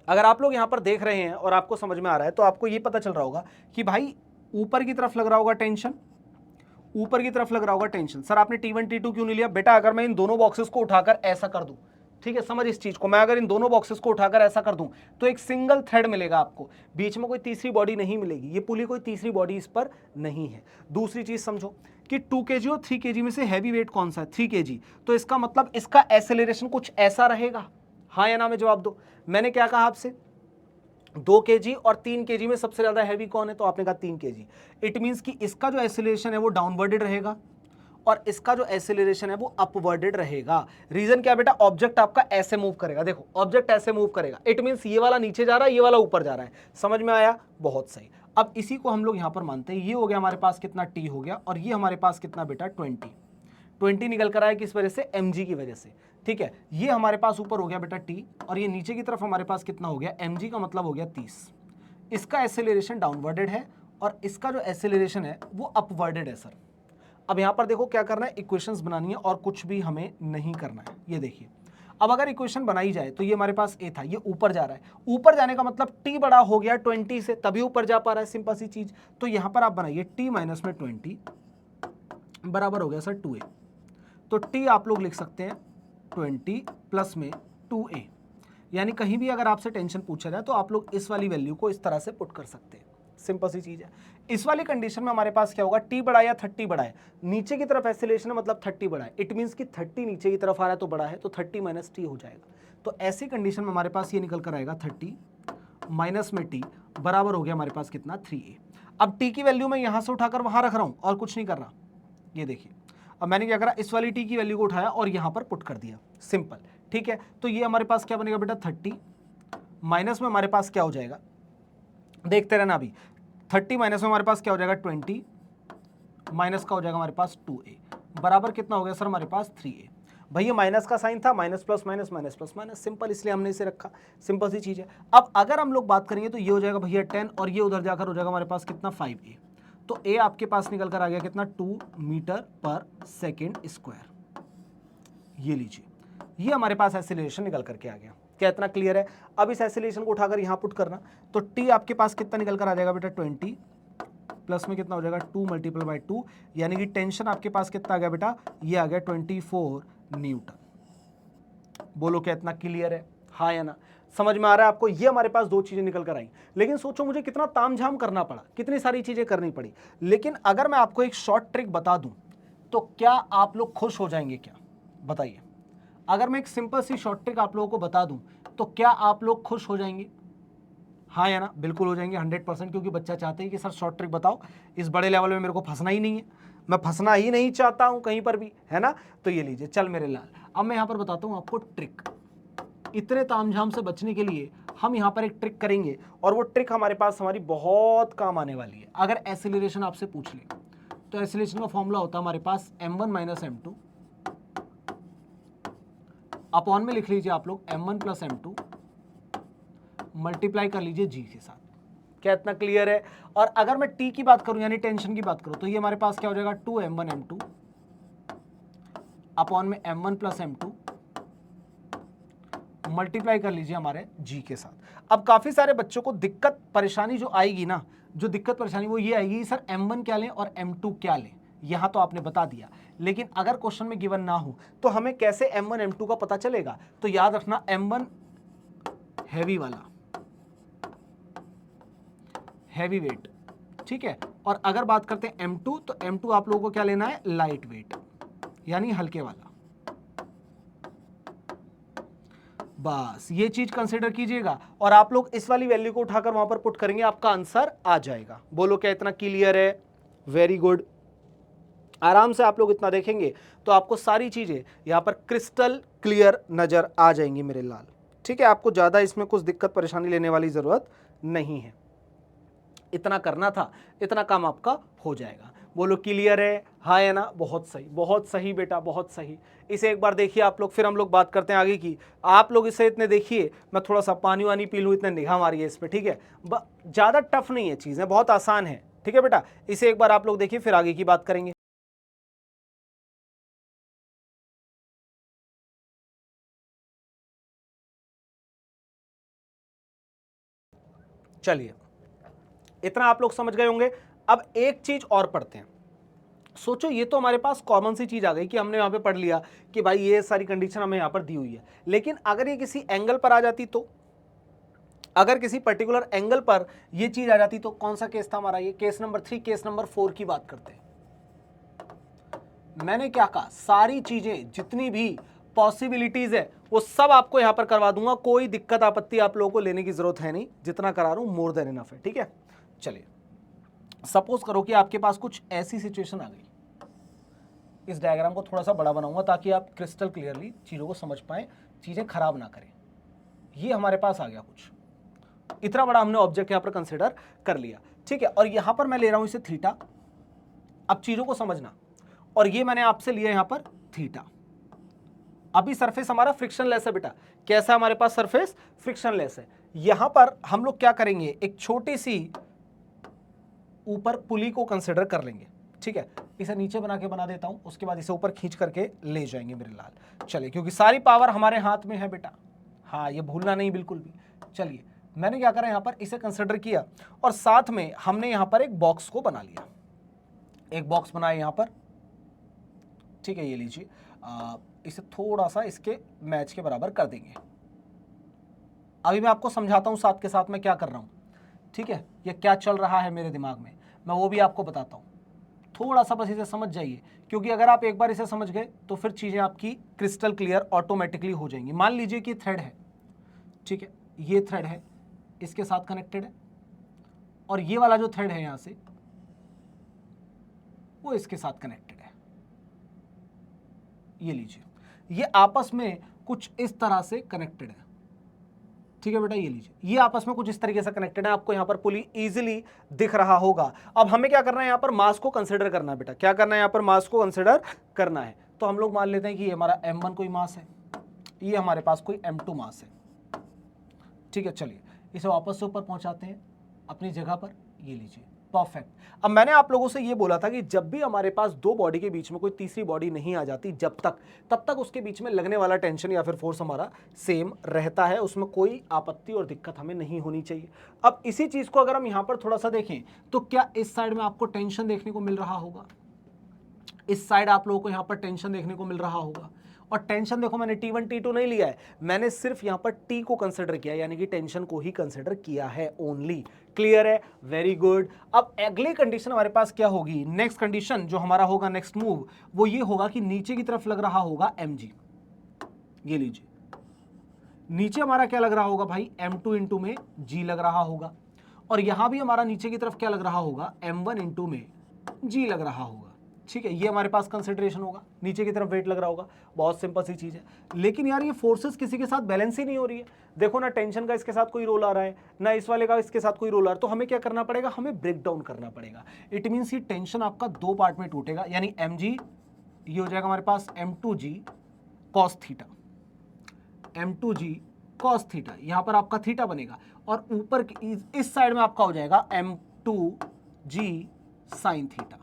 अगर आप लोग यहां पर देख रहे हैं और आपको समझ में आ रहा है तो आपको यह पता चल रहा होगा कि भाई ऊपर की तरफ लग रहा होगा टेंशन, ऊपर की तरफ लग रहा होगा टेंशन। सर आपने T1 T2 क्यों नहीं लिया? बेटा अगर मैं इन दोनों बॉक्सेस को उठाकर ऐसा कर दूं, ठीक है, समझ इस चीज को, मैं अगर इन दोनों बॉक्सेस को उठाकर ऐसा कर दूं तो एक सिंगल थ्रेड मिलेगा आपको, बीच में कोई तीसरी बॉडी नहीं मिलेगी, ये पुली कोई तीसरी बॉडी इस पर नहीं है। दूसरी चीज समझो कि 2 kg और 3 kg में से हैवी वेट कौन सा है? 3 kg। तो इसका मतलब इसका एक्सेलरेशन कुछ ऐसा रहेगा, हाँ या ना में जवाब दो। मैंने क्या कहा आपसे, 2 kg और 3 kg में सबसे ज्यादा हैवी कौन है? तो आपने कहा 3 kg। इट मींस कि इसका जो एक्सेलरेशन है वो डाउनवर्डेड रहेगा और इसका जो एक्सेलरेशन है वो अपवर्डेड रहेगा। रीजन क्या बेटा? ऑब्जेक्ट आपका ऐसे मूव करेगा, देखो ऑब्जेक्ट ऐसे मूव करेगा, इट मींस ये वाला नीचे जा रहा है, ये वाला ऊपर जा रहा है। समझ में आया? बहुत सही। अब इसी को हम लोग यहां पर मानते हैं, ये हो गया हमारे पास कितना, T हो गया, और ये हमारे पास कितना बेटा, 20 निकल कर आया, किस वजह से? mg की वजह से। ठीक है, ये हमारे पास ऊपर हो गया बेटा T, और ये नीचे की तरफ हमारे पास कितना हो गया, mg का मतलब हो गया 30। इसका एक्सेलरेशन डाउनवर्डेड है और इसका जो एक्सेलरेशन है वो अपवर्डेड है सर। अब यहां पर देखो क्या करना है, इक्वेशंस बनानी है और कुछ भी हमें नहीं करना है। ये देखिए, अब अगर इक्वेशन बनाई जाए तो ये हमारे पास a था, ये ऊपर जा रहा है, ऊपर जाने का मतलब t बड़ा हो गया 20 से, तभी ऊपर जा पा रहा है, सिंपल सी चीज। तो यहां पर आप बनाइए t माइनस में 20 बराबर हो गया सर 2a। तो t आप लोग लिख सकते हैं 20 प्लस में 2a, यानी कहीं भी अगर आपसे टेंशन पूछा जाए तो आप लोग इस वाली वैल्यू को इस तरह से पुट कर सकते हैं। सिंपल सी चीज है। इस वाली कंडीशन में हमारे पास क्या होगा, t बड़ा है या 30 बड़ा है, नीचे की तरफ एक्सेलरेशन है मतलब 30 बड़ा है, इट मींस कि 30 नीचे की तरफ आ रहा है तो बड़ा है, तो 30 माइनस t हो जाएगा। तो ऐसी कंडीशन में हमारे पास ये निकल कर आएगा 30 माइनस में t बराबर हो गया हमारे पास कितना, 3a। अब t की वैल्यू मैं यहां से उठाकर वहां रख रहा हूं और कुछ नहीं कर रहा। ये देखिए, अब मैंने क्या करा, इस वाली t की वैल्यू को उठाया और यहां पर पुट कर दिया, सिंपल। ठीक है, तो ये हमारे पास क्या बनेगा बेटा, 30 माइनस में हमारे पास क्या हो जाएगा, देखते रहना अभी, 30 माइनस में हमारे पास क्या हो जाएगा, 20 माइनस का हो जाएगा हमारे पास 2a बराबर कितना हो गया सर हमारे पास 3a। भैया माइनस का साइन था, minus plus minus minus plus minus, simple, इसलिए हमने इसे रखा, सिंपल सी चीज है। अब अगर हम लोग बात करेंगे तो ये हो जाएगा भैया 10 और ये उधर जाकर हो जाएगा हमारे पास कितना, 5a। तो a आपके पास निकल कर आ गया कितना, 2 मीटर पर सेकेंड स्क्वायर। ये लीजिए, ये हमारे पास एक्सेलरेशन निकल करके आ गया। क्या इतना क्लियर है? अब इस एक्सेलरेशन को उठाकर यहां पुट करना, तो t आपके पास कितना निकल कर आ जाएगा बेटा, 20 प्लस में कितना हो जाएगा, 2 मल्टीपल बाई 2, यानी कि टेंशन आपके पास कितना आ गया बेटा, ये आ गया 24 न्यूटन। बोलो क्या इतना क्लियर है, हाँ या ना? समझ में आ रहा है आपको? ये हमारे पास दो चीजें निकल कर आई, लेकिन सोचो मुझे कितना तामझाम करना पड़ा, कितनी सारी चीजें करनी पड़ी। लेकिन अगर मैं आपको एक शॉर्ट ट्रिक बता दूं तो क्या आप लोग खुश हो जाएंगे? क्या बताइए, अगर मैं एक सिंपल सी शॉर्ट ट्रिक आप लोगों को बता दूं तो क्या आप लोग खुश हो जाएंगे? हाँ या ना? बिल्कुल हो जाएंगे 100%, क्योंकि बच्चा चाहते हैं कि सर शॉर्ट ट्रिक बताओ, इस बड़े लेवल में मेरे को फंसना ही नहीं है, मैं फंसना ही नहीं चाहता हूं कहीं पर भी, है ना? तो ये लीजिए, चल मेरे लाल, अब मैं यहां पर बताता हूं आपको ट्रिक। इतने तामझाम से बचने के लिए हम यहां पर एक ट्रिक करेंगे और वो ट्रिक हमारे पास हमारी बहुत काम आने वाली है। अगर एक्सेलरेशन आपसे पूछ ले तो एक्सेलरेशन का फॉर्मूला होता है हमारे पास m1 माइनस m2 अपॉन में लिख लीजिए आप लोग m1 प्लस m2 मल्टीप्लाई कर लीजिए g के साथ। क्या इतना क्लियर है? और अगर मैं t की बात करूं यानी टेंशन की बात करूं तो ये हमारे पास क्या हो जाएगा, 2m1 m2 अपॉन में m1 प्लस m2 मल्टीप्लाई कर लीजिए हमारे g के साथ। अब काफी सारे बच्चों को दिक्कत परेशानी जो आएगी ना, जो दिक्कत परेशानी वो ये आएगी, सर m1 क्या लें और m2 क्या लें। यहां तो आपने बता दिया, लेकिन अगर क्वेश्चन में गिवन ना हो तो हमें कैसे m1 m2 का पता चलेगा? तो याद रखना m1 हैवी वाला, हैवी वेट, ठीक है, और अगर बात करते हैं m2 तो m2 आप लोगों को क्या लेना है, लाइट वेट, यानी हल्के वाला। बस ये चीज कंसिडर कीजिएगा और आप लोग इस वाली वैल्यू को उठाकर वहां पर पुट करेंगे, आपका आंसर आ जाएगा। बोलो क्या इतना क्लियर है? Very good. आराम से आप लोग इतना देखेंगे तो आपको सारी चीजें यहां पर क्रिस्टल क्लियर नजर आ जाएंगी मेरे लाल। ठीक है, आपको ज्यादा इसमें कुछ दिक्कत परेशानी लेने वाली जरूरत नहीं है। इतना करना था, इतना काम आपका हो जाएगा। बोलो क्लियर है? हाँ या ना? बहुत सही बेटा, बहुत सही। इसे एक बार देखिए आप लोग, फिर हम लोग बात करते हैं आगे की। आप लोग इसे इतने देखिए, मैं थोड़ा सा पानी वानी पी लूँ, इतने निगाह मारिए इस पर, ठीक है? ज़्यादा टफ नहीं है चीज़ें, बहुत आसान है, ठीक है बेटा? इसे एक बार आप लोग देखिए, फिर आगे की बात करेंगे। चलिए, इतना आप लोग समझ गए होंगे। अब एक चीज और पढ़ते हैं। सोचो, ये तो हमारे पास कॉमन सी चीज आ गई कि हमने यहां पे पढ़ लिया कि भाई ये सारी कंडीशन हमें यहां पर दी हुई है, लेकिन अगर ये किसी एंगल पर आ जाती तो, अगर किसी पर्टिकुलर एंगल पर ये चीज आ जाती तो कौन सा केस था हमारा? ये केस नंबर 3, केस नंबर 4 की बात करते हैं। मैंने क्या कहा, सारी चीजें जितनी भी पॉसिबिलिटीज है वो सब आपको यहां पर करवा दूंगा, कोई दिक्कत आपत्ति आप लोगों को लेने की जरूरत है नहीं, जितना करा रहा हूं मोर देन इनफ है, ठीक है? चलिए, सपोज करो कि आपके पास कुछ ऐसी सिचुएशन आ गई। इस डायग्राम को थोड़ा सा बड़ा बनाऊंगा ताकि आप क्रिस्टल क्लियरली चीज़ों को समझ पाएं, चीज़ें खराब ना करें। ये हमारे पास आ गया कुछ, इतना बड़ा हमने ऑब्जेक्ट यहां पर कंसिडर कर लिया, ठीक है? और यहां पर मैं ले रहा हूं इसे थीटा। अब चीज़ों को समझना, और ये मैंने आपसे लिया यहां पर थीटा। अभी सरफेस हमारा फ्रिक्शनलेस है बेटा। कैसा हमारे पास सरफेस? फ्रिक्शनलेस है। यहां पर हम लोग क्या करेंगे, एक छोटी सी ऊपर पुली को कंसिडर कर लेंगे, ठीक है? इसे नीचे बना देता हूं, उसके बाद इसे ऊपर खींच करके ले जाएंगे मेरे लाल। चलिए, क्योंकि सारी पावर हमारे हाथ में है बेटा, हाँ ये भूलना नहीं बिल्कुल भी। चलिए, मैंने क्या करा, यहां पर इसे कंसिडर किया और साथ में हमने यहां पर एक बॉक्स को बना लिया, एक बॉक्स बनाया यहां पर, ठीक है? ये लीजिए, इसे थोड़ा सा इसके मैच के बराबर कर देंगे। अभी मैं आपको समझाता हूं साथ के साथ मैं क्या कर रहा हूं, ठीक है? ये क्या चल रहा है मेरे दिमाग में, मैं वो भी आपको बताता हूं। थोड़ा सा बस इसे समझ जाइए, क्योंकि अगर आप एक बार इसे समझ गए तो फिर चीजें आपकी क्रिस्टल क्लियर ऑटोमेटिकली हो जाएंगी। मान लीजिए कि थ्रेड है, ठीक है? ये थ्रेड है, इसके साथ कनेक्टेड है, और ये वाला जो थ्रेड है यहां से, वो इसके साथ कनेक्टेड है। ये लीजिए, ये आपस में कुछ इस तरह से कनेक्टेड है, ठीक है बेटा? ये लीजिए, ये आपस में कुछ इस तरीके से कनेक्टेड है, आपको यहां पर पुली इजीली दिख रहा होगा। अब हमें क्या करना है, यहां पर मास को कंसिडर करना है बेटा। क्या करना है? यहां पर मास को कंसिडर करना है। तो हम लोग मान लेते हैं कि ये हमारा m1 कोई मास है, ये हमारे पास कोई m2 मास है, ठीक है? चलिए, इसे वापस से ऊपर पहुंचाते हैं अपनी जगह पर। ये लीजिए, परफेक्ट। अब मैंने आप लोगों से ये बोला था कि जब भी हमारे पास दो बॉडी के बीच में कोई तीसरी बॉडी नहीं आ जाती, तब तक उसके बीच में लगने वाला टेंशन या फिर फोर्स हमारा सेम रहता है, उसमें कोई आपत्ति और दिक्कत हमें नहीं होनी चाहिए। अब इसी चीज को अगर हम यहां पर थोड़ा सा देखें तो क्या इस साइड में आपको टेंशन देखने को मिल रहा होगा? इस साइड आप लोगों को यहां पर टेंशन देखने को मिल रहा होगा। और टेंशन देखो, मैंने T1 T2 नहीं लिया है, मैंने सिर्फ यहां पर T को कंसिडर किया, यानी कि टेंशन को ही कंसिडर किया है ओनली। क्लियर है? Very good. अब अगली कंडीशन हमारे पास क्या होगी? नेक्स्ट कंडीशन जो हमारा होगा, नेक्स्ट मूव, वो ये होगा कि नीचे की तरफ लग रहा होगा mg। ये लीजिए, नीचे हमारा क्या लग रहा होगा भाई? m2 इंटू में g लग रहा होगा, और यहां भी हमारा नीचे की तरफ क्या लग रहा होगा? m1 इंटू में g लग रहा होगा, ठीक है? ये हमारे पास कंसिडरेशन होगा, नीचे की तरफ वेट लग रहा होगा। बहुत सिंपल सी चीज है। लेकिन यार ये फोर्सेस किसी के साथ बैलेंस ही नहीं हो रही है। देखो ना, टेंशन का इसके साथ कोई रोल आ रहा है, ना इस वाले का इसके साथ कोई रोल आ रहा है। तो हमें क्या करना पड़ेगा? हमें ब्रेक डाउन करना पड़ेगा। इट मीन्स ये टेंशन आपका दो पार्ट में टूटेगा, यानी mg ये हो जाएगा हमारे पास m2g cos theta, m2g cos theta, यहां पर आपका थीटा बनेगा, और ऊपर इस साइड में आपका हो जाएगा m2g sin थीटा।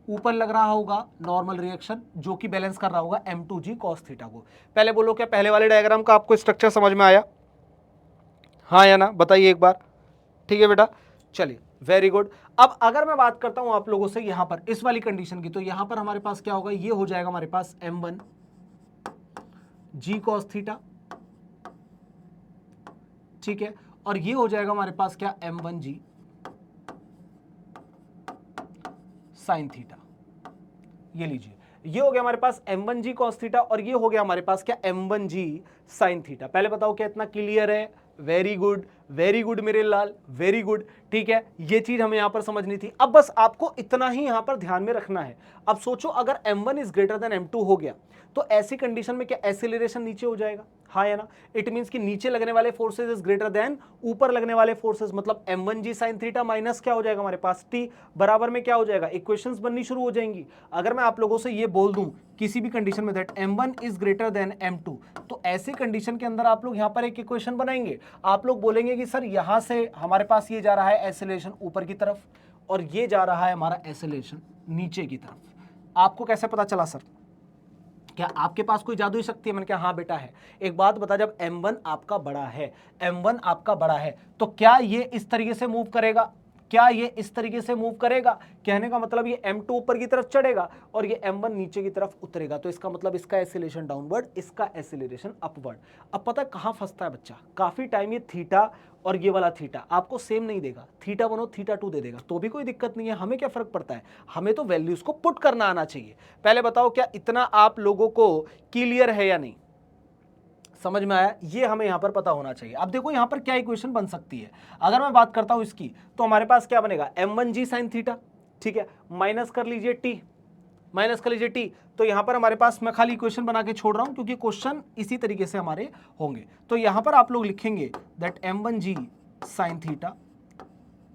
ऊपर लग रहा होगा नॉर्मल रिएक्शन जो कि बैलेंस कर रहा होगा m2g cos थीटा को। पहले बोलो, क्या पहले वाले डायग्राम का आपको स्ट्रक्चर समझ में आया? हाँ या ना? बताइए एक बार। ठीक है बेटा, चलिए, वेरी गुड। अब अगर मैं बात करता हूं आप लोगों से यहां पर इस वाली कंडीशन की, तो यहां पर हमारे पास क्या होगा? ये हो जाएगा हमारे पास m1 g cos थीटा, ठीक है? और ये हो जाएगा हमारे पास क्या? m1g sin theta. ये लीजिए, ये हो गया हमारे पास m1g cos थीटा और ये हो गया हमारे पास क्या m1g sin थीटा। पहले बताओ क्या इतना क्लियर है? वेरी गुड मेरे लाल, वेरी गुड। ठीक है, ये चीज हमें यहां पर समझनी थी। अब बस आपको इतना ही यहां पर ध्यान में रखना है। अब सोचो अगर m1 is greater than m2 हो गया तो ऐसी कंडीशन में क्या एसिलरेशन नीचे हो जाएगा? हाँ या ना? इट मींस कि नीचे लगने वाले फोर्सेस इज ग्रेटर देन ऊपर लगने वाले फोर्सेस, मतलब m1g sin थीटा माइनस क्या हो जाएगा हमारे पास t, बराबर में क्या हो जाएगा? इक्वेशंस बननी शुरू हो जाएंगी। अगर मैं आप लोगों से ये बोल दूं किसी भी कंडीशन में that m1 is greater than m2, तो ऐसी कंडीशन के अंदर आप लोग यहां पर एक इक्वेशन बनाएंगे। आप लोग बोलेंगे कि सर यहां से हमारे पास ये जा रहा है एसिलेशन ऊपर की तरफ और ये जा रहा है हमारा एसिलेशन नीचे की तरफ। आपको कैसे पता चला सर? क्या आपके पास कोई जादुई शक्ति है? मैंने कहा हाँ बेटा है। एक बात बता, जब m1 आपका बड़ा है, m1 आपका बड़ा है, तो क्या ये इस तरीके से मूव करेगा? क्या ये इस तरीके से मूव करेगा? कहने का मतलब ये m2 ऊपर की तरफ चढ़ेगा और ये m1 नीचे की तरफ उतरेगा। तो इसका मतलब इसका एसिलेशन डाउनवर्ड, इसका एसिलेशन अपवर्ड। अब पता है कहां फंसता है बच्चा? काफी टाइम ये थीटा और ये वाला थीटा आपको सेम नहीं देगा, थीटा 1 और थीटा 2 दे देगा, तो भी कोई दिक्कत नहीं है। हमें क्या फर्क पड़ता है? हमें तो वैल्यूज को पुट करना आना चाहिए। पहले बताओ क्या इतना आप लोगों को क्लियर है या नहीं? समझ में आया? ये हमें यहां पर पता होना चाहिए। अब देखो यहां पर क्या इक्वेशन बन सकती है। अगर मैं बात करता हूं इसकी, तो हमारे पास क्या बनेगा? m1g sin थीटा, ठीक है, माइनस कर लीजिए t, माइनस कर लीजिए t। तो यहां पर हमारे पास, मैं खाली इक्वेशन बना के छोड़ रहा हूं क्योंकि क्वेश्चन इसी तरीके से हमारे होंगे। तो यहां पर आप लोग लिखेंगे दैट m1g sin थीटा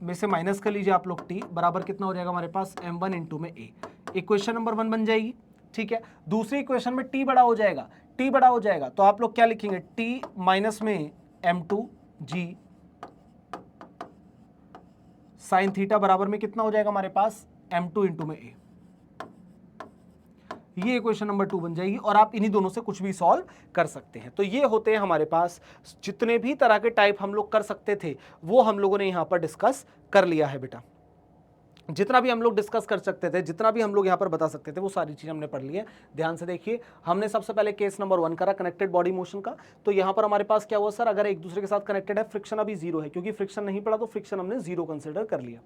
में से माइनस कर लीजिए आप लोग t, बराबर कितना हो जाएगा हमारे पास? m1 इंटू में a। इक्वेशन नंबर 1 बन जाएगी। ठीक है, दूसरी इक्वेशन में t बड़ा हो जाएगा, t बड़ा हो जाएगा तो आप लोग क्या लिखेंगे? t माइनस में m2g साइन थीटा बराबर में कितना हो जाएगा हमारे पास? m2 इंटू में a। ये इक्वेशन नंबर 2 बन जाएगी और आप इन्हीं दोनों से कुछ भी सॉल्व कर सकते हैं। तो ये होते हैं हमारे पास जितने भी तरह के टाइप हम लोग कर सकते थे वो हम लोगों ने यहां पर डिस्कस कर लिया है बेटा। जितना भी हम लोग डिस्कस कर सकते थे, जितना भी हम लोग यहाँ पर बता सकते थे, वो सारी चीज़ हमने पढ़ ली है। ध्यान से देखिए, हमने सबसे पहले केस नंबर 1 करा कनेक्टेड बॉडी मोशन का। तो यहाँ पर हमारे पास क्या हुआ सर? अगर एक दूसरे के साथ कनेक्टेड है, फ्रिक्शन अभी जीरो है, क्योंकि फ्रिक्शन नहीं पड़ा तो फ्रिक्शन हमने जीरो कंसिडर कर लिया।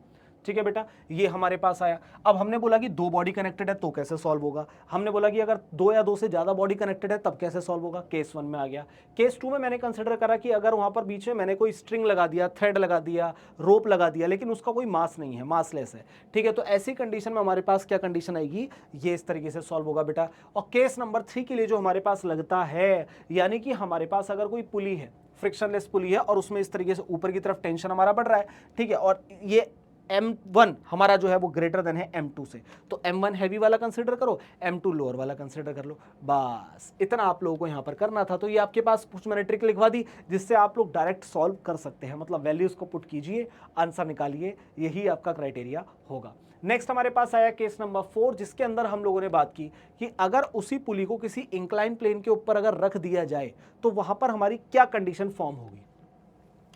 ठीक है बेटा, ये हमारे पास आया। अब हमने बोला कि दो बॉडी कनेक्टेड है तो कैसे सॉल्व होगा। हमने बोला कि अगर दो या दो से ज्यादा बॉडी कनेक्टेड है तब कैसे सॉल्व होगा। केस 1 में आ गया। केस 2 में मैंने कंसिडर करा कि अगर वहां पर बीच में मैंने कोई स्ट्रिंग लगा दिया, थ्रेड लगा दिया, रोप लगा दिया, लेकिन उसका कोई मास नहीं है, मासलेस है। ठीक है, तो ऐसी कंडीशन में हमारे पास क्या कंडीशन आएगी? ये इस तरीके से सॉल्व होगा बेटा। और केस नंबर 3 के लिए जो हमारे पास लगता है, यानी कि हमारे पास अगर कोई पुली है, फ्रिक्शनलेस पुली है और उसमें इस तरीके से ऊपर की तरफ टेंशन हमारा बढ़ रहा है, ठीक है, और ये M1 हमारा जो है वो ग्रेटर देन है M2 से, तो M1 हैवी वाला कंसीडर करो, M2 लोअर वाला कंसीडर कर लो। बस इतना आप लोगों को यहां पर करना था। तो ये आपके पास कुछ मैंने ट्रिक लिखवा दी जिससे आप लोग डायरेक्ट सॉल्व कर सकते हैं, मतलब वैल्यूज को पुट कीजिए, आंसर निकालिए, यही आपका क्राइटेरिया होगा। नेक्स्ट हमारे पास आया केस नंबर 4, जिसके अंदर हम लोगों ने बात की कि अगर उसी पुली को किसी इंक्लाइन प्लेन के ऊपर अगर रख दिया जाए तो वहां पर हमारी क्या कंडीशन फॉर्म होगी।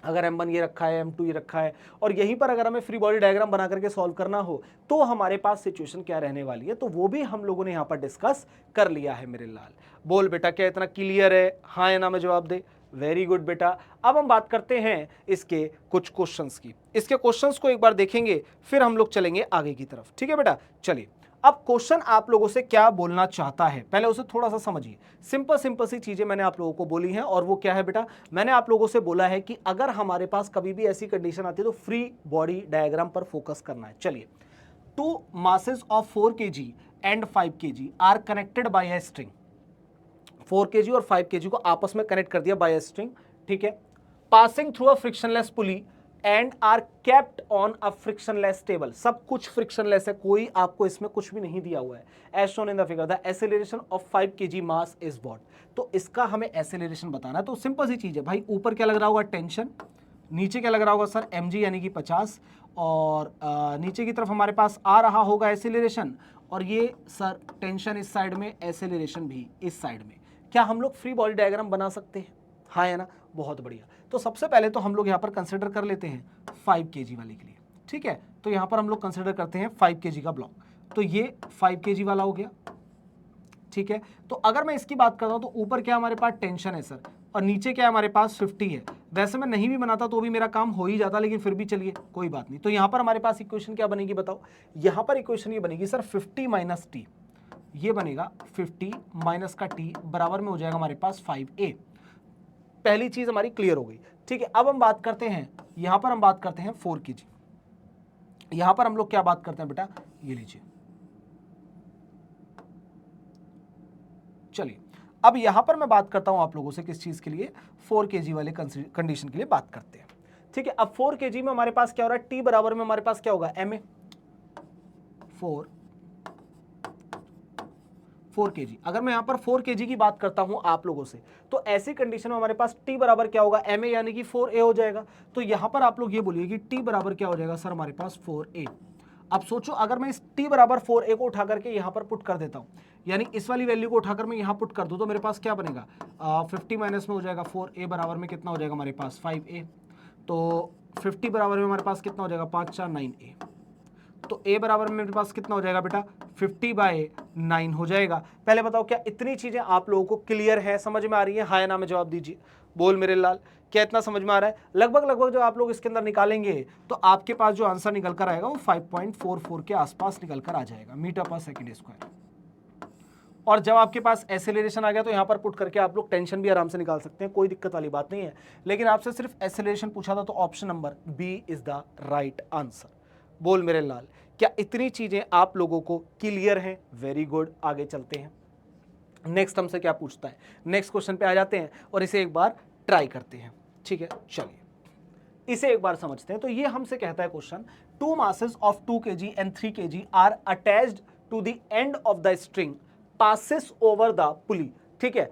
अगर M1 ये रखा है, M2 ये रखा है, और यहीं पर अगर हमें फ्री बॉडी डायग्राम बना करके सॉल्व करना हो तो हमारे पास सिचुएशन क्या रहने वाली है, तो वो भी हम लोगों ने यहां पर डिस्कस कर लिया है मेरे लाल। बोल बेटा, क्या इतना क्लियर है? हाँ या ना में जवाब दे। वेरी गुड बेटा। अब हम बात करते हैं इसके कुछ क्वेश्चंस की। इसके क्वेश्चंस को एक बार देखेंगे, फिर हम लोग चलेंगे आगे की तरफ। ठीक है बेटा, चलिए। अब क्वेश्चन आप लोगों से क्या बोलना चाहता है, पहले उसे थोड़ा सा समझिए। सिंपल सिंपल सी चीजें मैंने आप लोगों को बोली हैं, और वो क्या है बेटा? मैंने आप लोगों से बोला है कि अगर हमारे पास कभी भी ऐसी कंडीशन आती है तो फ्री बॉडी डायग्राम पर फोकस करना है। चलिए, 2 masses of 4 kg and 5 kg are connected by a string। 4 kg और 5 kg को आपस में कनेक्ट कर दिया बाय अ स्ट्रिंग, ठीक है, passing through a frictionless pulley and are kept on a frictionless table. सब कुछ फ्रिक्शनलेस है, कोई आपको इसमें कुछ भी नहीं दिया हुआ है। As shown in the figure, the acceleration of 5 kg mass is what. तो इसका हमें एक्सेलरेशन बताना है। तो सिंपल सी चीज है भाई, ऊपर क्या लग रहा होगा? टेंशन। नीचे क्या लग रहा होगा सर? mg यानी कि 50, और नीचे की तरफ हमारे पास आ रहा होगा एक्सेलरेशन, और ये सर टेंशन इस साइड में, एक्सेलरेशन भी इस साइड में। क्या हम लोग फ्री बॉडी डायग्राम बना सकते हैं? हाँ या ना? बहुत बढ़िया। तो सबसे पहले तो हम लोग यहाँ पर कंसिडर कर लेते हैं 5 kg वाले के लिए। ठीक है, तो यहाँ पर हम लोग कंसिडर करते हैं 5 kg का ब्लॉक। तो ये 5 kg वाला हो गया। ठीक है, तो अगर मैं इसकी बात करता हूं तो ऊपर क्या हमारे पास? टेंशन है सर, और नीचे क्या हमारे पास? 50 है। वैसे मैं नहीं भी बनाता तो भी मेरा काम हो ही जाता, लेकिन फिर भी चलिए कोई बात नहीं। तो यहां पर हमारे पास इक्वेशन क्या बनेगी बताओ? यहां पर इक्वेशन ये बनेगी सर 50 - t। ये बनेगा 50 माइनस का t बराबर में हो जाएगा हमारे पास 5a। पहली चीज हमारी क्लियर हो गई, ठीक है। अब हम बात करते हैं, यहां पर हम बात करते हैं 4 kg। यहां पर हम लोग क्या बात करते हैं बेटा, ये लीजिए, चलिए अब यहां पर मैं बात करता हूं आप लोगों से किस चीज के लिए, 4 kg वाले कंडीशन के लिए बात करते हैं, ठीक है। अब 4 kg में हमारे पास क्या हो रहा है, t बराबर में हमारे पास क्या होगा, ma 4 kg। अगर मैं यहां पर 4 kg की बात करता हूं आप लोगों से, तो ऐसी कंडीशन में हमारे पास t बराबर क्या होगा, ma यानी कि 4a हो जाएगा। तो यहां पर आप लोग ये बोलिए कि t बराबर क्या हो जाएगा सर हमारे पास 4a। अब सोचो अगर मैं इस t बराबर 4a को उठा करके यहां पर पुट कर देता हूं, यानी इस वाली वैल्यू को उठाकर मैं यहां पुट कर दूं, तो मेरे पास क्या बनेगा, 50 माइनस में हो जाएगा 4a बराबर में कितना हो जाएगा हमारे पास 5a। तो 50 बराबर में हमारे पास कितना हो जाएगा, 5 4 9a। तो a बराबर में मेरे पास कितना हो जाएगा बेटा, 50/9 हो जाएगा। पहले बताओ क्या इतनी चीजें आप लोगों को क्लियर है, समझ में आ रही है, हाँ या ना में जवाब दीजिए। बोल मेरे लाल, क्या इतना समझ में आ रहा है? लगभग जो आप लोग इसके अंदर निकालेंगे तो आपके पास जो आंसर निकल कर आएगा वो 5.44 के आसपास निकल कर आ जाएगा, मीटर पर सेकेंड स्क्वायर। और जब आपके पास एसेलरेशन आ गया तो यहां पर पुट करके आप लोग टेंशन भी आराम से निकाल सकते हैं, कोई दिक्कत वाली बात नहीं है। लेकिन आपसे सिर्फ एसेलरेशन पूछा था तो option number B is the right answer. बोल मेरे लाल, क्या इतनी चीजें आप लोगों को क्लियर हैं? वेरी गुड, आगे चलते हैं। नेक्स्ट हमसे क्या पूछता है, नेक्स्ट क्वेश्चन पे आ जाते हैं और इसे एक बार ट्राई करते हैं, ठीक है। चलिए इसे एक बार समझते हैं। तो ये हमसे कहता है question, 2 masses of 2 kg and 3 kg are attached to the end of the string passes over the pulley, ठीक है,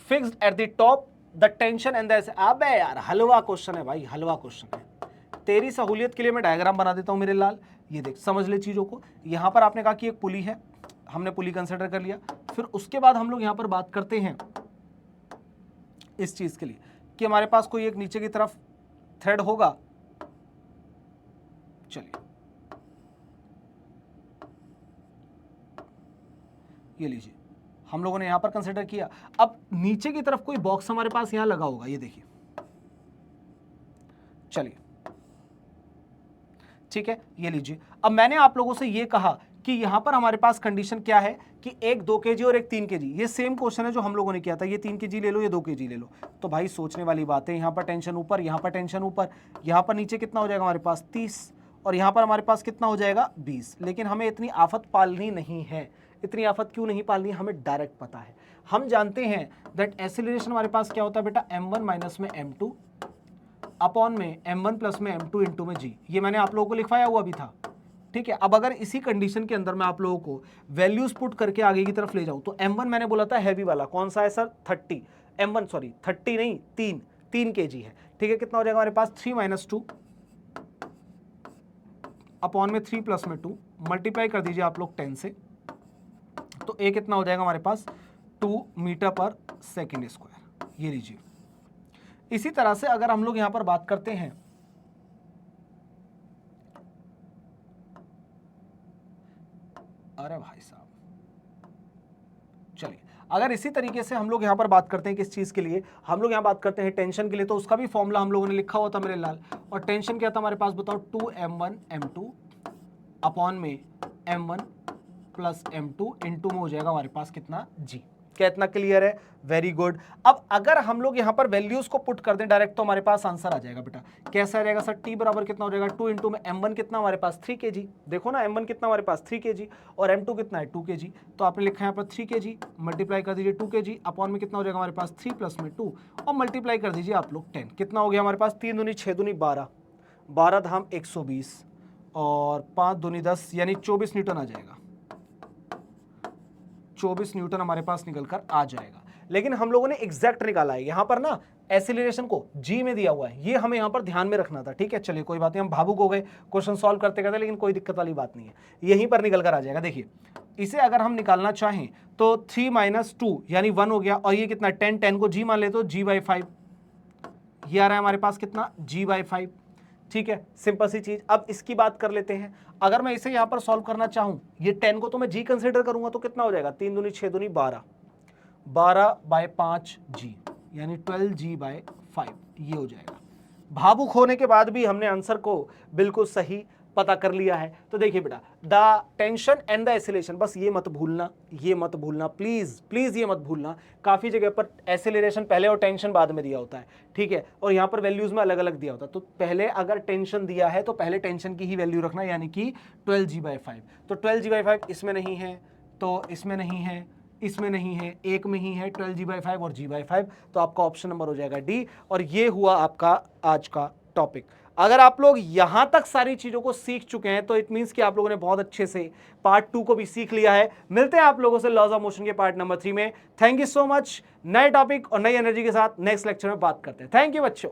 fixed at the top the tension and the, अबे यार हलवा क्वेश्चन है भाई, हलवा क्वेश्चन है। तेरी सहूलियत के लिए मैं डायग्राम बना देता हूं मेरे लाल, ये देख समझ ले चीजों को। यहां पर आपने कहा कि एक पुली है, हमने पुली कंसिडर कर लिया। फिर उसके बाद हम लोग यहां पर बात करते हैं इस चीज के लिए कि हमारे पास कोई एक नीचे की तरफ थ्रेड होगा। चलिए ये लीजिए, हम लोगों ने यहां पर कंसिडर किया। अब नीचे की तरफ कोई बॉक्स हमारे पास यहां लगा होगा, ये देखिए, चलिए ठीक है, ये लीजिए। अब मैंने आप लोगों से ये कहा कि यहां पर हमारे पास कंडीशन क्या है कि एक 2 kg और एक 3 kg। ये सेम क्वेश्चन है जो हम लोगों ने किया था, ये 3 kg ले लो, ये 2 kg ले लो। तो भाई सोचने वाली बात है, यहां पर टेंशन ऊपर, यहां पर टेंशन ऊपर, यहां पर नीचे कितना हो जाएगा हमारे पास 30 और यहां पर हमारे पास कितना हो जाएगा 20। लेकिन हमें इतनी आफत पालनी नहीं है। इतनी आफत क्यों नहीं पालनी है, हमें डायरेक्ट पता है। हम जानते हैं दैट एक्सीलरेशन हमारे पास क्या होता है बेटा, m1 माइनस में m2 अपॉन में m1 प्लस में m2 इंटू में g। ये मैंने आप लोगों को लिखवाया हुआ भी था, ठीक है। अब अगर इसी कंडीशन के अंदर मैं आप लोगों को वैल्यूज पुट करके आगे की तरफ ले जाऊं तो m1 मैंने बोला था हैवी वाला, कौन सा है सर, 30, m1 सॉरी 30 नहीं 3 kg है, ठीक है। कितना हो जाएगा हमारे पास 3 माइनस 2 अपॉन में 3 प्लस में 2, मल्टीप्लाई कर दीजिए आप लोग 10 से, तो a कितना हो जाएगा हमारे पास 2 मीटर पर सेकेंड स्क्वायर। ये लीजिए। इसी तरह से अगर हम लोग यहां पर बात करते हैं, अरे भाई साहब, चलिए अगर इसी तरीके से हम लोग यहां पर बात करते हैं किस चीज के लिए, हम लोग यहां बात करते हैं टेंशन के लिए, तो उसका भी फॉर्मूला हम लोगों ने लिखा हुआ था मेरे लाल। और टेंशन क्या था हमारे पास बताओ, 2m1 m2 अपॉन में m1 प्लस m2 इंटू में हो जाएगा हमारे पास कितना g। क्या इतना क्लियर है? Very good. अब अगर हम लोग यहां पर वैल्यूज को पुट कर दें डायरेक्ट तो हमारे पास आंसर आ जाएगा बेटा। कैसा आ जाएगा सर, t बराबर कितना हो जाएगा 2 इंटू में m1 कितना हमारे पास 3 kg। देखो ना m1 कितना हमारे पास 3 kg और m2 कितना है 2 kg। तो आपने लिखा है यहाँ पर 3 kg, मल्टीप्लाई कर दीजिए 2 kg अपॉन में कितना हो जाएगा हमारे पास 3 प्लस में 2 और मल्टीप्लाई कर दीजिए आप लोग 10। कितना हो गया हमारे पास, 3 दूनी 6 दूनी 12, 12 धाम 120 और 5 दूनी 10 यानी 24 न्यूटन आ जाएगा। 24 न्यूटन हमारे पास निकल कर आ जाएगा। लेकिन हम लोगों ने एग्जैक्ट निकाला है, यहां पर ना एक्सीलरेशन को g में दिया हुआ है, ये हमें यहां पर ध्यान में रखना था, ठीक है। चलिए कोई बात नहीं, हम भावुक हो गए क्वेश्चन सॉल्व करते करते, लेकिन कोई दिक्कत वाली बात नहीं है, यहीं पर निकल कर आ जाएगा। देखिए इसे अगर हम निकालना चाहें तो 3 माइनस 2 यानी 1 हो गया, और ये कितना 10, 10 को g मान ले तो g/5, ये आ रहा है हमारे पास कितना g/5, ठीक है। सिंपल सी चीज। अब इसकी बात कर लेते हैं, अगर मैं इसे यहां पर सॉल्व करना चाहूं, ये 10 को तो मैं g कंसीडर करूंगा तो कितना हो जाएगा, 3 दूनी 6 दूनी 12, 12/5 g यानी 12g/5, ये हो जाएगा। भावुक होने के बाद भी हमने आंसर को बिल्कुल सही पता कर लिया है। तो देखिए बेटा, the tension and the acceleration, बस ये मत भूलना, ये मत भूलना प्लीज प्लीज, ये मत भूलना। काफी जगह पर एसिलेशन पहले और टेंशन बाद में दिया होता है, ठीक है, और यहाँ पर वैल्यूज में अलग अलग दिया होता है। तो पहले अगर टेंशन दिया है तो पहले टेंशन की ही वैल्यू रखना, यानी कि 12g/5। तो 12g/5 इसमें नहीं है, तो इसमें नहीं है, इसमें नहीं है, एक में ही है 12g/5 और g/5, तो आपका ऑप्शन नंबर हो जाएगा डी। और ये हुआ आपका आज का टॉपिक। अगर आप लोग यहां तक सारी चीजों को सीख चुके हैं तो इट मींस कि आप लोगों ने बहुत अच्छे से पार्ट 2 को भी सीख लिया है। मिलते हैं आप लोगों से लॉज ऑफ मोशन के पार्ट नंबर 3 में। Thank you so much. नए टॉपिक और नई एनर्जी के साथ नेक्स्ट लेक्चर में बात करते हैं। थैंक यू बच्चों।